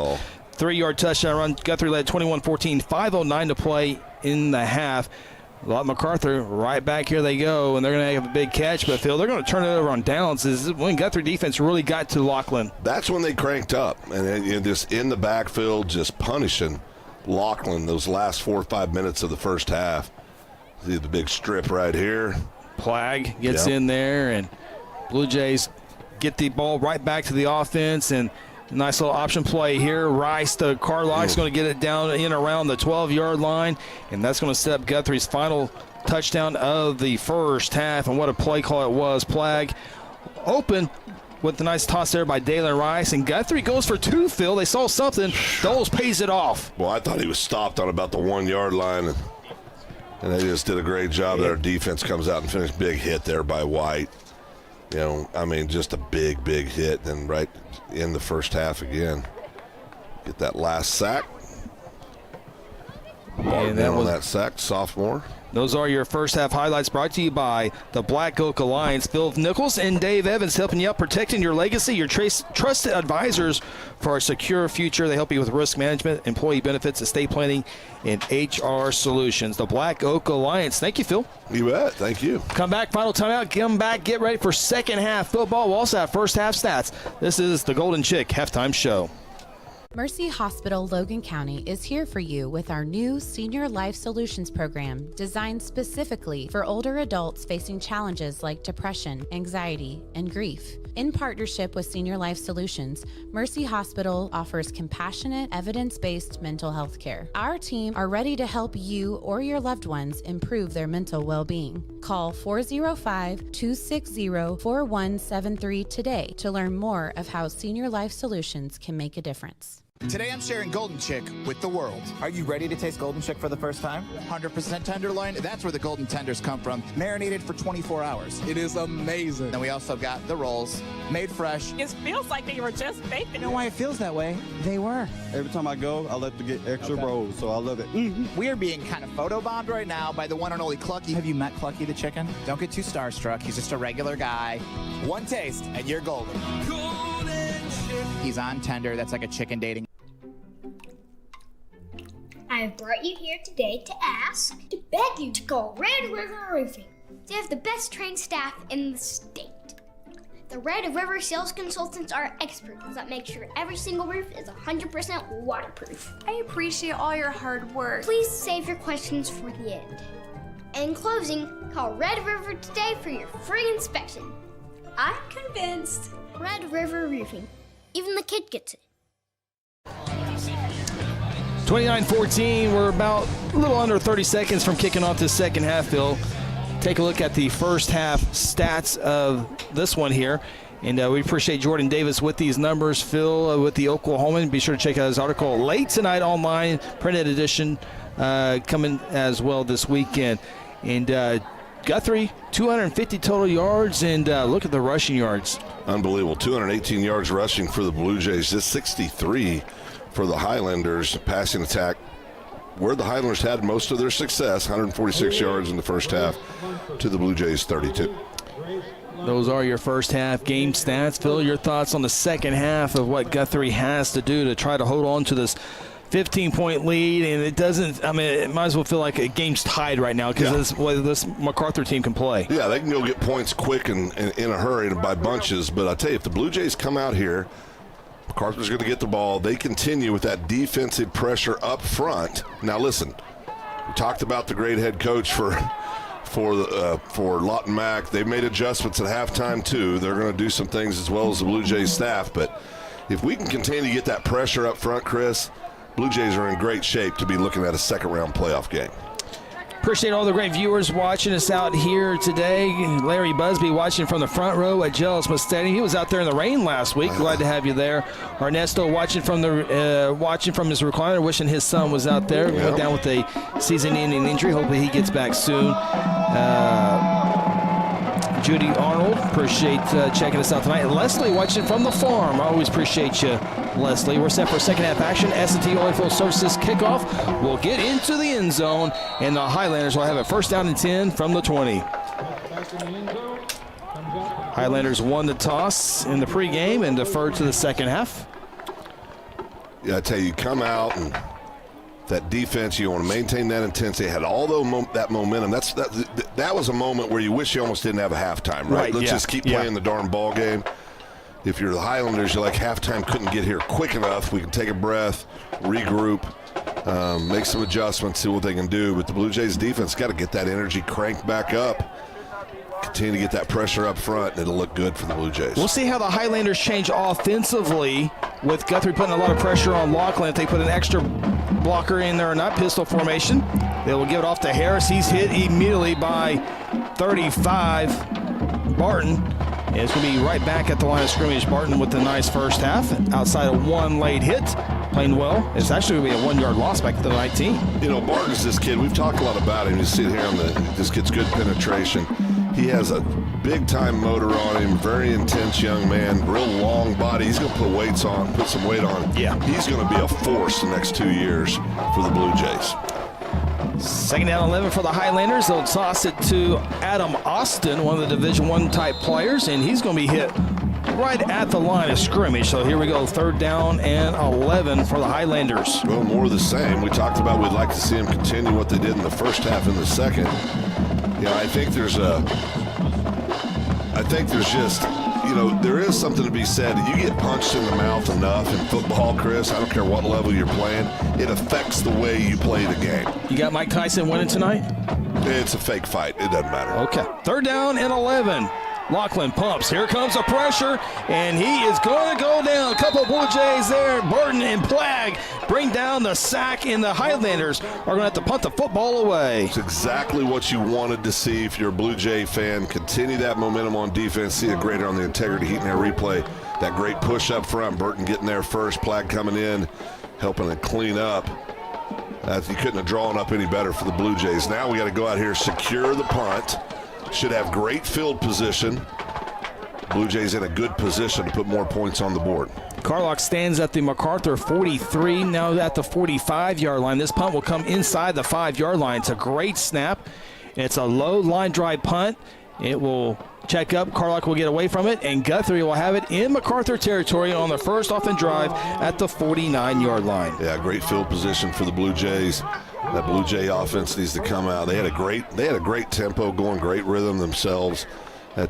Speaker 4: 3-yard touchdown run. Guthrie led 21-14, 5:09 to play in the half. Lawton MacArthur right back, here they go, and they're going to have a big catch, but Phil, they're going to turn it over on downs. This is when Guthrie defense really got to Lachlan.
Speaker 5: That's when they cranked up, and just in the backfield, just punishing Lachlan those last 4 or 5 minutes of the first half. See the big strip right here.
Speaker 4: Plag gets in there, and Blue Jays get the ball right back to the offense, and nice little option play here. Rice, the Carlock's going to get it down in around the 12-yard line, and that's going to set up Guthrie's final touchdown of the first half. And what a play call it was. Plag open with the nice toss there by Dalen Rice, and Guthrie goes for 2, Phil. They saw something. Doles pays it off.
Speaker 5: Well, I thought he was stopped on about the 1-yard line, and they just did a great job there. Defense comes out and finished. Big hit there by White. You know, I mean, just a big, big hit. And right in the first half again, get that last sack. And that was that sack, sophomore.
Speaker 4: Those are your first half highlights brought to you by the Black Oak Alliance. Phil Nichols and Dave Evans helping you out, protecting your legacy, your trusted advisors for a secure future. They help you with risk management, employee benefits, estate planning, and HR solutions. The Black Oak Alliance. Thank you, Phil.
Speaker 5: You bet. Thank you.
Speaker 4: Come back, final timeout. Come back, get ready for second half football. We'll also have first half stats. This is the Golden Chick Halftime Show.
Speaker 16: Mercy Hospital Logan County is here for you with our new Senior Life Solutions program designed specifically for older adults facing challenges like depression, anxiety, and grief. In partnership with Senior Life Solutions, Mercy Hospital offers compassionate, evidence-based mental health care. Our team are ready to help you or your loved ones improve their mental well-being. Call 405-260-4173 today to learn more of how Senior Life Solutions can make a difference.
Speaker 2: Today I'm sharing Golden Chick with the world. Are you ready to taste Golden Chick for the first time? 100% tenderloin, that's where the Golden Tenders come from. Marinated for 24 hours. It is amazing. And we also got the rolls, made fresh.
Speaker 7: It feels like they were just baked.
Speaker 2: You know why it feels that way? They were.
Speaker 23: Every time I go, I like to get extra rolls, so I love it.
Speaker 2: We are being kind of photobombed right now by the one and only Clucky. Have you met Clucky the chicken? Don't get too starstruck. He's just a regular guy. One taste, and you're golden. He's on tender. That's like a chicken dating.
Speaker 19: I have brought you here today to beg you to call Red River Roofing. They have the best trained staff in the state. The Red River sales consultants are experts that make sure every single roof is 100% waterproof.
Speaker 20: I appreciate all your hard work.
Speaker 19: Please save your questions for the end. In closing, call Red River today for your free inspection.
Speaker 20: I'm convinced.
Speaker 19: Red River Roofing. Even the kid gets it.
Speaker 4: 29-14, we're about a little under 30 seconds from kicking off this second half, Phil. Take a look at the first half stats of this one here. And we appreciate Jordan Davis with these numbers. Phil with the Oklahoman. Be sure to check out his article late tonight online, printed edition, coming as well this weekend. And Guthrie, 250 total yards, and look at the rushing yards.
Speaker 5: Unbelievable. 218 yards rushing for the Blue Jays, just 63 for the Highlanders. Passing attack, where the Highlanders had most of their success, 146 yards in the first half to the Blue Jays 32.
Speaker 4: Those are your first half game stats. Phil, your thoughts on the second half of what Guthrie has to do to try to hold on to this 15-point lead, and it doesn't, I mean, it might as well feel like a game's tied right now because this MacArthur team can play.
Speaker 5: Yeah, they can go get points quick and in a hurry and by bunches, but I tell you, if the Blue Jays come out here, MacArthur's going to get the ball. They continue with that defensive pressure up front. Now, listen, we talked about the great head coach for Lawton Mac. They've made adjustments at halftime, too. They're going to do some things as well as the Blue Jays staff. But if we can continue to get that pressure up front, Chris, Blue Jays are in great shape to be looking at a second-round playoff game.
Speaker 4: Appreciate all the great viewers watching us out here today. Larry Busby watching from the front row at Jelsma Stadium. He was out there in the rain last week. Glad to have you there. Ernesto watching from his recliner, wishing his son was out there.
Speaker 5: Yep.
Speaker 4: Went down with a season-ending injury. Hopefully he gets back soon. Judy Arnold, appreciate checking us out tonight. Leslie watching from the farm. I always appreciate you, Leslie. We're set for second half action. S&T Oilfield Services kickoff. We'll get into the end zone, and the Highlanders will have a first down and 10 from the 20. Highlanders won the toss in the pregame and deferred to the second half.
Speaker 5: Yeah, I tell you, come out and that defense, you want to maintain that intensity. Had all that momentum. That was a moment where you wish you almost didn't have a halftime, right? Let's just keep playing the darn ball game. If you're the Highlanders, you're like, halftime couldn't get here quick enough. We can take a breath, regroup, make some adjustments, see what they can do. But the Blue Jays defense got to get that energy cranked back up. Continue to get that pressure up front, and it'll look good for the Blue Jays.
Speaker 4: We'll see how the Highlanders change offensively with Guthrie putting a lot of pressure on Lachlan. If they put an extra blocker in there or not, pistol formation, they will give it off to Harris. He's hit immediately by 35, Barton. And it's going to be right back at the line of scrimmage. Barton with a nice first half, outside of one late hit. Playing well. It's actually going to be a 1 yard loss back to the 19.
Speaker 5: You know, Barton's this kid. We've talked a lot about him. You see it here on this kid's good penetration. He has a big-time motor on him, very intense young man, real long body. He's going to put some weight on.
Speaker 4: Yeah.
Speaker 5: He's going to be a force the next 2 years for the Blue Jays.
Speaker 4: Second down 11 for the Highlanders. They'll toss it to Adam Austin, one of the Division I type players, and he's going to be hit right at the line of scrimmage. So here we go, third down and 11 for the Highlanders.
Speaker 5: Well, more of the same. We talked about we'd like to see them continue what they did in the first half in the second. Yeah, I think there's just, you know, there is something to be said. You get punched in the mouth enough in football, Chris, I don't care what level you're playing, it affects the way you play the game.
Speaker 4: You got Mike Tyson winning tonight?
Speaker 5: It's a fake fight. It doesn't matter.
Speaker 4: Okay. Third down and 11. Lachlan pumps. Here comes the pressure, and he is going to go down. A couple Blue Jays there. Burton and Plagg bring down the sack, and the Highlanders are going to have to punt the football away.
Speaker 5: It's exactly what you wanted to see if you're a Blue Jay fan. Continue that momentum on defense. See it greater on the integrity heat and air replay. That great push up front. Burton getting there first. Plagg coming in, helping to clean up. You couldn't have drawn up any better for the Blue Jays. Now we got to go out here, secure the punt. Should have great field position. Blue Jays in a good position to put more points on the board.
Speaker 4: Carlock stands at the MacArthur 43, now at the 45-yard line. This punt will come inside the 5-yard line. It's a great snap. It's a low line drive punt. It will check up. Carlock will get away from it, and Guthrie will have it in MacArthur territory on the first offensive drive at the 49-yard line.
Speaker 5: Yeah, great field position for the Blue Jays. That Blue Jay offense needs to come out. They had a great tempo going, great rhythm themselves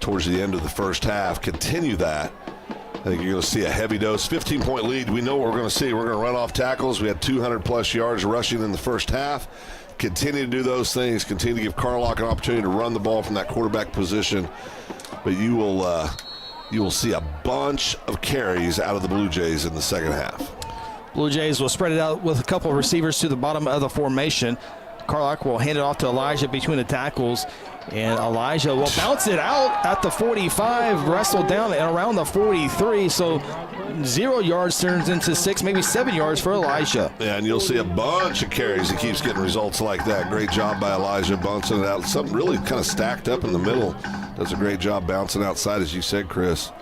Speaker 5: towards the end of the first half. Continue that. I think you're going to see a heavy dose. 15-point lead. We know what we're going to see. We're going to run off tackles. We had 200-plus yards rushing in the first half. Continue to do those things. Continue to give Carlock an opportunity to run the ball from that quarterback position. But you will see a bunch of carries out of the Blue Jays in the second half.
Speaker 4: Blue Jays will spread it out with a couple of receivers to the bottom of the formation. Carlock will hand it off to Elijah between the tackles, and Elijah will bounce it out at the 45, wrestle down and around the 43, so 0 yards turns into 6, maybe 7 yards for Elijah.
Speaker 5: Yeah, and you'll see a bunch of carries. He keeps getting results like that. Great job by Elijah bouncing it out. Something really kind of stacked up in the middle. Does a great job bouncing outside, as you said, Chris.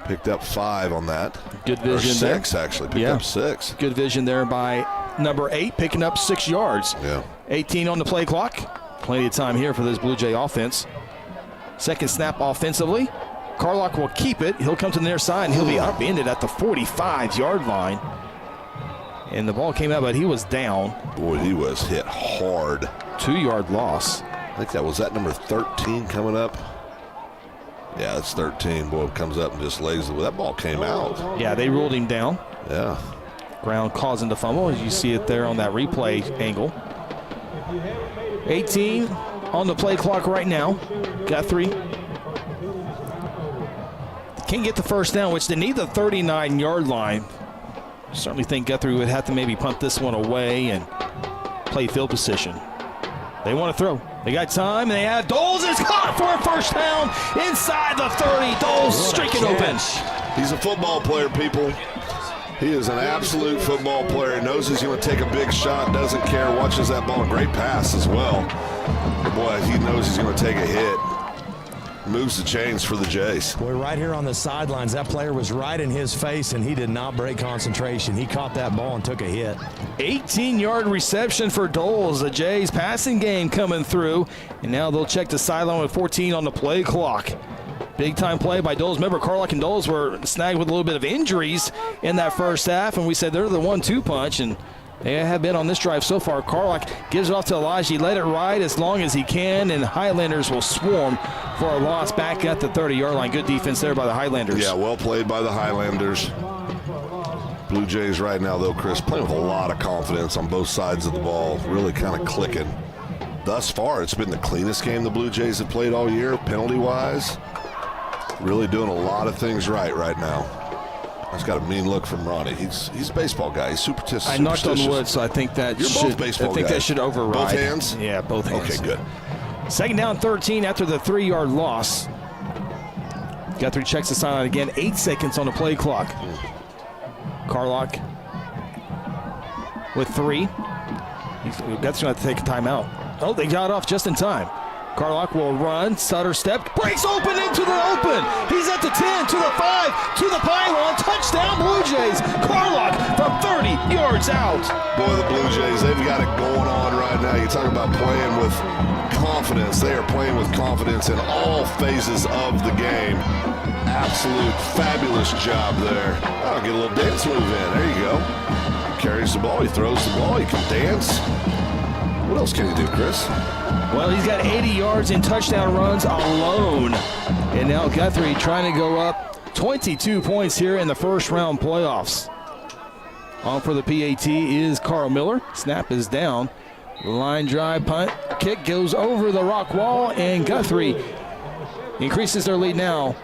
Speaker 5: Picked up 5 on that.
Speaker 4: Good vision there.
Speaker 5: 6, actually. Picked up 6.
Speaker 4: Good vision there by number 8, picking up 6 yards.
Speaker 5: Yeah.
Speaker 4: 18 on the play clock. Plenty of time here for this Blue Jay offense. Second snap offensively. Carlock will keep it. He'll come to the near side, and he'll be upended at the 45-yard line. And the ball came out, but he was down.
Speaker 5: Boy, he was hit hard.
Speaker 4: 2-yard loss.
Speaker 5: I think that was number 13 coming up. Yeah, it's 13. Boy, comes up and just lays it. That ball came out.
Speaker 4: Yeah, they ruled him down.
Speaker 5: Yeah.
Speaker 4: Ground causing the fumble, as you see it there on that replay angle. 18 on the play clock right now. Guthrie can't get the first down, which they need the 39-yard line. Certainly think Guthrie would have to maybe punt this one away and play field position. They want to throw. They got time, and they have Doles is caught for a first down inside the 30. Doles streaking open.
Speaker 5: He's a football player, people. He is an absolute football player. He knows he's going to take a big shot, doesn't care, watches that ball. Great pass as well. But boy, he knows he's going to take a hit. Moves the chains for the Jays.
Speaker 10: Boy, right here on the sidelines, that player was right in his face, and he did not break concentration. He caught that ball and took a hit.
Speaker 4: 18-yard reception for Doles. The Jays passing game coming through, and now they'll check the sideline with 14 on the play clock. Big time play by Doles. Remember, Carlock and Doles were snagged with a little bit of injuries in that first half, and we said they're the 1-2 punch, and they have been on this drive so far. Carlock gives it off to Elijah. He let it ride as long as he can, and Highlanders will swarm for a loss back at the 30-yard line. Good defense there by the Highlanders.
Speaker 5: Yeah, well played by the Highlanders. Blue Jays right now, though, Chris, playing with a lot of confidence on both sides of the ball, really kind of clicking. Thus far, it's been the cleanest game the Blue Jays have played all year, penalty-wise. Really doing a lot of things right now. He's got a mean look from Ronnie. He's a baseball guy. He's superstitious.
Speaker 4: I knocked on wood, so I think that that should override.
Speaker 5: Both hands?
Speaker 4: Yeah, both hands.
Speaker 5: Okay, good.
Speaker 4: Second down, 13 after the 3-yard loss. Guthrie checks the sideline again. 8 seconds on the play clock. Carlock with 3. Guthrie's going to have to take a timeout. Oh, they got off just in time. Carlock will run, stutter step, breaks open into the open. He's at the 10, to the 5, to the pylon. Touchdown, Blue Jays. Carlock from 30 yards out.
Speaker 5: Boy, the Blue Jays, they've got it going on right now. You talk about playing with confidence. They are playing with confidence in all phases of the game. Absolute fabulous job there. I'll get a little dance move in. There you go. Carries the ball, he throws the ball, he can dance. What else can he do, Chris?
Speaker 4: Well, he's got 80 yards in touchdown runs alone. And now Guthrie trying to go up 22 points here in the first round playoffs. On for the PAT is Carl Miller. Snap is down. Line drive punt. Kick goes over the rock wall, and Guthrie increases their lead now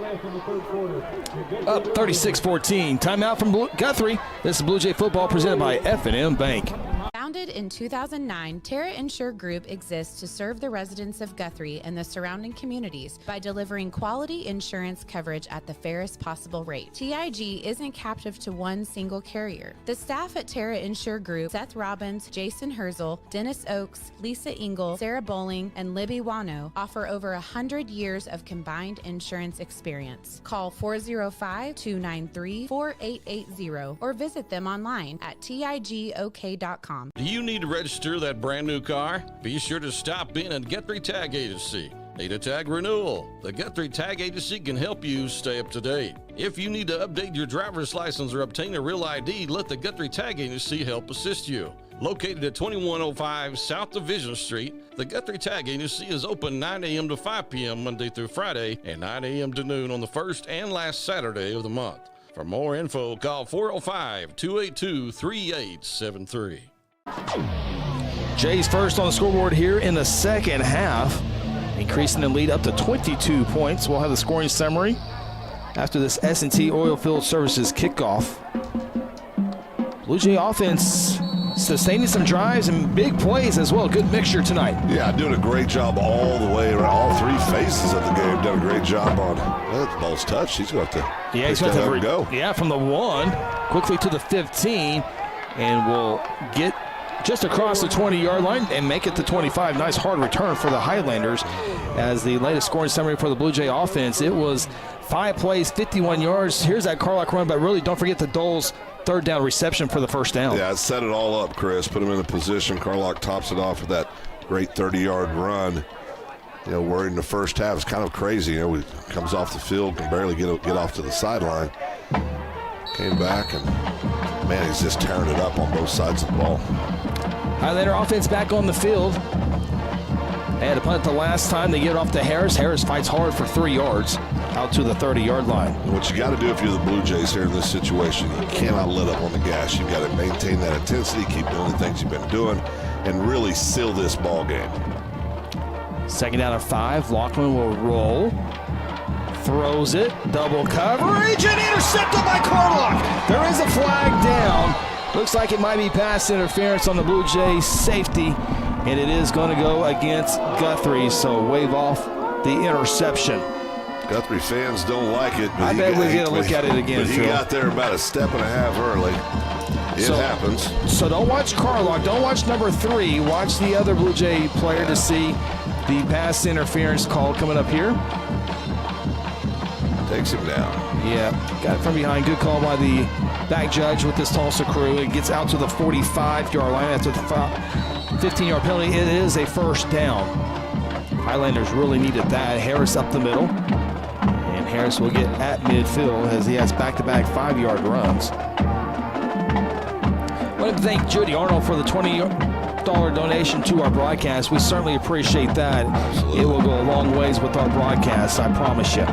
Speaker 4: up 36-14. Timeout from Guthrie. This is Blue Jay football presented by F&M Bank.
Speaker 16: Founded in 2009, Terra Insure Group exists to serve the residents of Guthrie and the surrounding communities by delivering quality insurance coverage at the fairest possible rate. TIG isn't captive to one single carrier. The staff at Terra Insure Group, Seth Robbins, Jason Herzl, Dennis Oakes, Lisa Engel, Sarah Bowling, and Libby Wano, offer over 100 years of combined insurance experience. Call 405-293-4880 or visit them online at tigok.com.
Speaker 6: Do you need to register that brand new car? Be sure to stop in at Guthrie Tag Agency. Need a tag renewal? The Guthrie Tag Agency can help you stay up to date. If you need to update your driver's license or obtain a real ID, let the Guthrie Tag Agency help assist you. Located at 2105 South Division Street, the Guthrie Tag Agency is open 9 a.m. to 5 p.m. Monday through Friday and 9 a.m. to noon on the first and last Saturday of the month. For more info, call 405-282-3873.
Speaker 4: Jays first on the scoreboard here in the second half, increasing the lead up to 22 points. We'll have the scoring summary after this S&T Oilfield Services kickoff. Blue Jay offense sustaining some drives and big plays as well. Good mixture tonight.
Speaker 5: Yeah, doing a great job all the way around. All three phases of the game. Done a great job on. Well, the ball's touched. He's going to have to.
Speaker 4: Yeah, he's going to have to go. Yeah, from the 1 quickly to the 15, and we'll get just across the 20-yard line and make it to 25. Nice hard return for the Highlanders. As the latest scoring summary for the Blue Jay offense, it was 5 plays, 51 yards. Here's that Carlock run, but really don't forget the Dole's third down reception for the first down.
Speaker 5: Yeah, it set it all up, Chris. Put him in a position. Carlock tops it off with that great 30-yard run. You know, we're in the first half. It's kind of crazy. You know, he comes off the field, can barely get off to the sideline. Came back, and, man, he's just tearing it up on both sides of the ball.
Speaker 4: Highlander offense back on the field. They had to punt the last time. They get it off to Harris. Harris fights hard for 3 yards out to the 30-yard line.
Speaker 5: What you got to do if you're the Blue Jays here in this situation, you cannot let up on the gas. You've got to maintain that intensity, keep doing the things you've been doing, and really seal this ball game.
Speaker 4: Second down and 5. Lachlan will roll. Throws it. Double coverage and intercepted by Carlock. There is a flag down. Looks like it might be pass interference on the Blue Jays safety, and it is going to go against Guthrie, so wave off the interception.
Speaker 5: Guthrie fans don't like it. But
Speaker 4: I bet we get a look at it again,
Speaker 5: But he got there about a step and a half early. It happens.
Speaker 4: So don't watch Carlock. Don't watch number 3. Watch the other Blue Jay player to see the pass interference call coming up here.
Speaker 5: Takes him down.
Speaker 4: Yeah, got it from behind. Good call by the back judge with this Tulsa crew. It gets out to the 45-yard line after the 15-yard penalty. It is a first down. Highlanders really needed that. Harris up the middle. And Harris will get at midfield as he has back-to-back 5-yard runs. I want to thank Judy Arnold for the $20 donation to our broadcast. We certainly appreciate that. Absolutely. It will go a long ways with our broadcast, I promise you.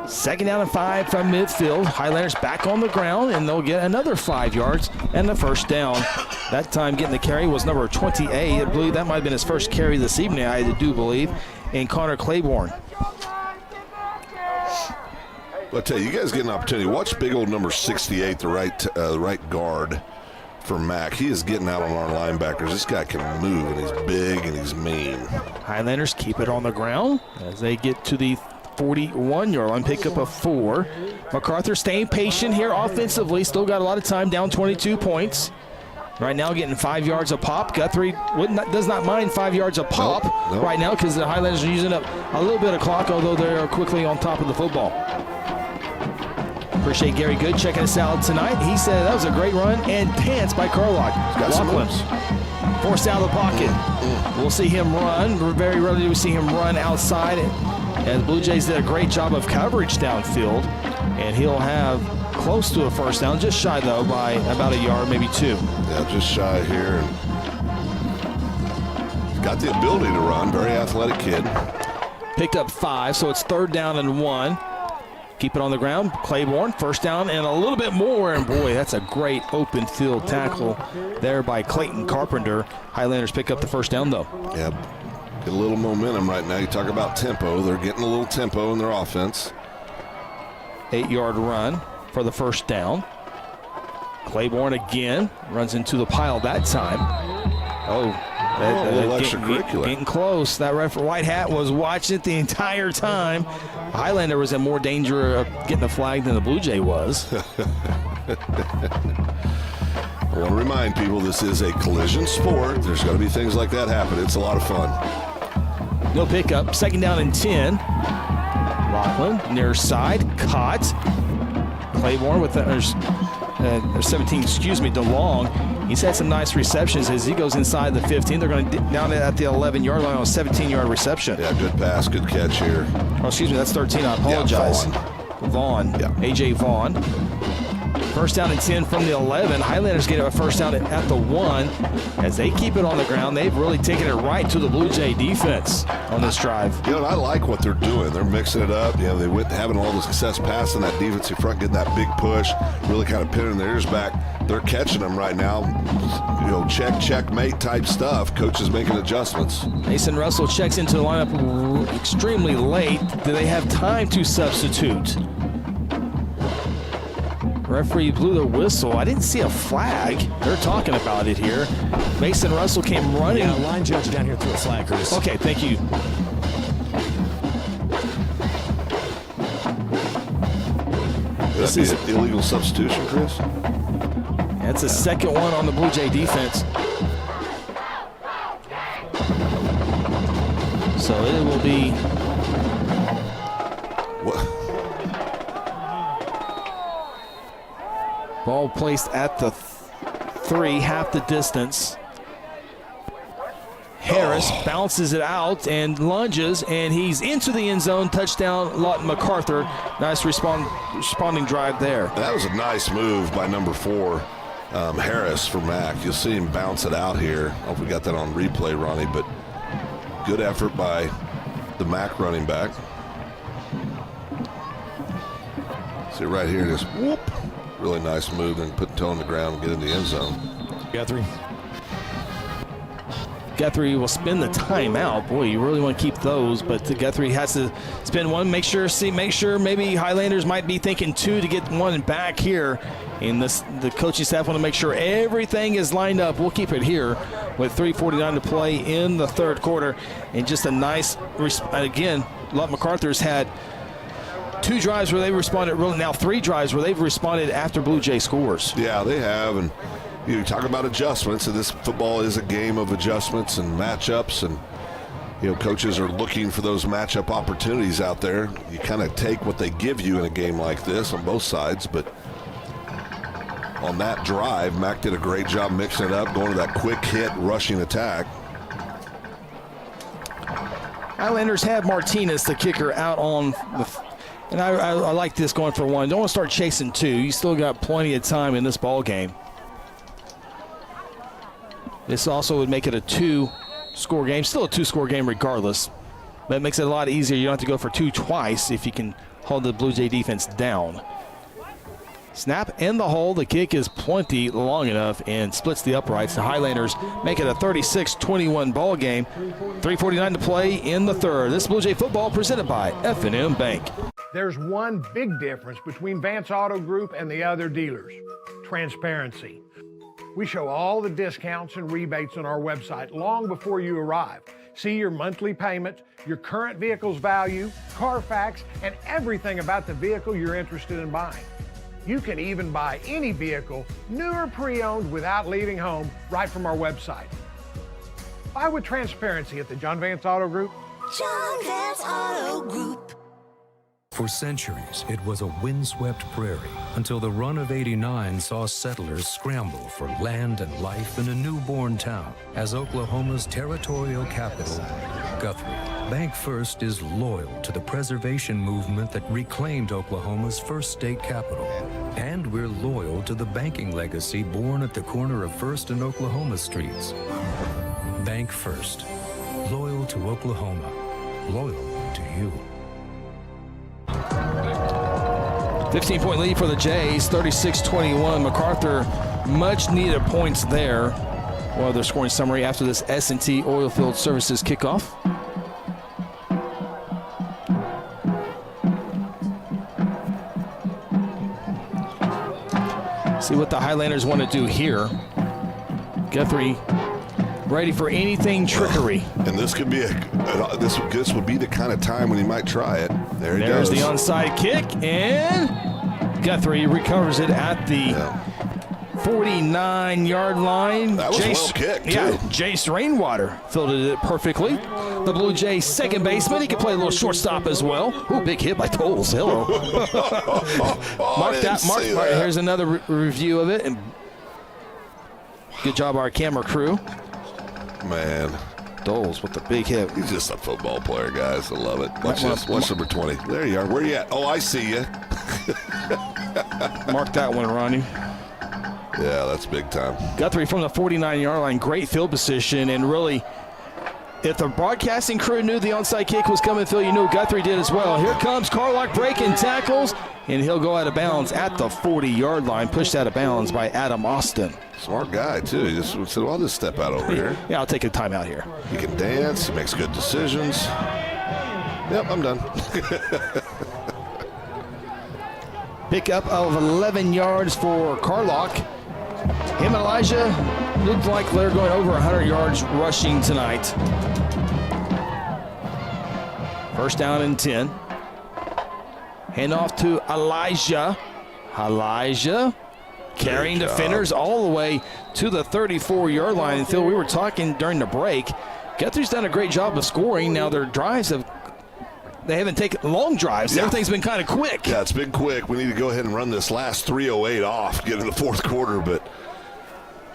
Speaker 4: Second down and 5 from midfield. Highlanders back on the ground, and they'll get another 5 yards and the first down. That time getting the carry was number 28. I believe that might have been his first carry this evening, I do believe, and Connor Claiborne.
Speaker 5: I'll tell you, you guys get an opportunity. Watch big old number 68, the right guard for Mac. He is getting out on our linebackers. This guy can move, and he's big, and he's mean.
Speaker 4: Highlanders keep it on the ground as they get to the 41-yard line, pick up a 4. MacArthur staying patient here offensively. Still got a lot of time, down 22 points. Right now getting 5 yards a pop. Guthrie does not mind 5 yards a pop right now because the Highlanders are using up a little bit of clock, although they are quickly on top of the football. Appreciate Gary Good checking us out tonight. He said that was a great run and pants by Carlock. Lachlan forced out of the pocket. We'll see him run. Very rarely we see him run outside. And the Blue Jays did a great job of coverage downfield, and he'll have close to a first down, just shy though by about a yard, maybe 2.
Speaker 5: Yeah, just shy here. He's got the ability to run, very athletic kid.
Speaker 4: Picked up 5, so it's third down and 1. Keep it on the ground. Claiborne, first down and a little bit more, and boy, that's a great open field tackle there by Clayton Carpenter. Highlanders pick up the first down though.
Speaker 5: Yeah. Get a little momentum right now. You talk about tempo. They're getting a little tempo in their offense.
Speaker 4: 8-yard run for the first down. Claiborne again runs into the pile that time.
Speaker 5: A little extracurricular.
Speaker 4: Getting close. That ref White Hat was watching it the entire time. Highlander was in more danger of getting a flag than the Blue Jay was.
Speaker 5: I want to remind people this is a collision sport. There's going to be things like that happen. It's a lot of fun.
Speaker 4: No pickup. 2nd down and 10. Lachlan near side. Caught. Claiborne with the 17, DeLong. He's had some nice receptions as he goes inside the 15. They're going to down at the 11-yard line on a 17-yard reception.
Speaker 5: Yeah, good pass, good catch here.
Speaker 4: Oh, excuse me, that's 13. I apologize.
Speaker 5: Yeah,
Speaker 4: Vaughn.
Speaker 5: Yeah.
Speaker 4: A.J. Vaughn. 1st down and 10 from the 11. Highlanders get a 1st down at the 1. As they keep it on the ground, they've really taken it right to the Blue Jay defense on this drive.
Speaker 5: You know, I like what they're doing. They're mixing it up. You know, they went having all the success passing that defensive front, getting that big push, really kind of pinning their ears back. They're catching them right now. You know, checkmate type stuff. Coaches making adjustments.
Speaker 4: Mason Russell checks into the lineup extremely late. Do they have time to substitute? Referee blew the whistle. I didn't see a flag. They're talking about it here. Mason Russell came running.
Speaker 10: Yeah, line judge down here threw a flag, Chris.
Speaker 4: Okay, thank you.
Speaker 5: This is an illegal substitution, Chris?
Speaker 4: That's the second one on the Blue Jay defense. So it will be... Ball placed at the 3, half the distance. Harris bounces it out and lunges, and he's into the end zone. Touchdown, Lawton MacArthur. Nice responding drive there.
Speaker 5: That was a nice move by number 4, Harris for Mac. You'll see him bounce it out here. I don't know if we got that on replay, Ronnie, but good effort by the Mac running back. See right here, just whoop. Really nice move, and put the toe on the ground and get in the end zone.
Speaker 4: Guthrie will spin the timeout. Boy, you really want to keep those, but Guthrie has to spin one. Make sure maybe Highlanders might be thinking 2 to get one back here. And the coaching staff want to make sure everything is lined up. We'll keep it here with 3:49 to play in the 3rd quarter. And just a nice, again, Lawton MacArthur's had 2 drives where they responded, really now 3 drives where they've responded after Blue Jay scores.
Speaker 5: Yeah, they have, and you talk about adjustments, and this football is a game of adjustments and matchups, and you know, coaches are looking for those matchup opportunities out there. You kind of take what they give you in a game like this on both sides, but on that drive, Mac did a great job mixing it up, going to that quick hit rushing attack.
Speaker 4: Highlanders have Martinez, the kicker, out on the... And I like this going for 1. Don't want to start chasing 2. You still got plenty of time in this ball game. This also would make it a 2-score game. Still a 2-score game regardless. But it makes it a lot easier. You don't have to go for 2 twice if you can hold the Blue Jay defense down. Snap in the hole. The kick is plenty long enough and splits the uprights. The Highlanders make it a 36-21 ball game. 3:49 to play in the 3rd. This Blue Jay football presented by F&M Bank.
Speaker 15: There's one big difference between Vance Auto Group and the other dealers: transparency. We show all the discounts and rebates on our website long before you arrive. See your monthly payment, your current vehicle's value, Carfax, and everything about the vehicle you're interested in buying. You can even buy any vehicle, new or pre-owned, without leaving home, right from our website. Buy with transparency at the John Vance Auto Group.
Speaker 13: John Vance Auto Group.
Speaker 9: For centuries, it was a windswept prairie until the run of '89 saw settlers scramble for land and life in a newborn town as Oklahoma's territorial capital, Guthrie. Bank First is loyal to the preservation movement that reclaimed Oklahoma's first state capital. And we're loyal to the banking legacy born at the corner of First and Oklahoma streets. Bank First. Loyal to Oklahoma. Loyal to you.
Speaker 4: 15-point lead for the Jays, 36-21. MacArthur, much needed points there. Well, their scoring summary after this S&T Oilfield Services kickoff. See what the Highlanders want to do here. Guthrie ready for anything trickery.
Speaker 5: And this could be this would be the kind of time when he might try it. There's
Speaker 4: the onside kick, and Guthrie recovers it at the 49-yard line.
Speaker 5: That was well kicked,
Speaker 4: yeah,
Speaker 5: too.
Speaker 4: Jace Rainwater fielded it perfectly. The Blue Jays second baseman. He can play a little shortstop as well. Ooh, big hit by Tolles. Hello. Mark that. Here's another review of it. And good job, our camera crew.
Speaker 5: Man.
Speaker 4: Doles with the big hit.
Speaker 5: He's just a football player, guys. I love it. Watch this. Watch number 20. There you are. Where you at? Oh, I see you.
Speaker 4: Mark that one, Ronnie.
Speaker 5: Yeah, that's big time.
Speaker 4: Guthrie from the 49-yard line. Great field position, and really, if the broadcasting crew knew the onside kick was coming, Phil, you knew Guthrie did as well. Here comes Carlock breaking tackles, and he'll go out of bounds at the 40-yard line, pushed out of bounds by Adam Austin.
Speaker 5: Smart guy, too. He just said, well, I'll just step out over here.
Speaker 4: Yeah, I'll take a timeout here.
Speaker 5: He can dance. He makes good decisions. Yep, I'm done.
Speaker 4: Pickup of 11 yards for Carlock. Him and Elijah look like they're going over 100 yards rushing tonight. First down and 10. Hand off to Elijah. Elijah carrying defenders all the way to the 34-yard line. And Phil, we were talking during the break. Guthrie's done a great job of scoring. Now their drives they haven't taken long drives. Yeah. Everything's been kind of quick.
Speaker 5: Yeah, it's been quick. We need to go ahead and run this last 3:08 off, get in the fourth quarter. But,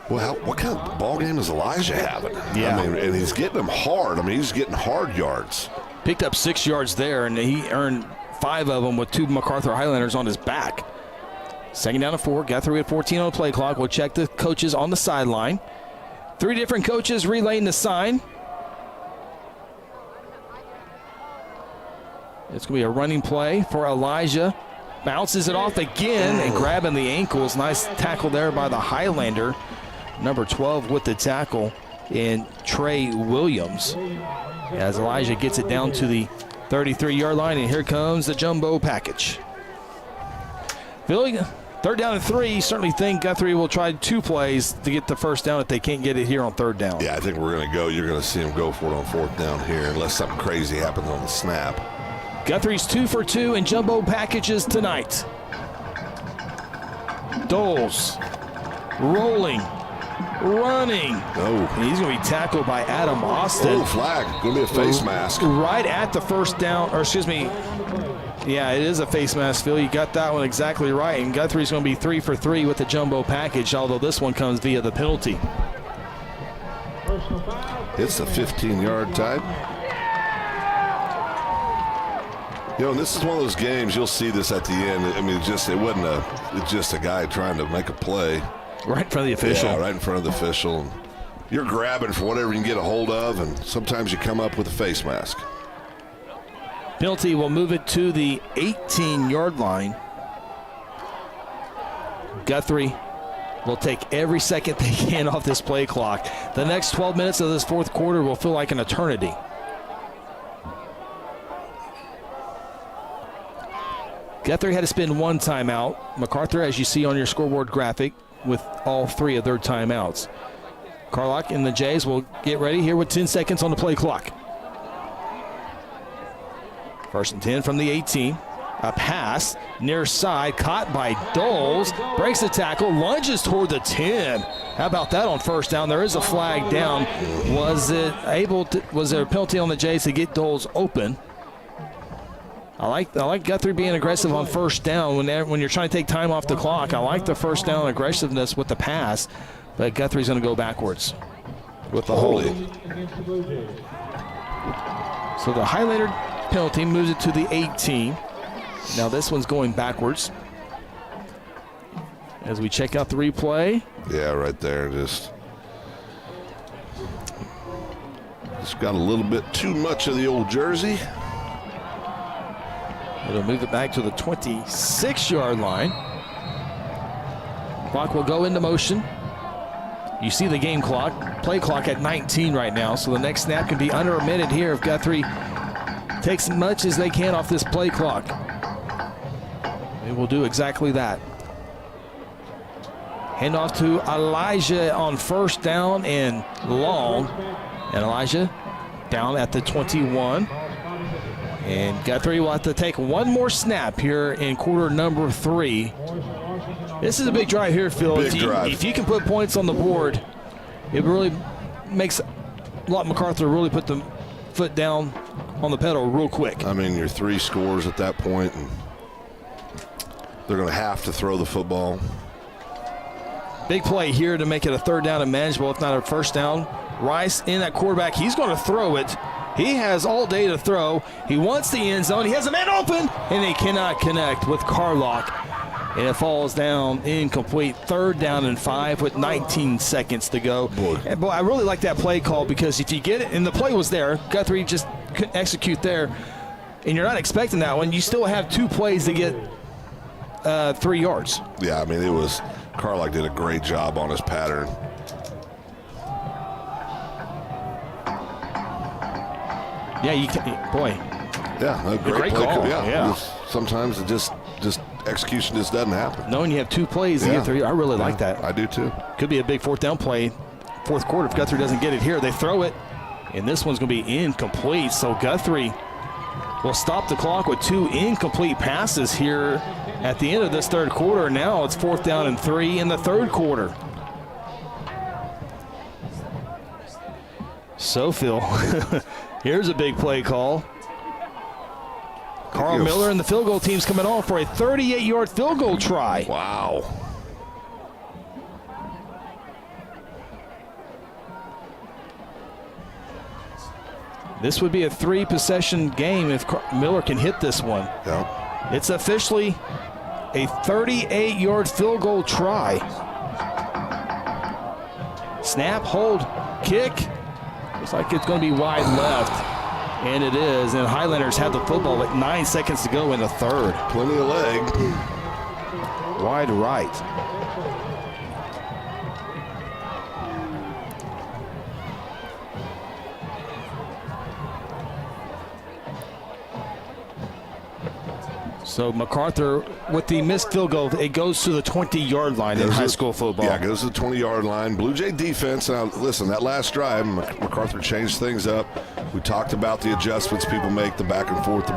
Speaker 5: well, what kind of ball game is Elijah having?
Speaker 4: Yeah.
Speaker 5: I mean, and he's getting them hard. I mean, he's getting hard yards.
Speaker 4: Picked up 6 yards there, and he earned 5 of them with 2 MacArthur Highlanders on his back. Second down and 4. Guthrie at 14 on the play clock. We'll check the coaches on the sideline. 3 different coaches relaying the sign. It's going to be a running play for Elijah. Bounces it off again and grabbing the ankles. Nice tackle there by the Highlander. Number 12 with the tackle in Trey Williams. As Elijah gets it down to the 33-yard line, and here comes the jumbo package. Billy, third down and 3. You certainly think Guthrie will try 2 plays to get the first down if they can't get it here on third down.
Speaker 5: Yeah, I think we're going to go. You're going to see him go for it on fourth down here unless something crazy happens on the snap.
Speaker 4: Guthrie's 2 for 2 in jumbo packages tonight. Doles rolling, running.
Speaker 5: Oh,
Speaker 4: he's going to be tackled by Adam Austin.
Speaker 5: Oh, flag. Going to be a face mask.
Speaker 4: Right at the first down, or excuse me. Yeah, it is a face mask, Phil. You got that one exactly right. And Guthrie's going to be 3 for 3 with the jumbo package, although this one comes via the penalty.
Speaker 5: It's a 15-yard type. You know, and this is one of those games, you'll see this at the end. I mean, it's just a guy trying to make a play.
Speaker 4: Right in front of the official.
Speaker 5: Yeah, right in front of the official. You're grabbing for whatever you can get a hold of, and sometimes you come up with a face mask.
Speaker 4: Penalty will move it to the 18-yard line. Guthrie will take every second they can off this play clock. The next 12 minutes of this fourth quarter will feel like an eternity. Guthrie had to spend 1 timeout. MacArthur, as you see on your scoreboard graphic, with all 3 of their timeouts. Carlock and the Jays will get ready here with 10 seconds on the play clock. First and 10 from the 18. A pass near side, caught by Doles, breaks the tackle, lunges toward the 10. How about that on first down? There is a flag down. Was there a penalty on the Jays to get Doles open? I like Guthrie being aggressive on first down when you're trying to take time off the clock. I like the first down aggressiveness with the pass, but Guthrie's going to go backwards with the holding. So the Highlander penalty moves it to the 18. Now this one's going backwards. As we check out the replay.
Speaker 5: Yeah, right there. Just got a little bit too much of the old jersey.
Speaker 4: It'll move it back to the 26-yard line. Clock will go into motion. You see the game clock, play clock at 19 right now, so the next snap can be under a minute here if Guthrie takes as much as they can off this play clock. It will do exactly that. Hand off to Elijah on first down and long. And Elijah down at the 21. And Guthrie will have to take one more snap here in quarter number 3. This is a big drive here, Phil. If you can put points on the board, it really makes Lawton MacArthur really put the foot down on the pedal real quick.
Speaker 5: I mean, you're 3 scores at that point, and they're going to have to throw the football.
Speaker 4: Big play here to make it a third down and manageable, if not a first down. Rice in that quarterback. He's going to throw it. He has all day to throw. He wants the end zone. He has a man open, and he cannot connect with Carlock. And it falls down incomplete. Third down and 5 with 19 seconds to go. Boy, I really like that play call, because if you get it, and the play was there, Guthrie just couldn't execute there, and you're not expecting that one, you still have 2 plays to get 3 yards.
Speaker 5: Yeah, I mean, Carlock did a great job on his pattern.
Speaker 4: Yeah, you can, boy.
Speaker 5: Yeah, a great play call. Yeah. Sometimes it just execution just doesn't happen.
Speaker 4: Knowing you have 2 plays to get 3, I really like that.
Speaker 5: I do too.
Speaker 4: Could be a big fourth down play. Fourth quarter, if Guthrie doesn't get it here, they throw it, and this one's going to be incomplete. So Guthrie will stop the clock with 2 incomplete passes here at the end of this third quarter. Now it's 4th down and 3 in the third quarter. So, Phil, here's a big play call. Carl Miller and the field goal team's coming off for a 38-yard field goal try.
Speaker 5: Wow.
Speaker 4: This would be a 3-possession game if Miller can hit this one.
Speaker 5: Yeah.
Speaker 4: It's officially a 38-yard field goal try. Snap, hold, kick. Looks like it's going to be wide left, and it is. And Highlanders have the football with 9 seconds to go in the third.
Speaker 5: Plenty of leg.
Speaker 4: Wide right. So MacArthur, with the missed field goal, it goes to the 20-yard line in high school football.
Speaker 5: Yeah, it goes to the 20-yard line. Blue Jay defense. Now, listen, that last drive, MacArthur changed things up. We talked about the adjustments people make, the back and forth,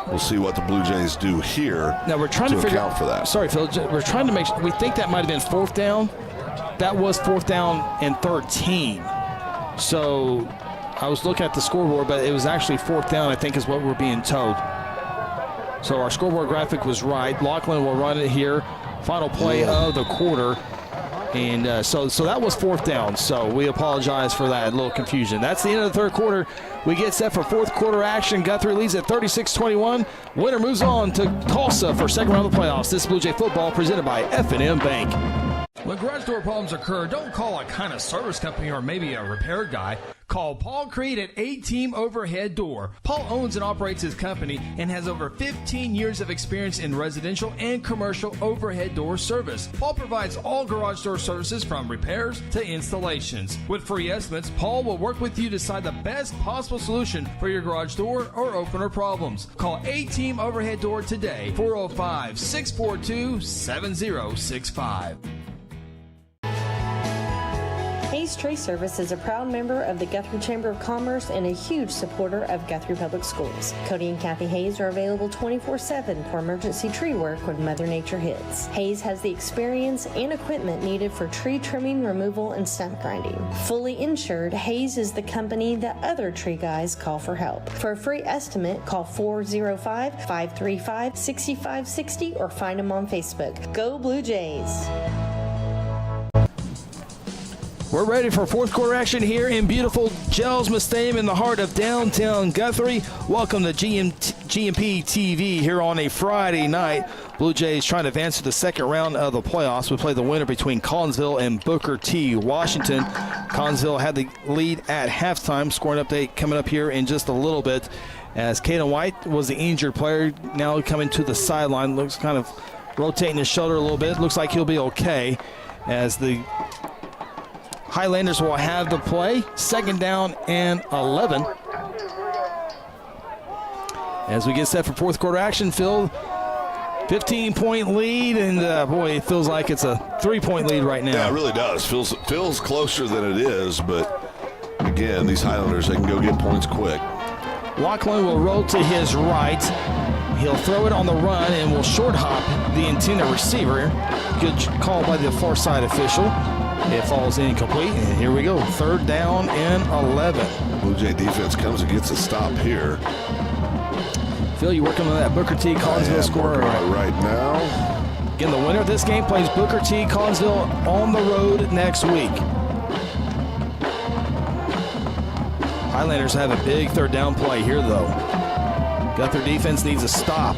Speaker 5: We'll see what the Blue Jays do here.
Speaker 4: Now we're trying to figure
Speaker 5: account for that.
Speaker 4: Sorry, Phil. We're trying to make sure. We think that might have been 4th down. That was 4th down and 13. So I was looking at the scoreboard, but it was actually 4th down, I think, is what we're being told. So our scoreboard graphic was right. Lachlan will run it here. Final play of the quarter. And so that was 4th down. So we apologize for that little confusion. That's the end of the third quarter. We get set for fourth quarter action. Guthrie leads at 36-21. Winner moves on to Tulsa for second round of the playoffs. This is Blue Jay football presented by F&M Bank.
Speaker 1: When garage door problems occur, don't call a kind of service company or maybe a repair guy. Call Paul Creed at A-Team Overhead Door. Paul owns and operates his company and has over 15 years of experience in residential and commercial overhead door service. Paul provides all garage door services from repairs to installations. With free estimates, Paul will work with you to decide the best possible solution for your garage door or opener problems. Call A-Team Overhead Door today, 405-642-7065.
Speaker 3: Hayes Tree Service is a proud member of the Guthrie Chamber of Commerce and a huge supporter of Guthrie Public Schools. Cody and Kathy Hayes are available 24/7 for emergency tree work when Mother Nature hits. Hayes has the experience and equipment needed for tree trimming, removal, and stump grinding. Fully insured, Hayes is the company that other tree guys call for help. For a free estimate, call 405-535-6560 or find them on Facebook. Go Blue Jays!
Speaker 4: We're ready for fourth quarter action here in beautiful Jelsma Stadium in the heart of downtown Guthrie. Welcome to GMP TV here on a Friday night. Blue Jays trying to advance to the second round of the playoffs. We play the winner between Collinsville and Booker T. Washington. Collinsville had the lead at halftime. Scoring update coming up here in just a little bit as Caden White was the injured player, now coming to the sideline. Looks kind of rotating his shoulder a little bit. Looks like he'll be okay as the Highlanders will have the play. Second down and 11. As we get set for fourth quarter action, Phil, 15-point lead, and boy, it feels like it's a 3-point lead right now.
Speaker 5: Yeah, it really does. Feels closer than it is, but again, these Highlanders, they can go get points quick.
Speaker 4: Lachlan will roll to his right. He'll throw it on the run and will short hop the intended receiver. Good call by the far side official. It falls incomplete, and here we go. 3rd down and 11.
Speaker 5: Blue Jay defense comes and gets a stop here.
Speaker 4: Phil, you working on that Booker T. Collinsville score
Speaker 5: right now.
Speaker 4: Again, the winner of this game plays Booker T. Collinsville on the road next week. Highlanders have a big 3rd down play here, though. Guthrie defense needs a stop.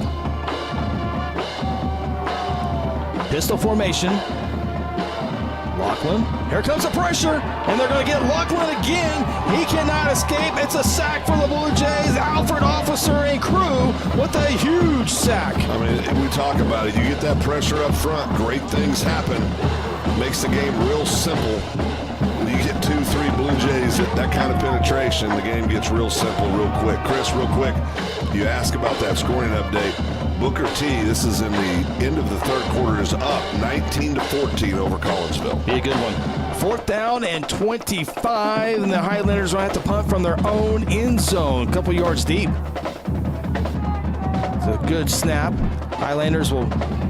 Speaker 4: Pistol formation. Lachlan. Here comes the pressure, and they're going to get Lachlan again. He cannot escape. It's a sack for the Blue Jays. Alfred Officer and crew with a huge sack.
Speaker 5: I mean, we talk about it. You get that pressure up front, great things happen. Makes the game real simple. When you get 2-3 Blue Jays, that kind of penetration, the game gets real simple real quick. Chris, real quick, you ask about that scoring update. Booker T, this is in the end of the 3rd quarter, is up 19-14 over Collinsville.
Speaker 4: Be a good one. 4th down and 25, and the Highlanders will have to punt from their own end zone, a couple yards deep. It's a good snap. Highlanders will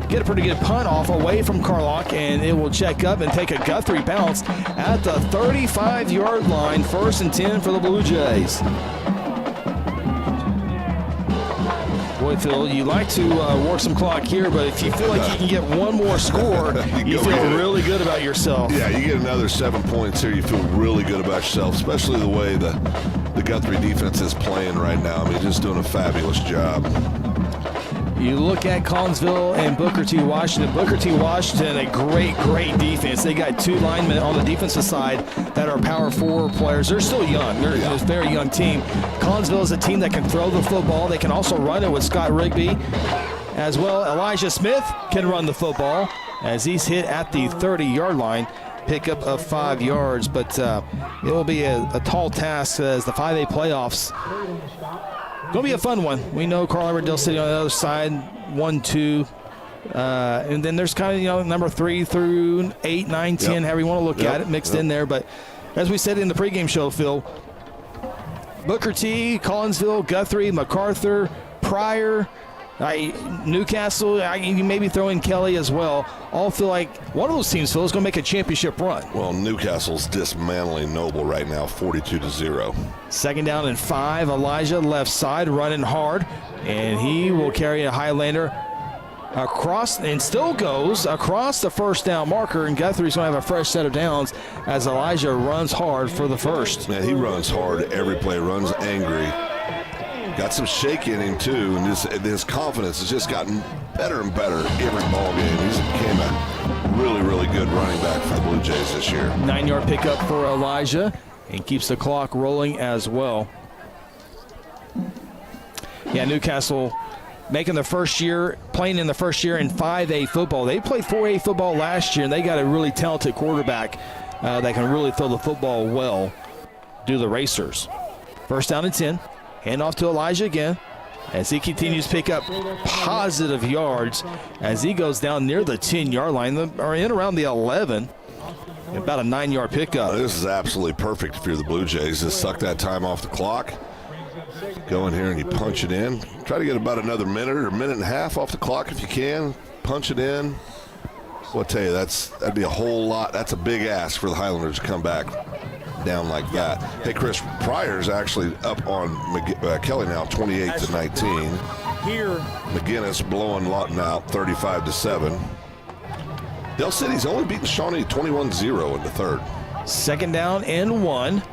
Speaker 4: get a pretty good punt off away from Carlock, and it will check up and take a Guthrie bounce at the 35-yard line. 1st and 10 for the Blue Jays. Boy, Phil, you like to work some clock here, but if you feel like you can get one more score, you feel really good about yourself.
Speaker 5: Yeah, you get another 7 points here, you feel really good about yourself, especially the way the Guthrie defense is playing right now. I mean, just doing a fabulous job.
Speaker 4: You look at Collinsville and Booker T. Washington. Booker T. Washington, a great defense. They got 2 linemen on the defensive side that are power forward players. They're still young. They're a very young team. Collinsville is a team that can throw the football. They can also run it with Scott Rigby. As well, Elijah Smith can run the football as he's hit at the 30-yard line. Pickup of 5 yards, but it will be a tall task as the 5A playoffs. Going to be a fun one. We know Carl Albert Dale City on the other side, 1-2. And then there's kind of, number 3 through 8, 9, 10, however you want to look at it, mixed in there. But as we said in the pregame show, Phil, Booker T, Collinsville, Guthrie, MacArthur, Pryor, Newcastle, you maybe throw in Kelly as well. All feel like one of those teams, Phil, is going to make a championship run.
Speaker 5: Well, Newcastle's dismantling Noble right now, 42-0.
Speaker 4: 2nd down and 5. Elijah left side running hard, and he will carry a Highlander across and still goes across the 1st down marker, and Guthrie's going to have a fresh set of downs as Elijah runs hard for the 1st.
Speaker 5: Man, he runs hard every play, runs angry. Got some shake in him, too, and his confidence has just gotten better and better every ball game. He's became a really, really good running back for the Blue Jays this year.
Speaker 4: 9-yard pickup for Elijah and keeps the clock rolling as well. Yeah, Newcastle playing in the first year in 5A football. They played 4A football last year, and they got a really talented quarterback that can really throw the football well. Do the Racers. 1st down and 10. Hand off to Elijah again as he continues to pick up positive yards as he goes down near the 10-yard line, or in around the 11. About a 9-yard pickup.
Speaker 5: This is absolutely perfect if you're the Blue Jays. Just suck that time off the clock. Go in here and you punch it in. Try to get about another minute or minute and a half off the clock if you can. Punch it in. Well, I tell you, that'd be a whole lot. That's a big ask for the Highlanders to come back down like that. Hey, Chris, Pryor's actually up on Kelly now, 28-19.
Speaker 10: Here,
Speaker 5: McGinnis blowing Lawton out, 35-7. Dale City's only beaten Shawnee 21-0 in the 3rd.
Speaker 4: 2nd down and 1.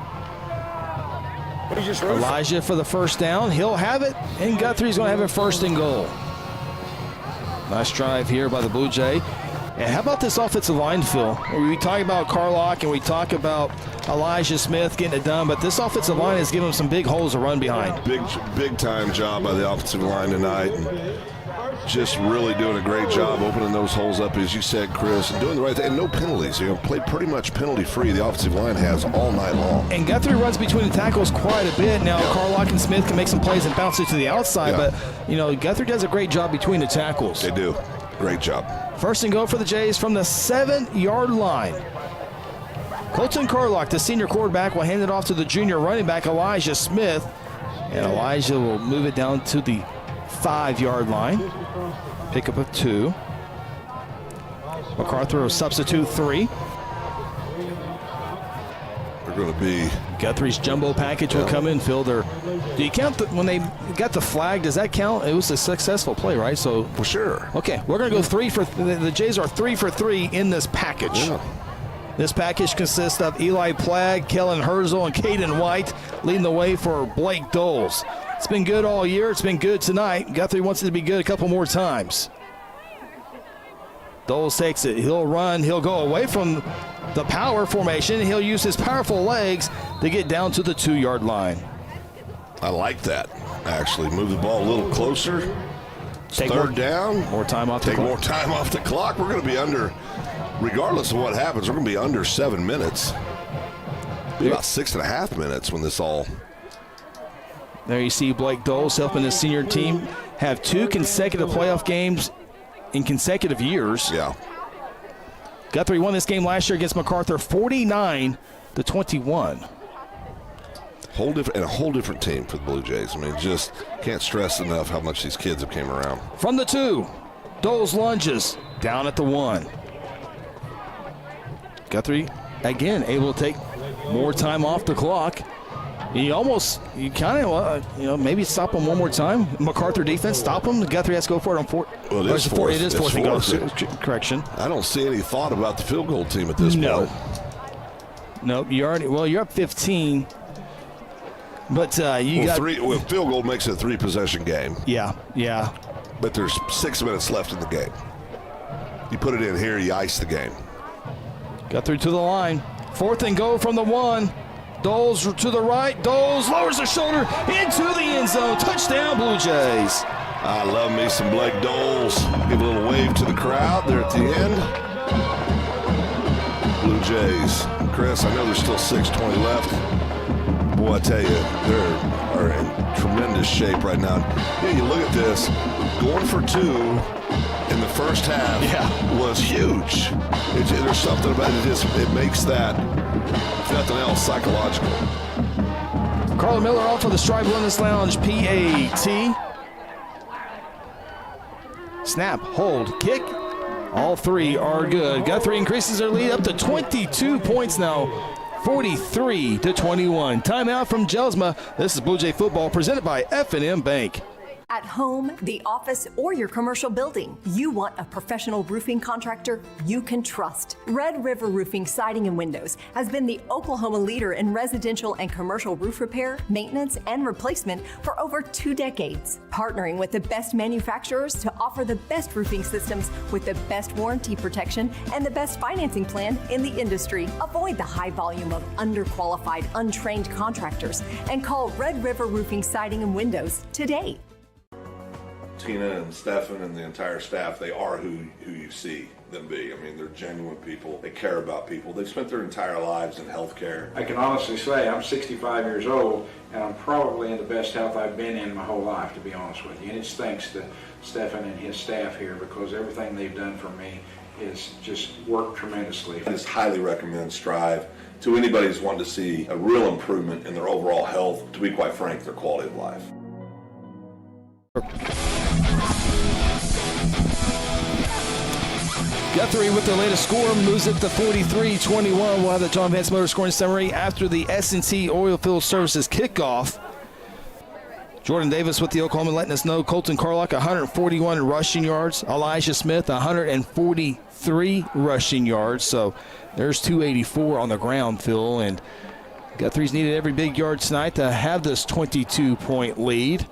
Speaker 4: Elijah for the 1st down. He'll have it, and Guthrie's going to have a 1st and goal. Nice drive here by the Blue Jay. And how about this offensive line, Phil? We talk about Carlock and we talk about Elijah Smith getting it done, but this offensive line has given them some big holes to run behind.
Speaker 5: Big time job by the offensive line tonight. And just really doing a great job opening those holes up, as you said, Chris, and doing the right thing, and no penalties. Played pretty much penalty-free. The offensive line has all night long.
Speaker 4: And Guthrie runs between the tackles quite a bit. Now, Carlock and Smith can make some plays and bounce it to the outside, but, Guthrie does a great job between the tackles.
Speaker 5: They do. Great job.
Speaker 4: First and go for the Jays from the 7-yard line. Colton Carlock, the senior quarterback, will hand it off to the junior running back, Elijah Smith. And Elijah will move it down to the 5-yard line. Pickup of 2. MacArthur will substitute 3.
Speaker 5: They're going to be...
Speaker 4: Guthrie's jumbo package will come in, Phil. Do you count when they got the flag? Does that count? It was a successful play, right? So
Speaker 5: for sure.
Speaker 4: Okay, we're going to go 3 for... The Jays are 3 for 3 in this package.
Speaker 5: Yeah.
Speaker 4: This package consists of Eli Plagg, Kellen Herzl, and Caden White leading the way for Blake Doles. It's been good all year. It's been good tonight. Guthrie wants it to be good a couple more times. Doles takes it. He'll run. He'll go away from the power formation. He'll use his powerful legs to get down to the 2-yard line.
Speaker 5: I like that, actually. Move the ball a little closer. Third down.
Speaker 4: More time off the clock.
Speaker 5: Take more time off the clock. We're going to be under, regardless of what happens, we're going to be under 7 minutes. Be about 6.5 minutes when this all...
Speaker 4: There you see Blake Doles helping his senior team have 2 consecutive playoff games in consecutive years.
Speaker 5: Yeah.
Speaker 4: Guthrie won this game last year against MacArthur 49-21.
Speaker 5: A whole different team for the Blue Jays. I mean, just can't stress enough how much these kids have came around.
Speaker 4: From the 2, Doles lunges down at the 1. Guthrie again able to take more time off the clock. You kind of, maybe stop him one more time. MacArthur defense, stop him. Guthrie has to go for it on 4.
Speaker 5: Well, it is fourth.
Speaker 4: It is fourth and go. Correction.
Speaker 5: I don't see any thought about the field goal team at this point.
Speaker 4: No, you're up 15. But
Speaker 5: field goal makes it a 3-possession game.
Speaker 4: Yeah.
Speaker 5: But there's 6 minutes left in the game. You put it in here, you ice the game.
Speaker 4: Guthrie to the line. 4th and go from the 1. Doles to the right. Doles lowers the shoulder into the end zone. Touchdown, Blue Jays.
Speaker 5: I love me some Blake Doles. Give a little wave to the crowd there at the end. Blue Jays. Chris, I know there's still 6:20 left. Boy, I tell you, they are in tremendous shape right now. You look at this. Going for 2 in the first half was huge. There's something about it. It makes that, if nothing else, psychological.
Speaker 4: Carla Miller off of the Strive Wellness Lounge PAT. Snap, hold, kick. All 3 are good. Guthrie increases their lead up to 22 points now. 43-21. Timeout from Jelsma. This is Blue Jay football presented by F&M Bank.
Speaker 12: At home, the office, or your commercial building, you want a professional roofing contractor you can trust. Red River Roofing Siding and Windows has been the Oklahoma leader in residential and commercial roof repair, maintenance, and replacement for over 2 decades. Partnering with the best manufacturers to offer the best roofing systems with the best warranty protection and the best financing plan in the industry. Avoid the high volume of underqualified, untrained contractors and call Red River Roofing Siding and Windows today.
Speaker 5: Tina and Stefan and the entire staff, they are who you see them be. I mean, they're genuine people. They care about people. They've spent their entire lives in healthcare.
Speaker 21: I can honestly say I'm 65 years old, and I'm probably in the best health I've been in my whole life, to be honest with you. And it's thanks to Stefan and his staff here, because everything they've done for me is just worked tremendously.
Speaker 5: I just highly recommend Strive to anybody who's wanting to see a real improvement in their overall health, to be quite frank, their quality of life.
Speaker 4: Guthrie with the latest score moves it to 43-21. We'll have the John Vance Motor scoring summary after the S&T Oilfield Services kickoff. Jordan Davis with the Oklahoma letting us know Colton Carlock 141 rushing yards. Elijah Smith 143 rushing yards. So there's 284 on the ground, Phil. And Guthrie's needed every big yard tonight to have this 22-point lead.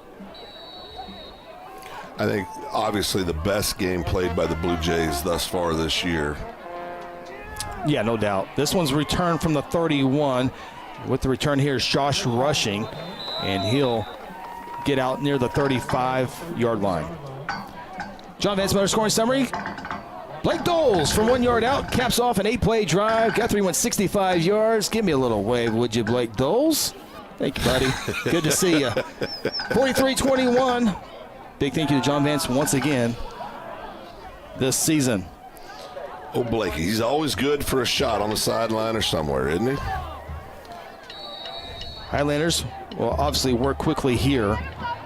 Speaker 5: I think obviously the best game played by the Blue Jays thus far this year.
Speaker 4: Yeah, no doubt. This one's returned from the 31. With the return here is Josh Rushing, and he'll get out near the 35-yard line. John Vance Motor scoring summary. Blake Doles from 1 yard out caps off an 8-play drive. Guthrie went 65 yards. Give me a little wave, would you, Blake Doles? Thank you, buddy. Good to see you. 43-21. Big thank you to John Vance once again this season.
Speaker 5: Oh, Blakey, he's always good for a shot on the sideline or somewhere, isn't he?
Speaker 4: Highlanders will obviously work quickly here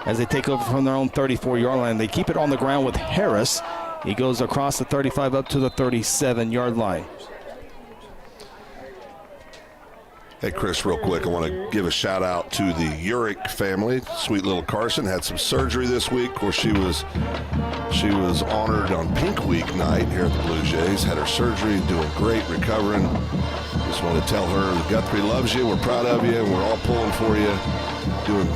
Speaker 4: as they take over from their own 34-yard line. They keep it on the ground with Harris. He goes across the 35 up to the 37-yard line.
Speaker 5: Hey, Chris, real quick, I want to give a shout out to the Urick family. Sweet little Carson had some surgery this week. Of course, she was honored on Pink Week night here at the Blue Jays. Had her surgery, doing great, recovering. Just want to tell her that Guthrie loves you. We're proud of you, and we're all pulling for you. Doing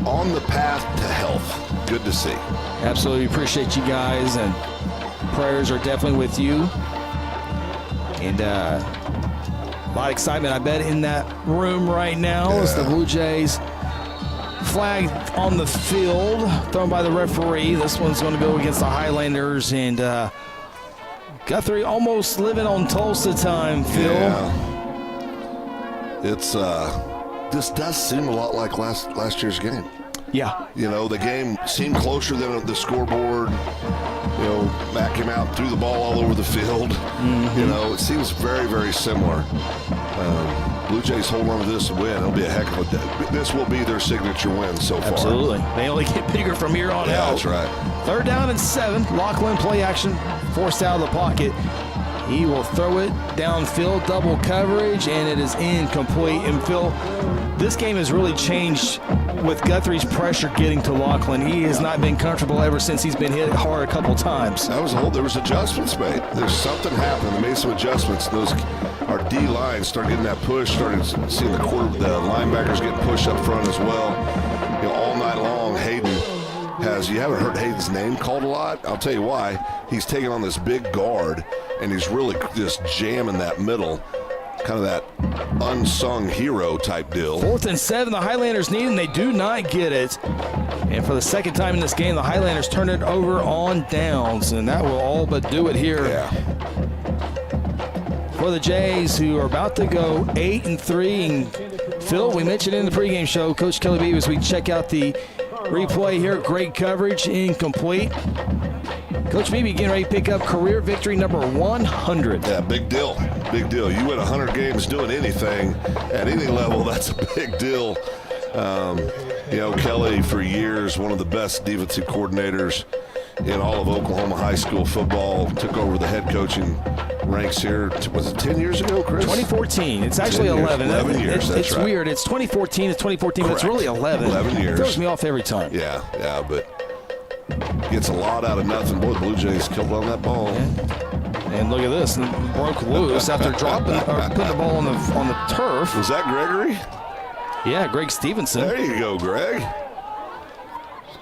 Speaker 5: on the path to health. Good to see.
Speaker 4: Absolutely appreciate you guys, and prayers are definitely with you. And a lot of excitement, I bet, in that room right now as the Blue Jays flag on the field, thrown by the referee. This one's going to go against the Highlanders, and Guthrie almost living on Tulsa time, Phil.
Speaker 5: Yeah. It's this does seem a lot like last year's game.
Speaker 4: Yeah.
Speaker 5: You know, the game seemed closer than the scoreboard. You know, Matt came out and threw the ball all over the field. Mm-hmm. You know, it seems very, very similar. Blue Jays hold on to this and win. It'll be a heck of a day. This will be their signature win so far.
Speaker 4: Absolutely. They only get bigger from here on out.
Speaker 5: That's right.
Speaker 4: 3rd down and 7. Lachlan play action, forced out of the pocket. He will throw it downfield, double coverage, and it is incomplete. And Phil, this game has really changed with Guthrie's pressure getting to Lachlan. He has not been comfortable ever since he's been hit hard a couple times.
Speaker 5: There was adjustments made. There's something happened. They made some adjustments. Our D line started getting that push, started seeing the linebackers getting pushed up front as well. You know, all night long, Hayden you haven't heard Hayden's name called a lot. I'll tell you why. He's taking on this big guard, and he's really just jamming that middle, kind of that unsung hero type deal.
Speaker 4: 4th and 7, the Highlanders need, and they do not get it. And for the second time in this game, the Highlanders turn it over on downs, and that will all but do it here.
Speaker 5: Yeah.
Speaker 4: For the Jays, who are about to go 8-3. And Phil, we mentioned in the pregame show, Coach Kelly Beebe, as we check out the replay here, great coverage, incomplete. Coach Beebe getting ready to pick up career victory number 100.
Speaker 5: Yeah, big deal. Big deal. You win 100 games doing anything at any level, that's a big deal. You know, Kelly, for years, one of the best defensive coordinators in all of Oklahoma high school football, took over the head coaching ranks here. Was it 10 years ago, Chris?
Speaker 4: 2014. It's actually 11.
Speaker 5: 11 years, that's
Speaker 4: it's
Speaker 5: right.
Speaker 4: Weird. It's 2014. It's 2014,
Speaker 5: Correct.
Speaker 4: but it's really 11.
Speaker 5: 11 years.
Speaker 4: It throws me off every time.
Speaker 5: Yeah, but gets a lot out of nothing. Boy, the Blue Jays killed on that ball.
Speaker 4: Yeah. And look at this. Broke loose after dropping or putting the ball on the turf.
Speaker 5: Was that Gregory?
Speaker 4: Yeah, Greg Stevenson.
Speaker 5: There you go, Greg.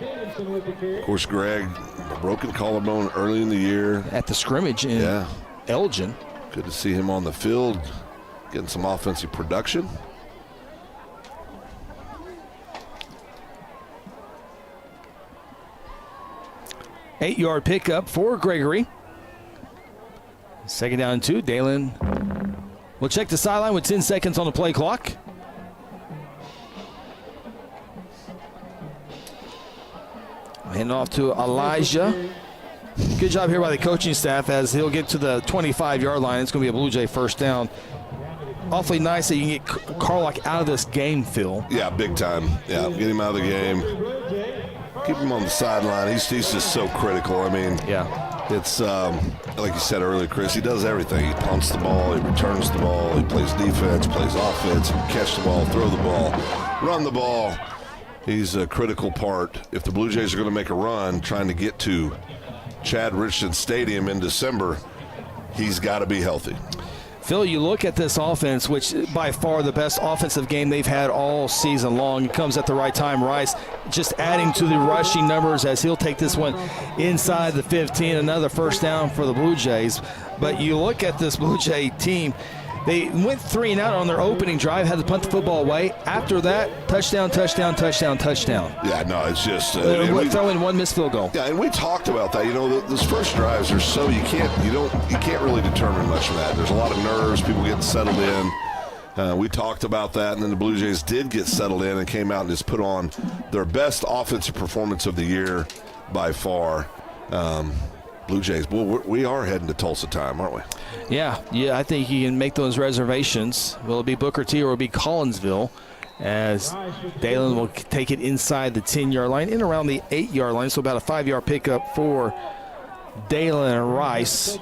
Speaker 5: Of course, Greg, a broken collarbone early in the year.
Speaker 4: At the scrimmage in Elgin.
Speaker 5: Good to see him on the field, getting some offensive production.
Speaker 4: Eight-yard pickup for Gregory. 2nd down and 2. Dalen will check the sideline with 10 seconds on the play clock. Handing off to Elijah. Good job here by the coaching staff as he'll get to the 25-yard line. It's going to be a Blue Jay 1st down. Awfully nice that you can get Carlock out of this game, Phil.
Speaker 5: Yeah, big time. Yeah, get him out of the game. Keep him on the sideline. He's just so critical. I mean, it's like you said earlier, Chris, he does everything. He punts the ball, he returns the ball, he plays defense, plays offense, he can catch the ball, throw the ball, run the ball. He's a critical part. If the Blue Jays are going to make a run trying to get to Chad Richardson Stadium in December, he's got to be healthy.
Speaker 4: Phil, you look at this offense, which by far the best offensive game they've had all season long. It comes at the right time. Rice just adding to the rushing numbers as he'll take this one inside the 15. Another 1st down for the Blue Jays. But you look at this Blue Jay team, They went 3 and out on their opening drive, had to punt the football away. After that, touchdown.
Speaker 5: Yeah, no, it's just
Speaker 4: throw in 1 missed field goal.
Speaker 5: Yeah, and we talked about that. Those first drives are so you can't really determine much of that. There's a lot of nerves, people getting settled in. We talked about that, and then the Blue Jays did get settled in and came out and just put on their best offensive performance of the year by far. Blue Jays, well, we are heading to Tulsa time, aren't we?
Speaker 4: Yeah, I think you can make those reservations. Will it be Booker T or will it be Collinsville? As Dalen will take it inside the 10-yard line, in around the 8-yard line, so about a 5-yard pickup for Dalen Rice.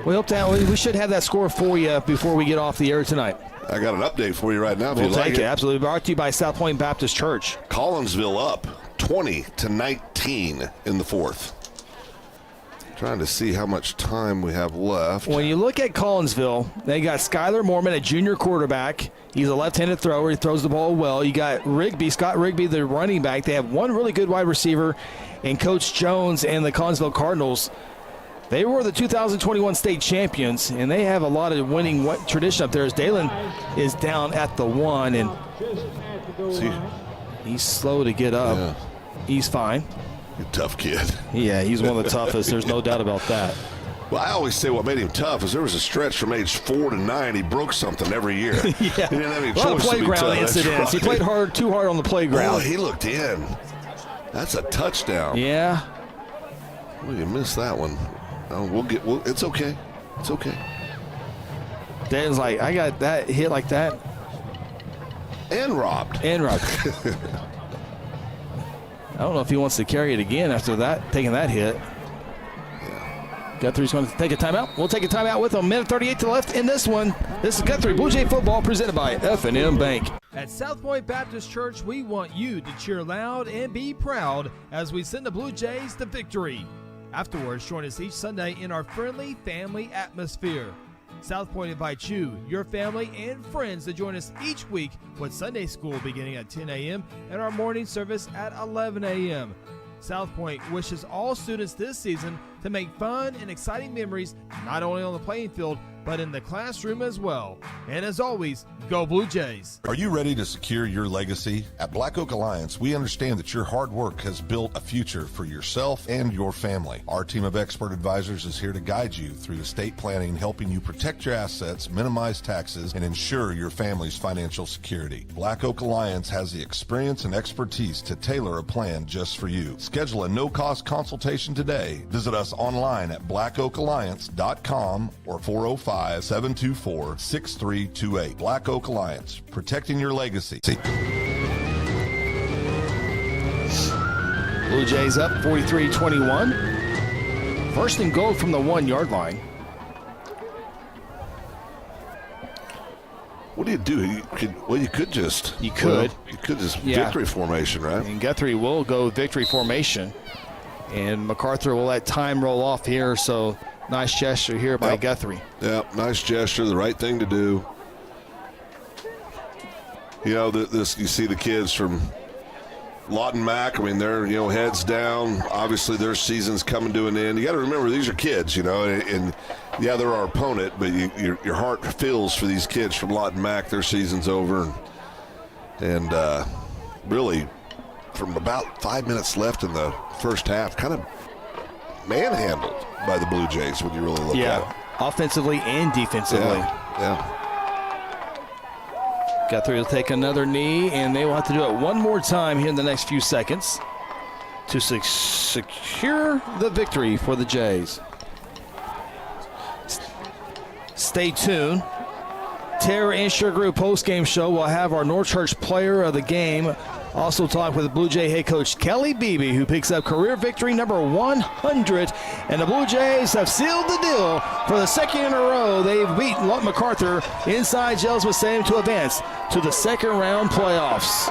Speaker 4: We hope that we should have that score for you before we get off the air tonight.
Speaker 5: I got an update for you right now.
Speaker 4: We'll take it. Absolutely. Brought to you by South Point Baptist Church.
Speaker 5: Collinsville up 20-19 in the fourth. Trying to see how much time we have left.
Speaker 4: When you look at Collinsville, they got Skylar Mormon, a junior quarterback. He's a left-handed thrower. He throws the ball well. You got Scott Rigby, the running back. They have one really good wide receiver, and Coach Jones and the Collinsville Cardinals. They were the 2021 state champions, and they have a lot of winning tradition up there. As Dalen is down at the 1, and he's slow to get up. Yeah. He's fine.
Speaker 5: Tough kid.
Speaker 4: Yeah, he's one of the toughest. There's no doubt about that.
Speaker 5: Well, I always say what made him tough is there was a stretch from age 4 to 9. He broke something every year.
Speaker 4: Yeah.
Speaker 5: He didn't have any
Speaker 4: a lot of playground incidents. Right. He played too hard on the playground.
Speaker 5: Oh, he looked in. That's a touchdown.
Speaker 4: Yeah.
Speaker 5: Well, you missed that one. Oh, it's okay. It's okay.
Speaker 4: Dan's like, I got that hit like that.
Speaker 5: And robbed.
Speaker 4: I don't know if he wants to carry it again after that, taking that hit. Yeah. Guthrie's going to take a timeout. We'll take a timeout with a minute 38 to the left in this one. This is Guthrie Bluejay football presented by F&M Bank.
Speaker 1: At South Point Baptist Church, we want you to cheer loud and be proud as we send the Blue Jays to victory. Afterwards, join us each Sunday in our friendly family atmosphere. South Point invites you, your family, and friends to join us each week with Sunday school beginning at 10 a.m. and our morning service at 11 a.m. South Point wishes all students this season to make fun and exciting memories not only on the playing field, but in the classroom as well. And as always, go Blue Jays.
Speaker 11: Are you ready to secure your legacy? At Black Oak Alliance, we understand that your hard work has built a future for yourself and your family. Our team of expert advisors is here to guide you through estate planning, helping you protect your assets, minimize taxes, and ensure your family's financial security. Black Oak Alliance has the experience and expertise to tailor a plan just for you. Schedule a no-cost consultation today. Visit us online at blackoakalliance.com or 405-724-6328. Black Oak Alliance, protecting your legacy.
Speaker 4: Blue Jays up 43-21. First and goal from the 1-yard line.
Speaker 5: What do? You could just victory formation, right?
Speaker 4: And Guthrie will go victory formation. And MacArthur will let time roll off here, so nice gesture here by Guthrie.
Speaker 5: Yeah, nice gesture, the right thing to do. You see the kids from Lawton Mac, I mean, they're, heads down. Obviously, their season's coming to an end. You got to remember, these are kids, and yeah, they're our opponent, but your heart feels for these kids from Lawton Mac. Their season's over. And really, from about 5 minutes left in the first half, kind of manhandled by the Blue Jays when you really look at it.
Speaker 4: Offensively and defensively.
Speaker 5: Yeah.
Speaker 4: Guthrie will take another knee, and they will have to do it one more time here in the next few seconds to secure the victory for the Jays. Stay tuned. Terra Insure Group postgame show will have our North Church player of the game. Also talk with Blue Jay head coach Kelly Beebe, who picks up career victory number 100. And the Blue Jays have sealed the deal for the second in a row. They've beaten Lawton MacArthur inside Jelsma Stadium to advance to the second round playoffs.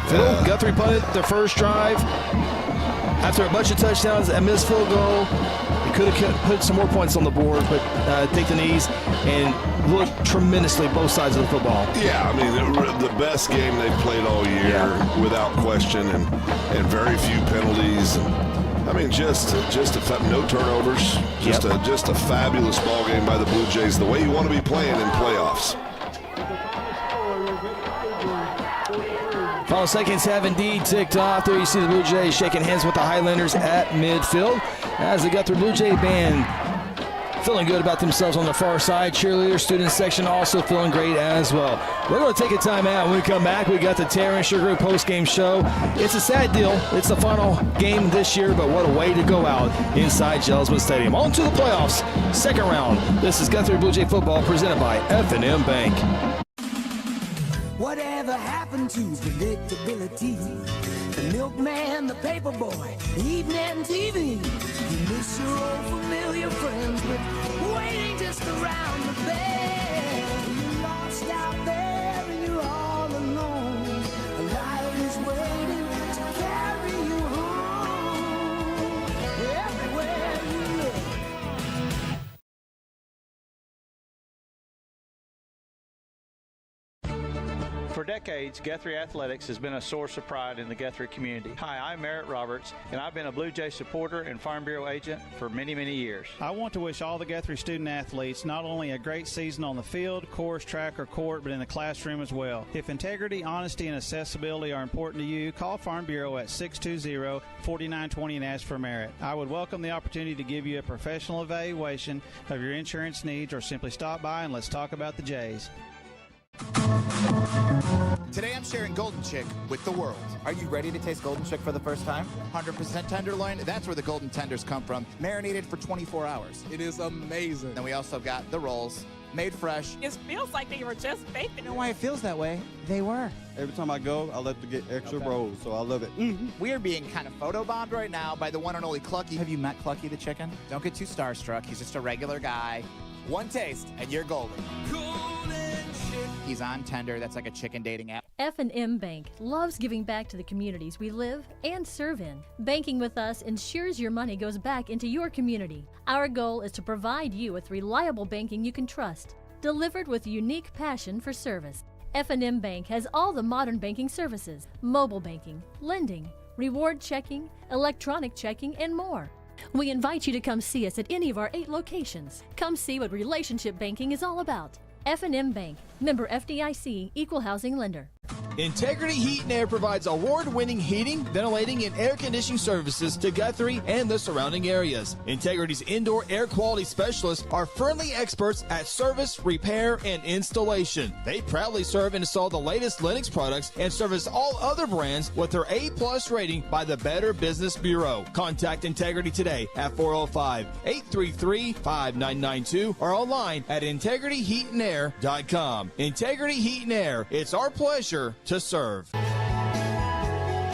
Speaker 4: Phil Guthrie punted the first drive. After a bunch of touchdowns, a missed field goal. They could have put some more points on the board, but take the knees and look tremendously both sides of the football.
Speaker 5: Yeah, I mean, the best game they've played all year, without question, and very few penalties. And, I mean, no turnovers. Just a fabulous ball game by the Blue Jays, the way you want to be playing in playoffs.
Speaker 4: Final seconds have indeed ticked off. There you see the Blue Jays shaking hands with the Highlanders at midfield as the Guthrie Blue Jay band feeling good about themselves on the far side. Cheerleader student section also feeling great as well. We're going to take a timeout. When we come back, we got the Tara and Sugar post-game show. It's a sad deal. It's the final game this year, but what a way to go out inside Jelsma Stadium. On to the playoffs, second round. This is Guthrie Blue Jay football presented by F&M Bank.
Speaker 13: Whatever happened to predictability? The milkman, the paperboy, evening TV. You miss your old familiar friends, but waiting just around the bend. You're lost out there and you're all alone. A light is waiting to carry you home. Everywhere you look.
Speaker 8: For decades, Guthrie Athletics has been a source of pride in the Guthrie community. Hi, I'm Merritt Roberts, and I've been a Blue Jay supporter and Farm Bureau agent for many, many years. I want to wish all the Guthrie student athletes not only a great season on the field, course, track, or court, but in the classroom as well. If integrity, honesty, and accessibility are important to you, call Farm Bureau at 620-4920 and ask for Merritt. I would welcome the opportunity to give you a professional evaluation of your insurance needs, or simply stop by and let's talk about the Jays.
Speaker 2: Today I'm sharing Golden Chick with the world. Are you ready to taste Golden Chick for the first time? 100% tenderloin, that's where the golden tenders come from. Marinated for 24 hours. It is amazing. Then we also got the rolls, made fresh.
Speaker 7: It feels like they were just baked.
Speaker 2: You know why it feels that way? They were.
Speaker 23: Every time I go, I like to get extra rolls, so I love it.
Speaker 2: We are being kind of photobombed right now by the one and only Clucky. Have you met Clucky the chicken? Don't get too starstruck. He's just a regular guy. One taste, and you're golden. He's on Tender. That's like a chicken dating app.
Speaker 14: F&M Bank loves giving back to the communities we live and serve in. Banking with us ensures your money goes back into your community. Our goal is to provide you with reliable banking you can trust, delivered with unique passion for service. F&M Bank has all the modern banking services: mobile banking, lending, reward checking, electronic checking, and more. We invite you to come see us at any of our 8 locations. Come see what relationship banking is all about. F&M Bank, member FDIC, equal housing lender.
Speaker 1: Integrity Heat and Air provides award-winning heating, ventilating, and air conditioning services to Guthrie and the surrounding areas. Integrity's indoor air quality specialists are friendly experts at service, repair, and installation. They proudly serve and install the latest Linux products and service all other brands with their A+ rating by the Better Business Bureau. Contact Integrity today at 405-833-5992 or online at integrityheatandair.com. Integrity Heat and Air, it's our pleasure to serve.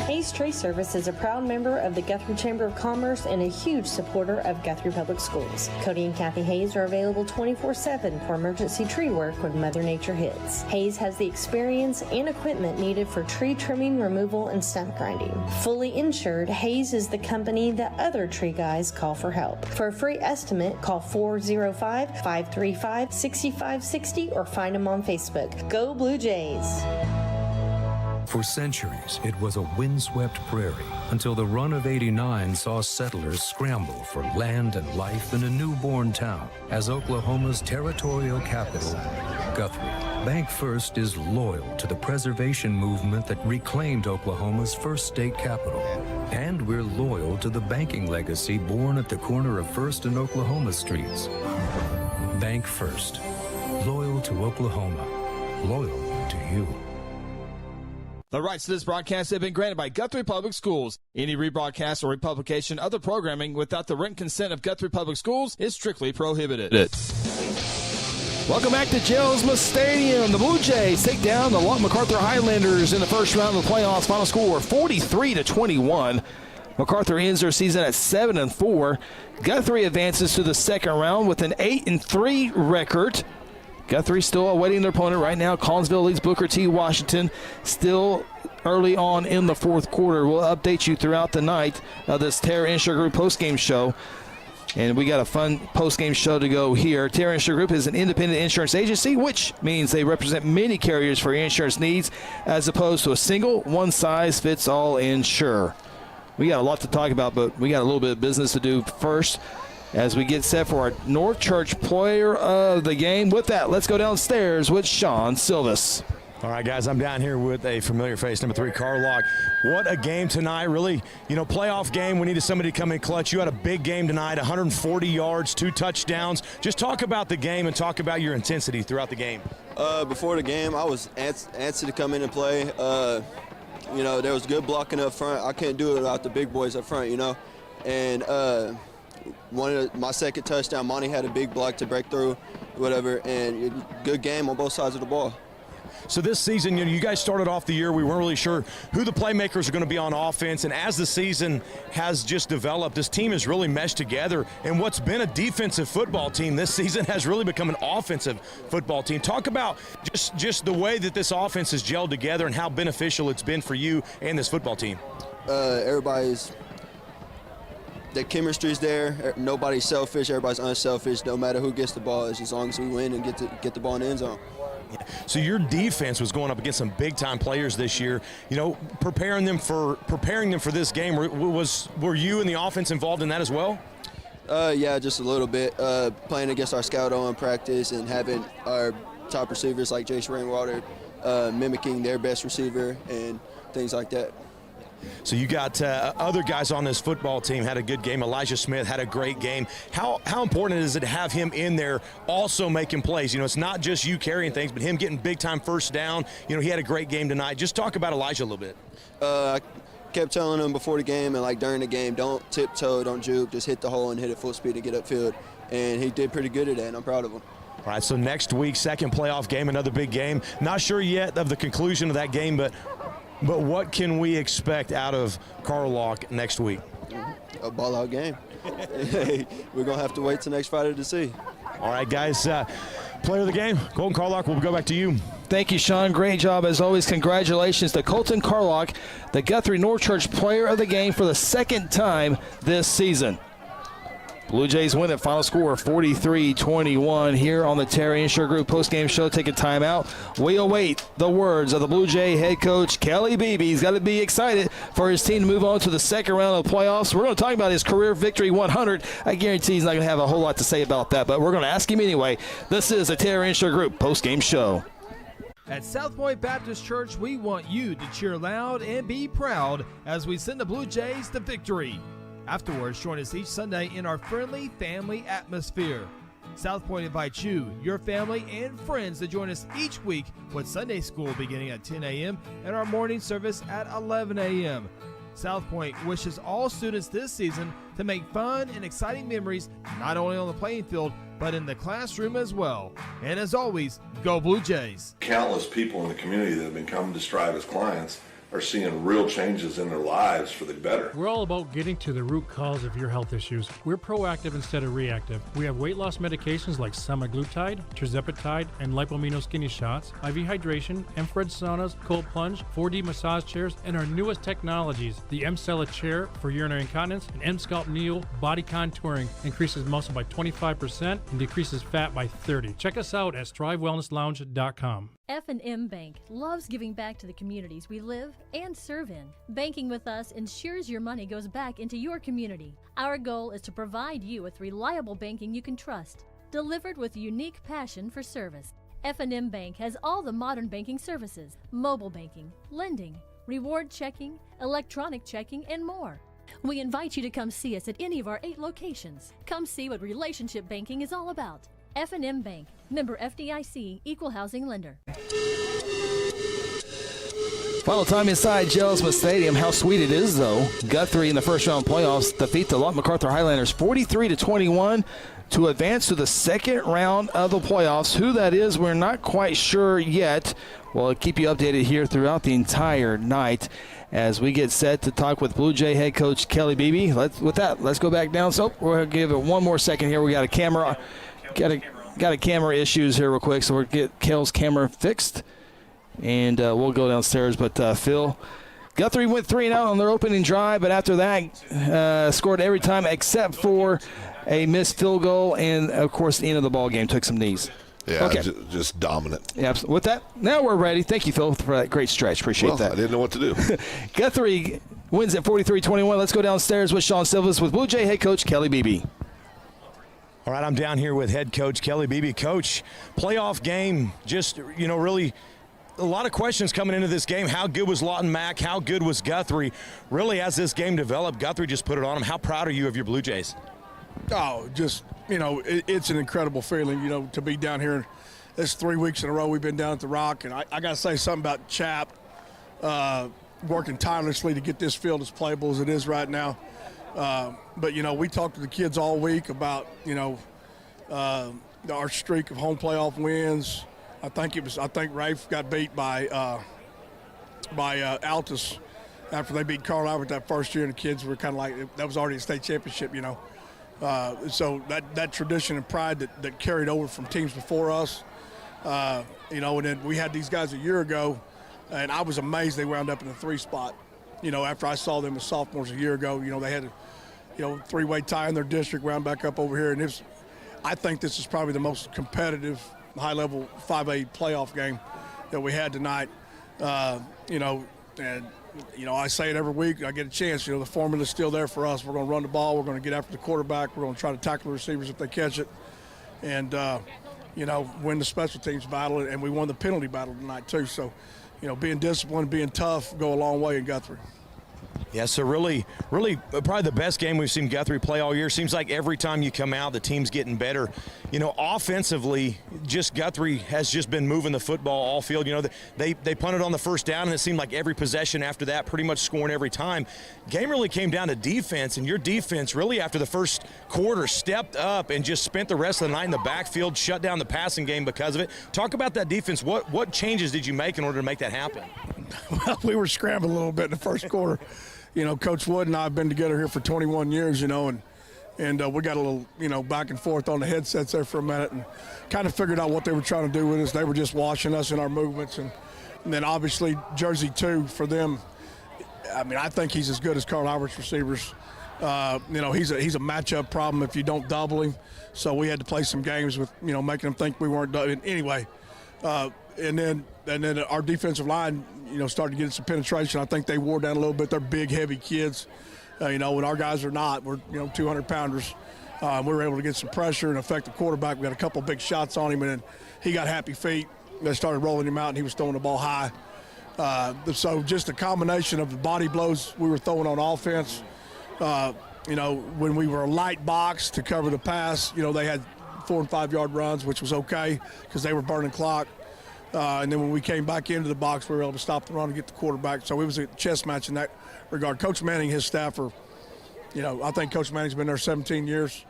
Speaker 3: Hayes Tree Service is a proud member of the Guthrie Chamber of Commerce and a huge supporter of Guthrie Public Schools. Cody and Kathy Hayes are available 24/7 for emergency tree work when Mother Nature hits. Hayes has the experience and equipment needed for tree trimming, removal, and stump grinding. Fully insured, Hayes is the company that other tree guys call for help. For a free estimate, call 405-535-6560 or find them on Facebook. Go Blue Jays!
Speaker 9: For centuries, it was a windswept prairie until the run of '89 saw settlers scramble for land and life in a newborn town as Oklahoma's territorial capital, Guthrie. Bank First is loyal to the preservation movement that reclaimed Oklahoma's first state capital. And we're loyal to the banking legacy born at the corner of First and Oklahoma Streets. Bank First. Loyal to Oklahoma. Loyal to you.
Speaker 1: The rights to this broadcast have been granted by Guthrie Public Schools. Any rebroadcast or republication of the programming without the written consent of Guthrie Public Schools is strictly prohibited. Welcome back to Jelsma Stadium. The Blue Jays take down the Lawton MacArthur Highlanders in the first round of the playoffs. Final score 43-21. MacArthur ends their season at 7-4. Guthrie advances to the second round with an 8-3 record. Guthrie still awaiting their opponent right now. Collinsville leads Booker T. Washington still early on in the fourth quarter. We'll update you throughout the night of this Terra Insure Group postgame show. And we got a fun postgame show to go here. Terra Insure Group is an independent insurance agency, which means they represent many carriers for your insurance needs as opposed to a single one-size-fits-all insurer.
Speaker 4: We got a lot to talk about, but we got a little bit of business to do first as we get set for our North Church Player of the Game. With that, let's go downstairs with Sean Silvis.
Speaker 10: All right, guys, I'm down here with a familiar face, number 3, Carlock. What a game tonight. Really, playoff game. We needed somebody to come in clutch. You had a big game tonight, 140 yards, 2 touchdowns. Just talk about the game and talk about your intensity throughout the game.
Speaker 17: Before the game, I was antsy to come in and play. There was good blocking up front. I couldn't do it without the big boys up front, And my second touchdown, Monty had a big block to break through, whatever, and good game on both sides of the ball.
Speaker 10: So this season, you guys started off the year, we weren't really sure who the playmakers are going to be on offense, and as the season has just developed, this team has really meshed together, and what's been a defensive football team this season has really become an offensive football team. Talk about just the way that this offense has gelled together and how beneficial it's been for you and this football team.
Speaker 17: The chemistry's there. Nobody's selfish. Everybody's unselfish. No matter who gets the ball, as long as we win and get the ball in the end zone.
Speaker 10: So your defense was going up against some big-time players this year. Preparing them for this game. Were you and the offense involved in that as well?
Speaker 17: Yeah, just a little bit. Playing against our scout in practice and having our top receivers like Jace Rainwater mimicking their best receiver and things like that.
Speaker 10: So you got other guys on this football team had a good game. Elijah Smith had a great game. How important is it to have him in there also making plays? It's not just you carrying things, but him getting big-time first down. He had a great game tonight. Just talk about Elijah a little bit.
Speaker 17: I kept telling him before the game and during the game, don't tiptoe, don't juke, just hit the hole and hit it full speed and get upfield. And he did pretty good at that, and I'm proud of him.
Speaker 10: All right, so next week, second playoff game, another big game. Not sure yet of the conclusion of that game, but what can we expect out of Carlock next week?
Speaker 17: A ball-out game. We're going to have to wait till next Friday to see.
Speaker 10: All right, guys, player of the game, Colton Carlock, we'll go back to you.
Speaker 4: Thank you, Sean. Great job as always. Congratulations to Colton Carlock, the Guthrie North Church Player of the Game for the second time this season. Blue Jays win at final score 43-21 here on the Terry Insure Group postgame show. Take a timeout. We await the words of the Blue Jay head coach, Kelly Beebe. He's got to be excited for his team to move on to the second round of the playoffs. We're going to talk about his career victory 100. I guarantee he's not going to have a whole lot to say about that, but we're going to ask him anyway. This is the Terry Insure Group postgame show.
Speaker 1: At South Point Baptist Church, we want you to cheer loud and be proud as we send the Blue Jays to victory. Afterwards, join us each Sunday in our friendly family atmosphere. South Point invites you, your family, and friends to join us each week with Sunday school beginning at 10 a.m. and our morning service at 11 a.m. South Point wishes all students this season to make fun and exciting memories not only on the playing field, but in the classroom as well. And as always, go Blue Jays.
Speaker 5: Countless people in the community that have been coming to Strive as clients are seeing real changes in their lives for the better.
Speaker 18: We're all about getting to the root cause of your health issues. We're proactive instead of reactive. We have weight loss medications like semaglutide, tirzepatide, and lipomino skinny shots, IV hydration, infrared saunas, cold plunge, 4D massage chairs, and our newest technologies, the M-Cella chair for urinary incontinence and M-Sculpt Neo body contouring increases muscle by 25% and decreases fat by 30%. Check us out at strivewellnesslounge.com.
Speaker 14: F&M Bank loves giving back to the communities we live and serve in. Banking with us ensures your money goes back into your community. Our goal is to provide you with reliable banking you can trust, delivered with a unique passion for service. F&M Bank has all the modern banking services, mobile banking, lending, reward checking, electronic checking, and more. We invite you to come see us at any of our 8 locations. Come see what relationship banking is all about. F&M Bank, member FDIC, equal housing lender.
Speaker 4: Final time inside Jelsma Stadium. How sweet it is, though. Guthrie in the first round playoffs defeat the Lawton MacArthur Highlanders 43-21 to advance to the second round of the playoffs. Who that is, we're not quite sure yet. We'll keep you updated here throughout the entire night as we get set to talk with Blue Jay head coach Kelly Beebe. Let's go back down. So we're going to give it one more second here. We got a camera. Got a camera issues here real quick, so we'll get Kel's camera fixed, and we'll go downstairs. But Phil, Guthrie went 3-0 on their opening drive, but after that scored every time except for a missed field goal, and, of course, the end of the ball game took some knees.
Speaker 5: Yeah,
Speaker 4: okay.
Speaker 5: just dominant.
Speaker 4: Yeah, with that, now we're ready. Thank you, Phil, for that great stretch. Appreciate that.
Speaker 5: I didn't know what to do.
Speaker 4: Guthrie Wins at 43-21. Let's go downstairs with Sean Silvas with Blue Jay head coach Kelly Beebe.
Speaker 10: All right, I'm down here with head coach Kelly Beebe. Coach, playoff game, just, really a lot of questions coming into this game. How good was Lawton Mac? How good was Guthrie? Really, as this game developed, Guthrie just put it on him. How proud are you of your Blue Jays?
Speaker 19: Oh, just, it's an incredible feeling, to be down here. This 3 weeks in a row we've been down at the Rock, and I got to say something about Chap working tirelessly to get this field as playable as it is right now. But, we talked to the kids all week about, our streak of home playoff wins. I think Rafe got beat by Altus after they beat Carl Albert that first year, and the kids were kind of like, that was already a state championship, So that tradition and pride that carried over from teams before us, and then we had these guys a year ago, and I was amazed they wound up in the 3 spot. After I saw them as sophomores a year ago, they had a, 3-way tie in their district, wound back up over here, and I think this is probably the most competitive high-level 5A playoff game that we had tonight. I say it every week. I get a chance. The formula's still there for us. We're going to run the ball. We're going to get after the quarterback. We're going to try to tackle the receivers if they catch it, and win the special teams battle. And we won the penalty battle tonight too. So, being disciplined, being tough, go a long way in Guthrie.
Speaker 10: Yeah, so really probably the best game we've seen Guthrie play all year. Seems like every time you come out, the team's getting better. Offensively, just Guthrie has just been moving the football all field. They punted on the first down, and it seemed like every possession after that, pretty much scoring every time. Game really came down to defense, and your defense really after the first quarter stepped up and just spent the rest of the night in the backfield, shut down the passing game because of it. Talk about that defense. What changes did you make in order to make that happen?
Speaker 19: Well, we were scrambling a little bit in the first quarter. Coach Wood and I have been together here for 21 years, and we got a little, back and forth on the headsets there for a minute and kind of figured out what they were trying to do with us. They were just watching us in our movements. And then obviously Jersey 2 for them, I think he's as good as Carl Albert's receivers. He's a matchup problem if you don't double him. So we had to play some games with, making them think we weren't done. Anyway, and then our defensive line, started getting some penetration. I think they wore down a little bit. They're big, heavy kids, when our guys are not. We're 200-pounders. We were able to get some pressure and affect the quarterback. We got a couple of big shots on him, and then he got happy feet. They started rolling him out, and he was throwing the ball high. So just a combination of the body blows we were throwing on offense. When we were a light box to cover the pass, they had 4- and 5-yard runs, which was okay because they were burning clock. And then when we came back into the box, we were able to stop the run and get the quarterback. So it was a chess match in that regard. Coach Manning, his staff are, I think Coach Manning's been there 17 years.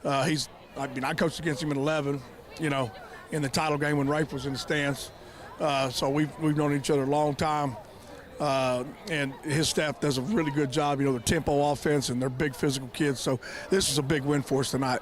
Speaker 19: I coached against him in 11, in the title game when Rafe was in the stands. So we've known each other a long time. And his staff does a really good job. Their tempo offense and they're big physical kids. So this is a big win for us tonight.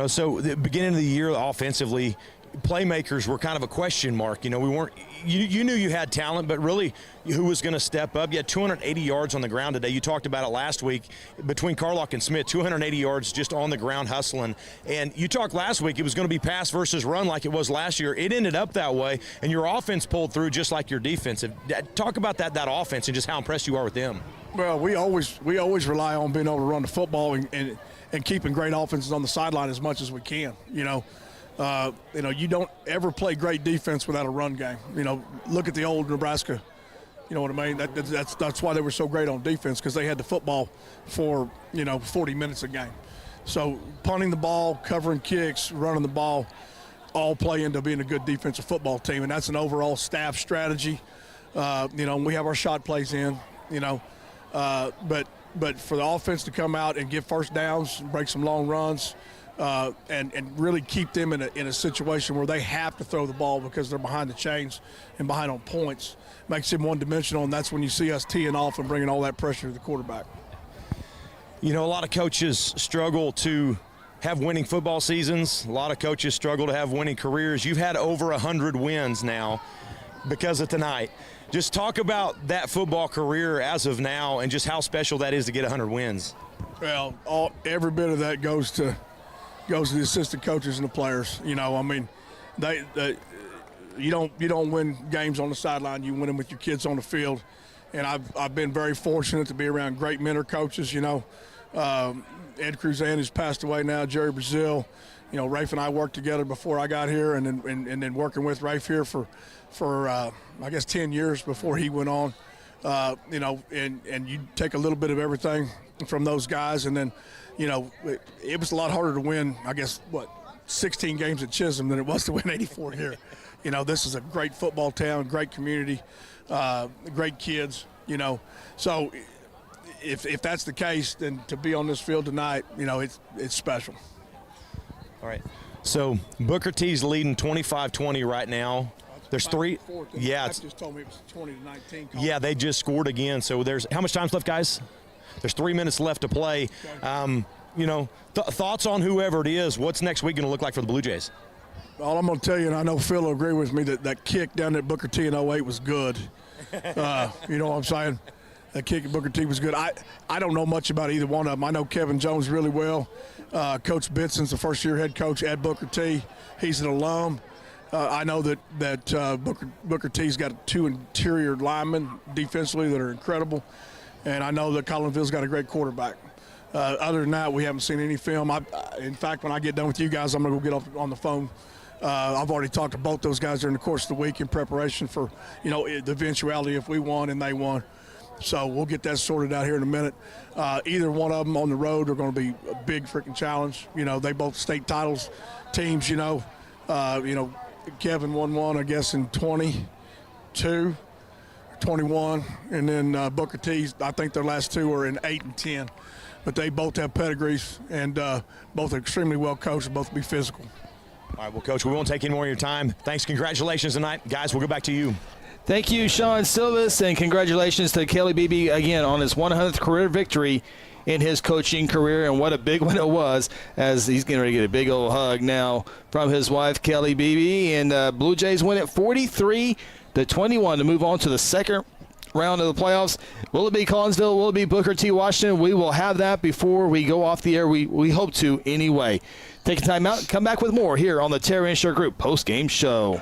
Speaker 10: So the beginning of the year offensively, playmakers were kind of a question mark. We weren't. You knew you had talent, but really, who was going to step up? You had 280 yards on the ground today. You talked about it last week between Carlock and Smith. 280 yards just on the ground hustling. And you talked last week it was going to be pass versus run like it was last year. It ended up that way, and your offense pulled through just like your defense. Talk about that offense and just how impressed you are with them.
Speaker 19: Well, we always rely on being able to run the football and keeping great offenses on the sideline as much as we can. You don't ever play great defense without a run game. Look at the old Nebraska. You know what I mean? That's why they were so great on defense, because they had the football for 40 minutes a game. So punting the ball, covering kicks, running the ball, all play into being a good defensive football team, and that's an overall staff strategy. We have our shot plays in. But for the offense to come out and get first downs, break some long runs. And really keep them in a situation where they have to throw the ball because they're behind the chains and behind on points. Makes them one-dimensional, and that's when you see us teeing off and bringing all that pressure to the quarterback.
Speaker 10: A lot of coaches struggle to have winning football seasons. A lot of coaches struggle to have winning careers. You've had over 100 wins now because of tonight. Just talk about that football career as of now and just how special that is to get 100 wins.
Speaker 19: Well, every bit of that goes to the assistant coaches and the players. You don't win games on the sideline. You win them with your kids on the field. and I've been very fortunate to be around great mentor coaches. You know, Ed Cruzan, who's passed away now, Jerry Brazil. You know, Rafe and I worked together before I got here, and then working with Rafe here for I guess 10 years before he went on. You know, and you take a little bit of everything from those guys, and then, you know, it was a lot harder to win, I guess, 16 games at Chisholm than it was to win 84 here. You know, this is a great football town, great community, great kids, you know. So if that's the case, then to be on this field tonight, you know, it's special.
Speaker 10: All right. So Booker T's leading 25-20 right now. There's three. Yeah.
Speaker 19: Matt just told me it was 20-19.
Speaker 10: Yeah, they just scored again. So there's how much time's left, guys? There's 3 minutes left to play. You know, thoughts on whoever it is. What's next week going to look like for the Blue Jays?
Speaker 19: All I'm going to tell you, and I know Phil will agree with me, that kick down at Booker T in 08 was good. You know what I'm saying? That kick at Booker T was good. I don't know much about either one of them. I know Kevin Jones really well. Coach Bitson's the first-year head coach at Booker T. He's an alum. I know that Booker T's got 2 interior linemen defensively that are incredible. And I know that Collinville's got a great quarterback. Other than that, we haven't seen any film. In fact, when I get done with you guys, I'm going to go get on the phone. I've already talked to both those guys during the course of the week in preparation for, you know, the eventuality if we won and they won. So we'll get that sorted out here in a minute. Either one of them on the road are going to be a big freaking challenge. You know, they both state titles teams, you know. Kevin won one, I guess, in 22, 21. And then Booker T's, I think their last 2 are in 8 and 10. But they both have pedigrees and both are extremely well coached and both be physical.
Speaker 10: All right, well, Coach, we won't take any more of your time. Thanks. Congratulations tonight. Guys, we'll go back to you.
Speaker 4: Thank you, Sean Silvis, and congratulations to Kelly Beebe again on his 100th career victory in his coaching career, and what a big one it was, as he's getting ready to get a big old hug now from his wife, Kelly Beebe. And Blue Jays win it 43-21 to move on to the second round of the playoffs. Will it be Collinsville? Will it be Booker T. Washington? We will have that before we go off the air. We hope to anyway. Take a time out. Come back with more here on the Terra Insure Group post-game show.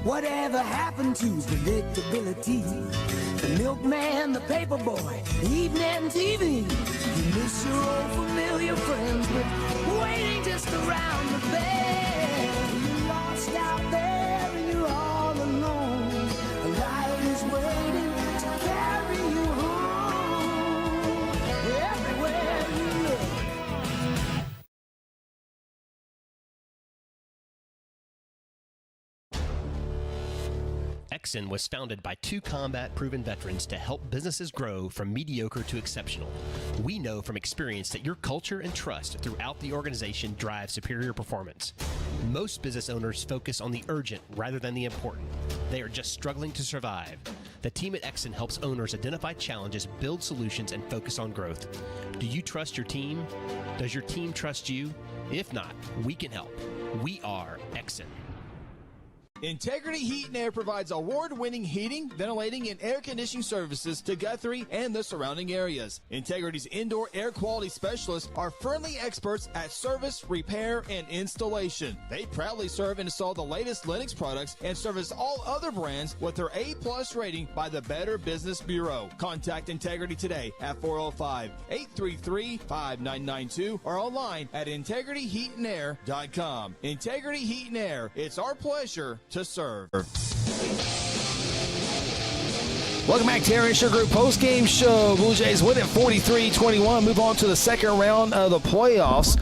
Speaker 13: Whatever happened to predictability? The milkman, the paper boy, evening TV. You miss your old familiar friends, but waiting just around the bend. You're lost out there and you're all alone. A light is waiting to carry you home. Everywhere you look.
Speaker 16: Exxon was founded by 2 combat-proven veterans to help businesses grow from mediocre to exceptional. We know from experience that your culture and trust throughout the organization drive superior performance. Most business owners focus on the urgent rather than the important. They are just struggling to survive. The team at Exxon helps owners identify challenges, build solutions, and focus on growth. Do you trust your team? Does your team trust you? If not, we can help. We are Exxon.
Speaker 1: Integrity Heat and Air provides award-winning heating, ventilating, and air conditioning services to Guthrie and the surrounding areas. Integrity's indoor air quality specialists are friendly experts at service, repair, and installation. They proudly serve and install the latest Linux products and service all other brands with their A+ rating by the Better Business Bureau. Contact Integrity today at 405-833-5992 or online at integrityheatandair.com. Integrity Heat and Air, it's our pleasure to serve.
Speaker 4: Welcome back to Terra Insure Group post-game show. Blue Jays win it 43-21. Move on to the second round of the playoffs.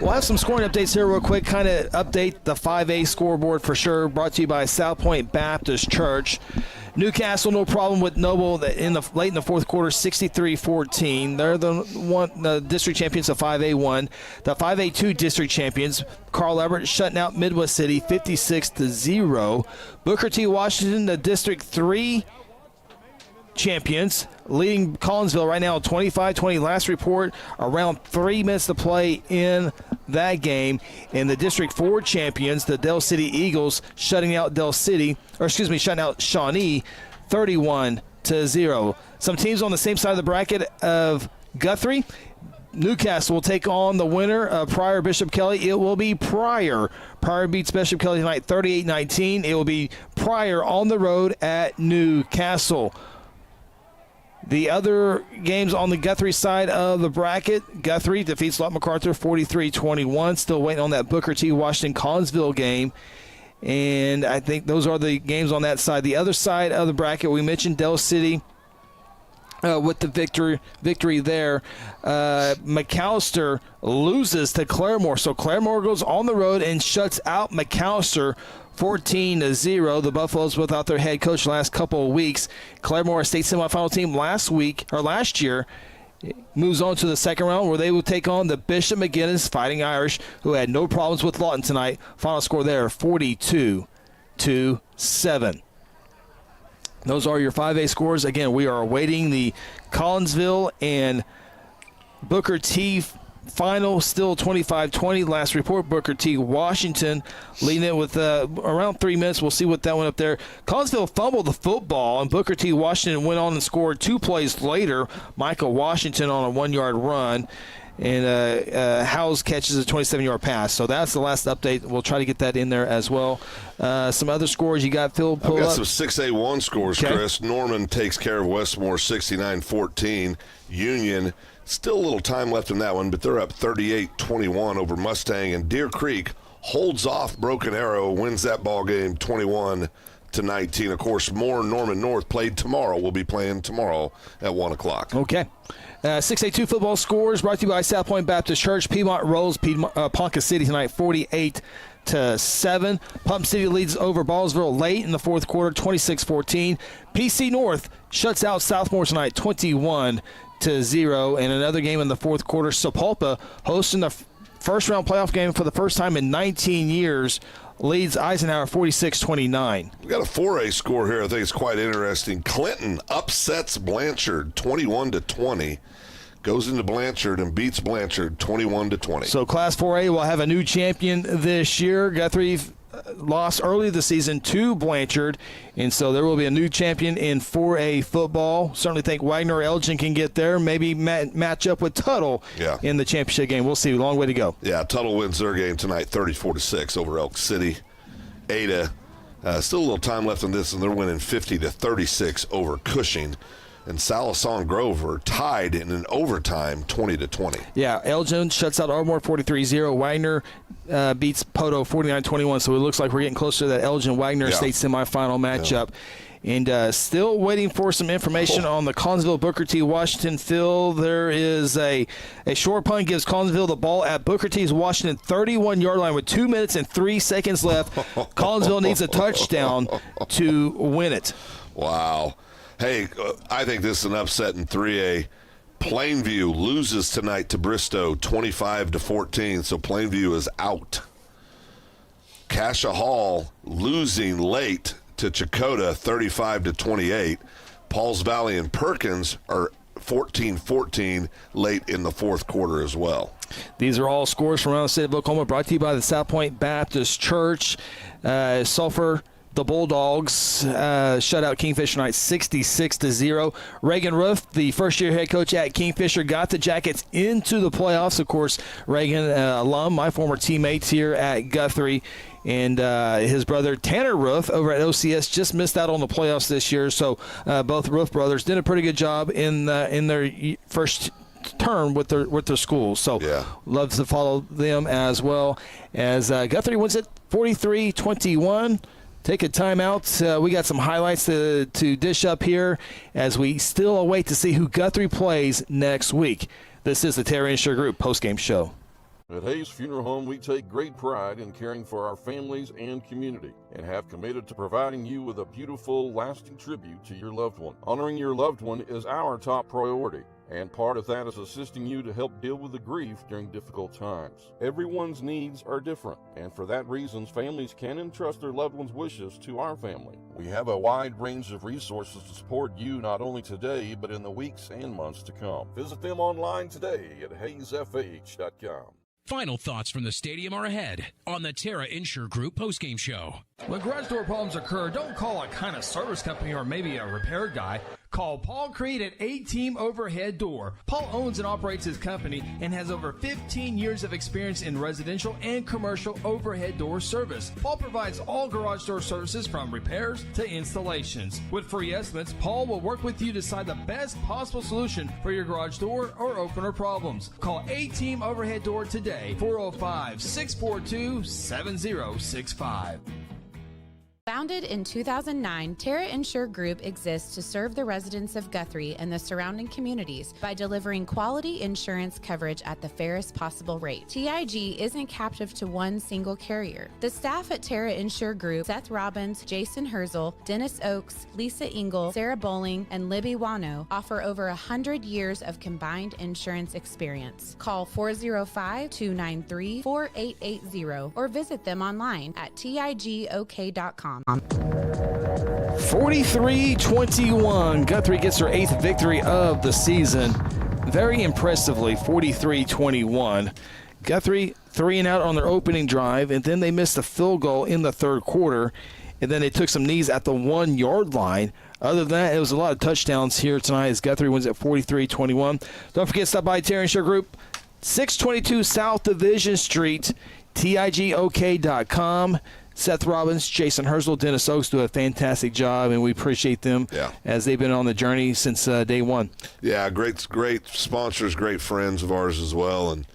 Speaker 4: We'll have some scoring updates here real quick, kind of update the 5A scoreboard for sure, brought to you by South Point Baptist Church. Newcastle, no problem with Noble late in the fourth quarter, 63-14. They're the district champions of 5A1. The 5A2 district champions, Carl Everett, shutting out Midwest City 56-0. Booker T. Washington, the District 3 champions, leading Collinsville right now 25-20. Last report, around 3 minutes to play in that game. And the District 4 champions, the Del City Eagles, shutting out Shawnee 31-0. Some teams on the same side of the bracket of Guthrie. Newcastle will take on the winner of Pryor Bishop Kelly. It will be Pryor. Pryor beats Bishop Kelly tonight 38-19. It will be Pryor on the road at Newcastle. The other games on the Guthrie side of the bracket, Guthrie defeats Lawton MacArthur 43-21. Still waiting on that Booker T. Washington-Collinsville game. And I think those are the games on that side. The other side of the bracket, we mentioned Del City with the victory there. McAllister loses to Claremore. So Claremore goes on the road and shuts out McAllister 14-0. The Buffaloes without their head coach last couple of weeks. Claremore, a state semifinal team last year, moves on to the second round where they will take on the Bishop McGinnis Fighting Irish, who had no problems with Lawton tonight. Final score there, 42-7. Those are your 5A scores. Again, we are awaiting the Collinsville and Booker T final, still 25-20. Last report, Booker T. Washington leading it with around 3 minutes. We'll see what that went up there. Collinsville fumbled the football, and Booker T. Washington went on and scored 2 plays later. Michael Washington on a 1-yard run, and Howes catches a 27-yard pass. So that's the last update. We'll try to get that in there as well. Some other scores you got, Phil?
Speaker 5: I've got some 6A1 scores, okay. Chris. Norman takes care of Westmore 69-14. Union, still a little time left in that one, but they're up 38-21 over Mustang. And Deer Creek holds off Broken Arrow, wins that ball game 21-19. Of course, Norman North played tomorrow. Will be playing tomorrow at 1 o'clock.
Speaker 4: Okay. 6A2 football scores brought to you by South Point Baptist Church. Piedmont rolls Ponca City tonight 48-7. Pump City leads over Ballsville late in the fourth quarter 26-14. PC North shuts out Southmore tonight 21-0. And another game in the fourth quarter, Sapulpa hosting the first round playoff game for the first time in 19 years. Leads Eisenhower 46-29.
Speaker 5: We got a 4A score here I think it's quite interesting. Clinton upsets Blanchard 21-20. Goes into Blanchard and beats Blanchard 21-20.
Speaker 4: So Class 4A will have a new champion this year. Guthrie lost early this season to Blanchard, and so there will be a new champion in 4A football. Certainly think Wagner or Elgin can get there, maybe match up with Tuttle in the championship game. We'll see. Long way to go.
Speaker 5: Yeah, Tuttle wins their game tonight 34-6 over Elk City. Ada, still a little time left in this, and they're winning 50-36 over Cushing. And Sallisaw Grove are tied in an overtime 20-20.
Speaker 4: Yeah, Elgin shuts out Ardmore 43-0. Wagner beats Poto 49-21. So it looks like we're getting closer to that Elgin-Wagner state semifinal matchup. And still waiting for some information on the Collinsville Booker T. Washington. Phil, there is a short punt gives Collinsville the ball at Booker T's Washington 31-yard line with 2 minutes and 3 seconds left. Collinsville needs a touchdown to win it.
Speaker 5: Wow. Hey, I think this is an upset in 3A. Plainview loses tonight to Bristow 25-14, so Plainview is out. Cassia Hall losing late to Chakotah 35-28. Pauls Valley and Perkins are 14-14 late in the fourth quarter as well.
Speaker 4: These are all scores from around the state of Oklahoma, brought to you by the South Point Baptist Church. Sulphur, the Bulldogs shut out Kingfisher tonight 66-0. Reagan Roof, the first-year head coach at Kingfisher, got the Jackets into the playoffs. Of course, Reagan, alum, my former teammates here at Guthrie, and his brother Tanner Roof over at OCS just missed out on the playoffs this year. So both Roof brothers did a pretty good job in their first term with their schools. So love to follow them as well. As Guthrie wins it 43-21. Take a timeout. We got some highlights to dish up here as we still await to see who Guthrie plays next week. This is the Terry Insure Group postgame show.
Speaker 6: At Hayes Funeral Home, we take great pride in caring for our families and community and have committed to providing you with a beautiful, lasting tribute to your loved one. Honoring your loved one is our top priority, and part of that is assisting you to help deal with the grief during difficult times. Everyone's needs are different, and for that reason, families can entrust their loved one's wishes to our family. We have a wide range of resources to support you not only today, but in the weeks and months to come. Visit them online today at hayesfh.com.
Speaker 20: Final thoughts from the stadium are ahead on the Terra Insure Group postgame show.
Speaker 1: When garage door problems occur, don't call a kind of service company or maybe a repair guy. Call Paul Creed at A-Team Overhead Door. Paul owns and operates his company and has over 15 years of experience in residential and commercial overhead door service. Paul provides all garage door services from repairs to installations. With free estimates, Paul will work with you to decide the best possible solution for your garage door or opener problems. Call A-Team Overhead Door today, 405-642-7065.
Speaker 12: Founded in 2009, Terra Insure Group exists to serve the residents of Guthrie and the surrounding communities by delivering quality insurance coverage at the fairest possible rate. TIG isn't captive to one single carrier. The staff at Terra Insure Group, Seth Robbins, Jason Herzl, Dennis Oakes, Lisa Engel, Sarah Bowling, and Libby Wano, offer over 100 years of combined insurance experience. Call 405-293-4880 or visit them online at tigok.com.
Speaker 4: 43-21. Guthrie gets their 8th victory of the season. Very impressively, 43-21. Guthrie 3 and out on their opening drive, and then they missed a field goal in the third quarter, and then they took some knees at the 1-yard line. Other than that, it was a lot of touchdowns here tonight as Guthrie wins at 43-21. Don't forget to stop by Terra Insure Group, 622 South Division Street, tigok.com. Seth Robbins, Jason Herzl, Dennis Oakes do a fantastic job, and we appreciate them as they've been on the journey since day one.
Speaker 5: Yeah, great sponsors, great friends of ours as well, and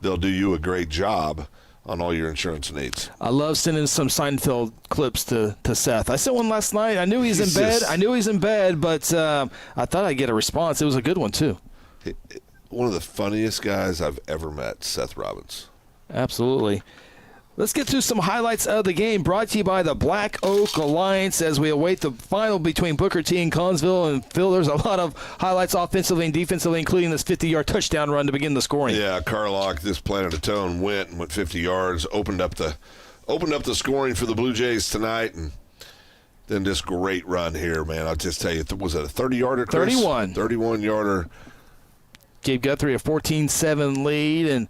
Speaker 5: they'll do you a great job on all your insurance needs.
Speaker 4: I love sending some Seinfeld clips to Seth. I sent one last night. I knew he's in bed. I knew he's in bed, but I thought I'd get a response. It was a good one, too.
Speaker 5: One of the funniest guys I've ever met, Seth Robbins.
Speaker 4: Absolutely. Let's get to some highlights of the game, brought to you by the Black Oak Alliance as we await the final between Booker T and Collinsville. And, Phil, there's a lot of highlights offensively and defensively, including this 50-yard touchdown run to begin the scoring.
Speaker 5: Yeah, Carlock, this Planet of Tone, went 50 yards, opened up the scoring for the Blue Jays tonight, and then this great run here, man. I'll just tell you, was it a 30-yarder, Chris? 31-yarder.
Speaker 4: Gave Guthrie a 14-7 lead, and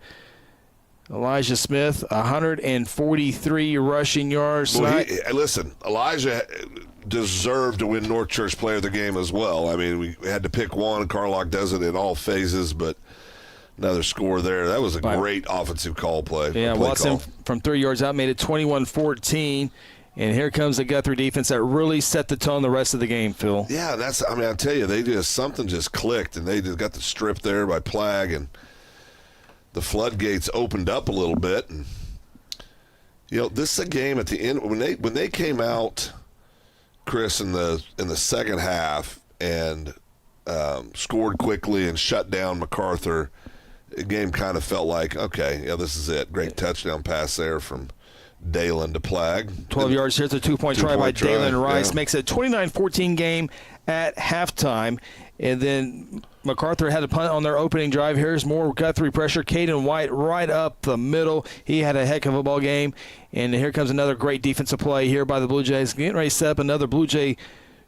Speaker 4: Elijah Smith, 143 rushing yards.
Speaker 5: Well, listen, Elijah deserved to win North Church Player of the Game as well. I mean, we had to pick one. Carlock does it in all phases, but another score there. That was a great offensive call play.
Speaker 4: Yeah, Watson from 3 yards out made it 21-14. And here comes the Guthrie defense that really set the tone the rest of the game, Phil.
Speaker 5: Yeah, I tell you, something just clicked, and they just got the strip there by Plagg, and the floodgates opened up a little bit. And this is a game at the end when they came out, Chris, in the second half and scored quickly and shut down MacArthur. The game kind of felt like, okay, this is it. Great touchdown pass there from Dalen to Plagg.
Speaker 4: 12 yards. Here's a two-point try by Dalen Rice. Makes it a 29-14 game at halftime. And then MacArthur had a punt on their opening drive. Here's more Guthrie pressure. Caden White right up the middle. He had a heck of a ball game. And here comes another great defensive play here by the Blue Jays. Getting ready to set up another Blue Jay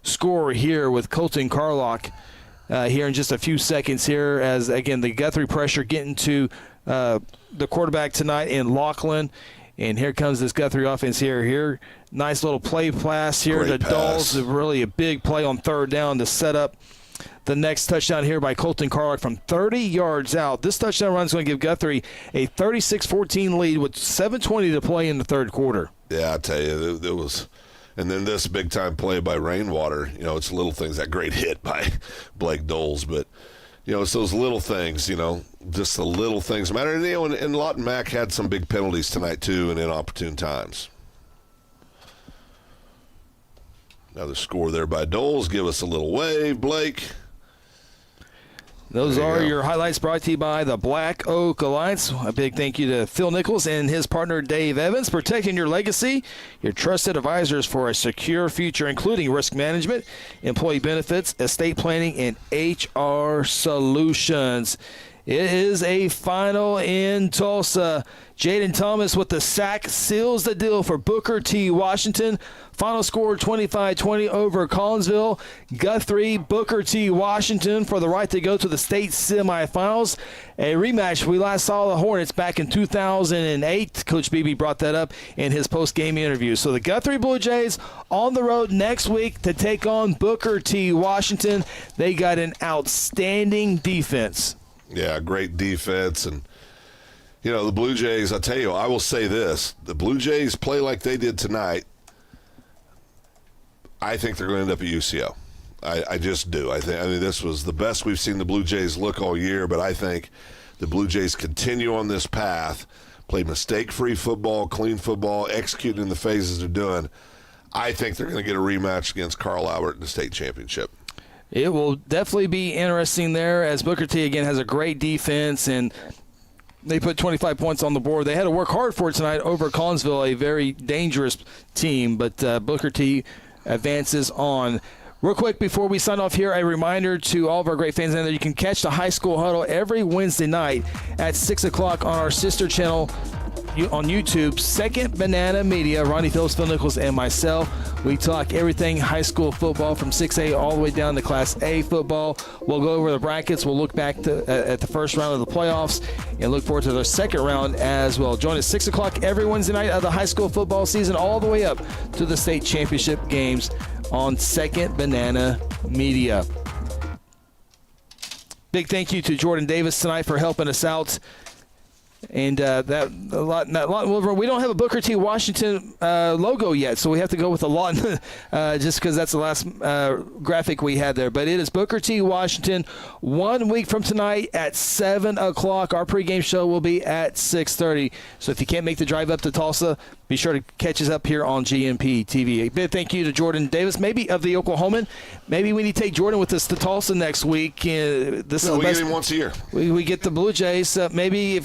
Speaker 4: score here with Colton Carlock here in just a few seconds here as, again, the Guthrie pressure getting to the quarterback tonight in Lachlan. And here comes this Guthrie offense here. Nice little play pass here to Dawes. Really a big play on third down to set up the next touchdown here by Colton Carlock from 30 yards out. This touchdown run is going to give Guthrie a 36-14 lead with 7:20 to play in the third quarter.
Speaker 5: Yeah, I tell you, there was – and then this big-time play by Rainwater. It's little things. That great hit by Blake Doles. But, it's those little things, just the little things matter. And Lawton Mac had some big penalties tonight, too, and inopportune times. Another score there by Doles. Give us a little wave, Blake.
Speaker 4: Those are your highlights brought to you by the Black Oak Alliance. A big thank you to Phil Nichols and his partner Dave Evans, protecting your legacy, your trusted advisors for a secure future, including risk management, employee benefits, estate planning, and HR solutions. It is a final in Tulsa. Jaden Thomas with the sack seals the deal for Booker T. Washington. Final score 25-20 over Collinsville. Guthrie, Booker T. Washington for the right to go to the state semifinals. A rematch. We last saw the Hornets back in 2008. Coach Beebe brought that up in his post-game interview. So the Guthrie Bluejays on the road next week to take on Booker T. Washington. They got an outstanding defense.
Speaker 5: Yeah, great defense. And, you know, the Blue Jays, I tell you, I will say this. The Blue Jays play like they did tonight. I think they're going to end up at UCO. I just do. I mean, this was the best we've seen the Blue Jays look all year, but I think the Blue Jays continue on this path, play mistake-free football, clean football, executing in the phases they're doing. I think they're going to get a rematch against Carl Albert in the state championship.
Speaker 4: It will definitely be interesting there as Booker T, again, has a great defense, and they put 25 points on the board. They had to work hard for it tonight over Collinsville, a very dangerous team, but Booker T advances on. Real quick, before we sign off here, a reminder to all of our great fans out there, you can catch the high school huddle every Wednesday night at 6 o'clock on our sister channel on YouTube, Second Banana Media. Ronnie Phillips, Phil Nichols, and myself. We talk everything high school football from 6A all the way down to Class A football. We'll go over the brackets. We'll look back at the first round of the playoffs and look forward to the second round as well. Join us 6 o'clock every Wednesday night of the high school football season all the way up to the state championship games on Second Banana Media. Big thank you to Jordan Davis tonight for helping us out. And we don't have a Booker T. Washington logo yet, so we have to go with a Lawton just because that's the last graphic we had there. But it is Booker T. Washington 1 week from tonight at 7 o'clock. Our pregame show will be at 6:30. So if you can't make the drive up to Tulsa, be sure to catch us up here on GMP TV. A big thank you to Jordan Davis, maybe of the Oklahoman. Maybe we need to take Jordan with us to Tulsa next week.
Speaker 5: We get him once a year.
Speaker 4: We get the Blue Jays. Maybe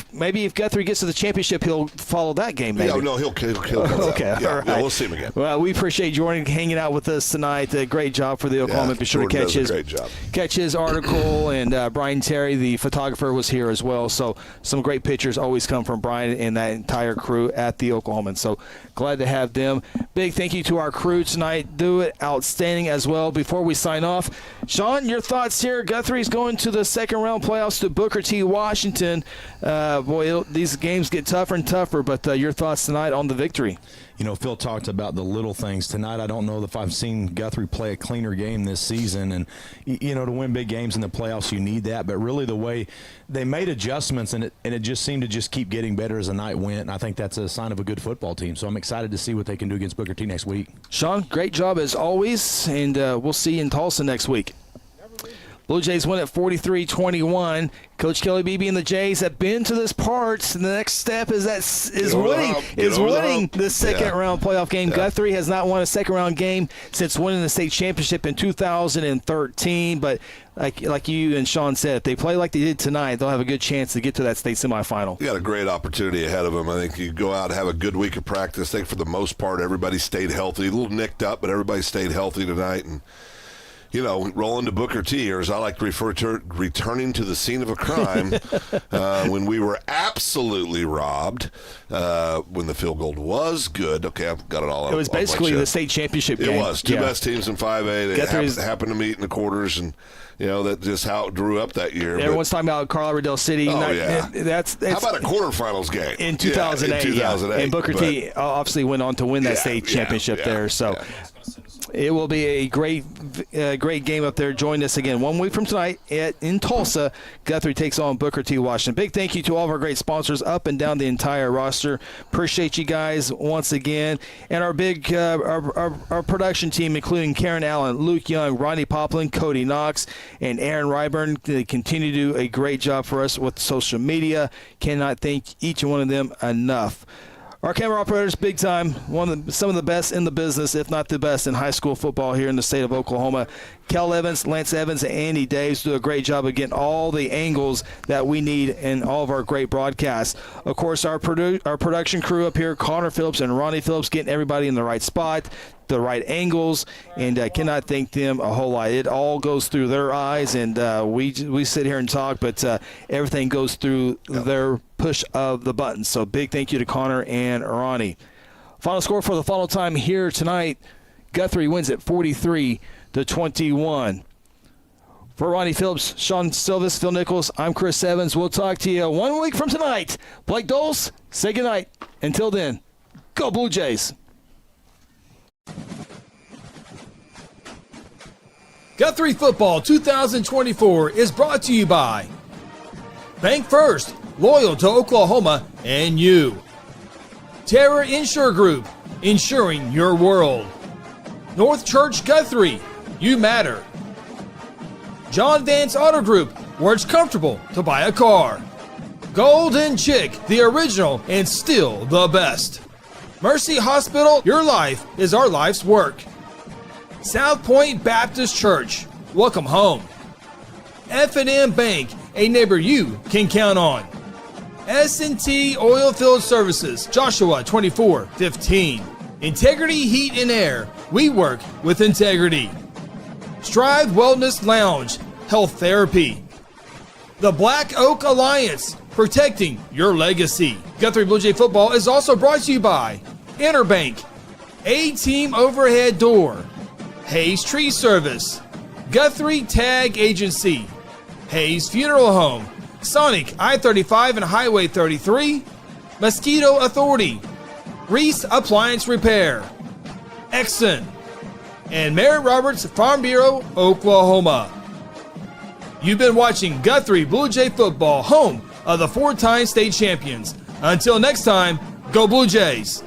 Speaker 4: if Guthrie gets to the championship, he'll follow that game. Maybe.
Speaker 5: No, he'll
Speaker 4: okay,
Speaker 5: yeah,
Speaker 4: all right.
Speaker 5: Yeah, we'll see him again.
Speaker 4: Well, we appreciate Jordan hanging out with us tonight. Great job for the Oklahoma.
Speaker 5: Yeah,
Speaker 4: be sure
Speaker 5: Jordan
Speaker 4: to
Speaker 5: does a great job.
Speaker 4: catch his article. And Brian Terry, the photographer, was here as well. So some great pictures always come from Brian and that entire crew at the Oklahoman. So glad to have them. Big thank you to our crew tonight. Do it outstanding as well. Before we sign off, Sean, your thoughts here. Guthrie's going to the second round playoffs to Booker T. Washington. These games get tougher and tougher, but your thoughts tonight on the victory.
Speaker 10: You know, Phil talked about the little things tonight. I don't know if I've seen Guthrie play a cleaner game this season. And, you know, to win big games in the playoffs, you need that. But really the way they made adjustments, and it just seemed to just keep getting better as the night went. And I think that's a sign of a good football team. So I'm excited to see what they can do against Booker T next week.
Speaker 4: Sean, great job as always. And we'll see you in Tulsa next week. Blue Jays win at 43-21. Coach Kelly Beebe and the Jays have been to this part. The next step is winning the second round playoff game. Yeah. Guthrie has not won a second round game since winning the state championship in 2013. But like you and Sean said, if they play like they did tonight, they'll have a good chance to get to that state semifinal.
Speaker 5: You got a great opportunity ahead of them. I think you go out and have a good week of practice. I think for the most part, everybody stayed healthy. A little nicked up, but everybody stayed healthy tonight. And you know, rolling to Booker T, or as I like to refer to, returning to the scene of a crime when we were absolutely robbed, when the field goal was good. Okay, I've got it all.
Speaker 4: It was basically the state championship game.
Speaker 5: It was. Two best teams in 5A. They happened to meet in the quarters, and, you know, that's just how it drew up that year.
Speaker 4: Everyone's talking about Carl Albert City.
Speaker 5: Oh, yeah.
Speaker 4: How
Speaker 5: about a quarterfinals game?
Speaker 4: In 2008.
Speaker 5: Yeah, in 2008.
Speaker 4: And Booker T obviously went on to win that state championship there. So it will be a great game up there. Join us again 1 week from tonight in Tulsa. Guthrie takes on Booker T. Washington. Big thank you to all of our great sponsors up and down the entire roster. Appreciate you guys once again. And our big our production team, including Karen Allen, Luke Young, Ronnie Poplin, Cody Knox, and Aaron Ryburn. They continue to do a great job for us with social media. Cannot thank each one of them enough. Our camera operators, big time, some of the best in the business, if not the best in high school football here in the state of Oklahoma. Kel Evans, Lance Evans, and Andy Daves do a great job of getting all the angles that we need in all of our great broadcasts. Of course, our production crew up here, Connor Phillips and Ronnie Phillips, getting everybody in the right spot, the right angles, and I cannot thank them a whole lot. It all goes through their eyes, and we sit here and talk, but everything goes through their push of the buttons. So big thank you to Connor and Ronnie. Final score for the final time here tonight, Guthrie wins it 43-21. For Ronnie Phillips, Sean Silvis, Phil Nichols, I'm Chris Evans. We'll talk to you 1 week from tonight. Blake Doles, say goodnight. Until then, go Blue Jays.
Speaker 1: Guthrie Football 2024 is brought to you by Bank First, loyal to Oklahoma and you. Terra Insure Group, insuring your world. North Church Guthrie, you matter. John Vance Auto Group, where it's comfortable to buy a car. Golden Chick, the original and still the best. Mercy Hospital, your life is our life's work. South Point Baptist Church, welcome home. F&M Bank, a neighbor you can count on. S&T Oilfield Services, Joshua 24:15. Integrity Heat and Air, we work with integrity. Strive Wellness Lounge, health therapy. The Black Oak Alliance, protecting your legacy. Guthrie Blue Jay Football is also brought to you by Interbank, A-Team Overhead Door, Hayes Tree Service, Guthrie Tag Agency, Hayes Funeral Home, Sonic I-35 and Highway 33, Mosquito Authority, Reese Appliance Repair, Exxon, and Merritt Roberts Farm Bureau, Oklahoma. You've been watching Guthrie Blue Jay Football, home of the 4-time state champions. Until next time, go Blue Jays!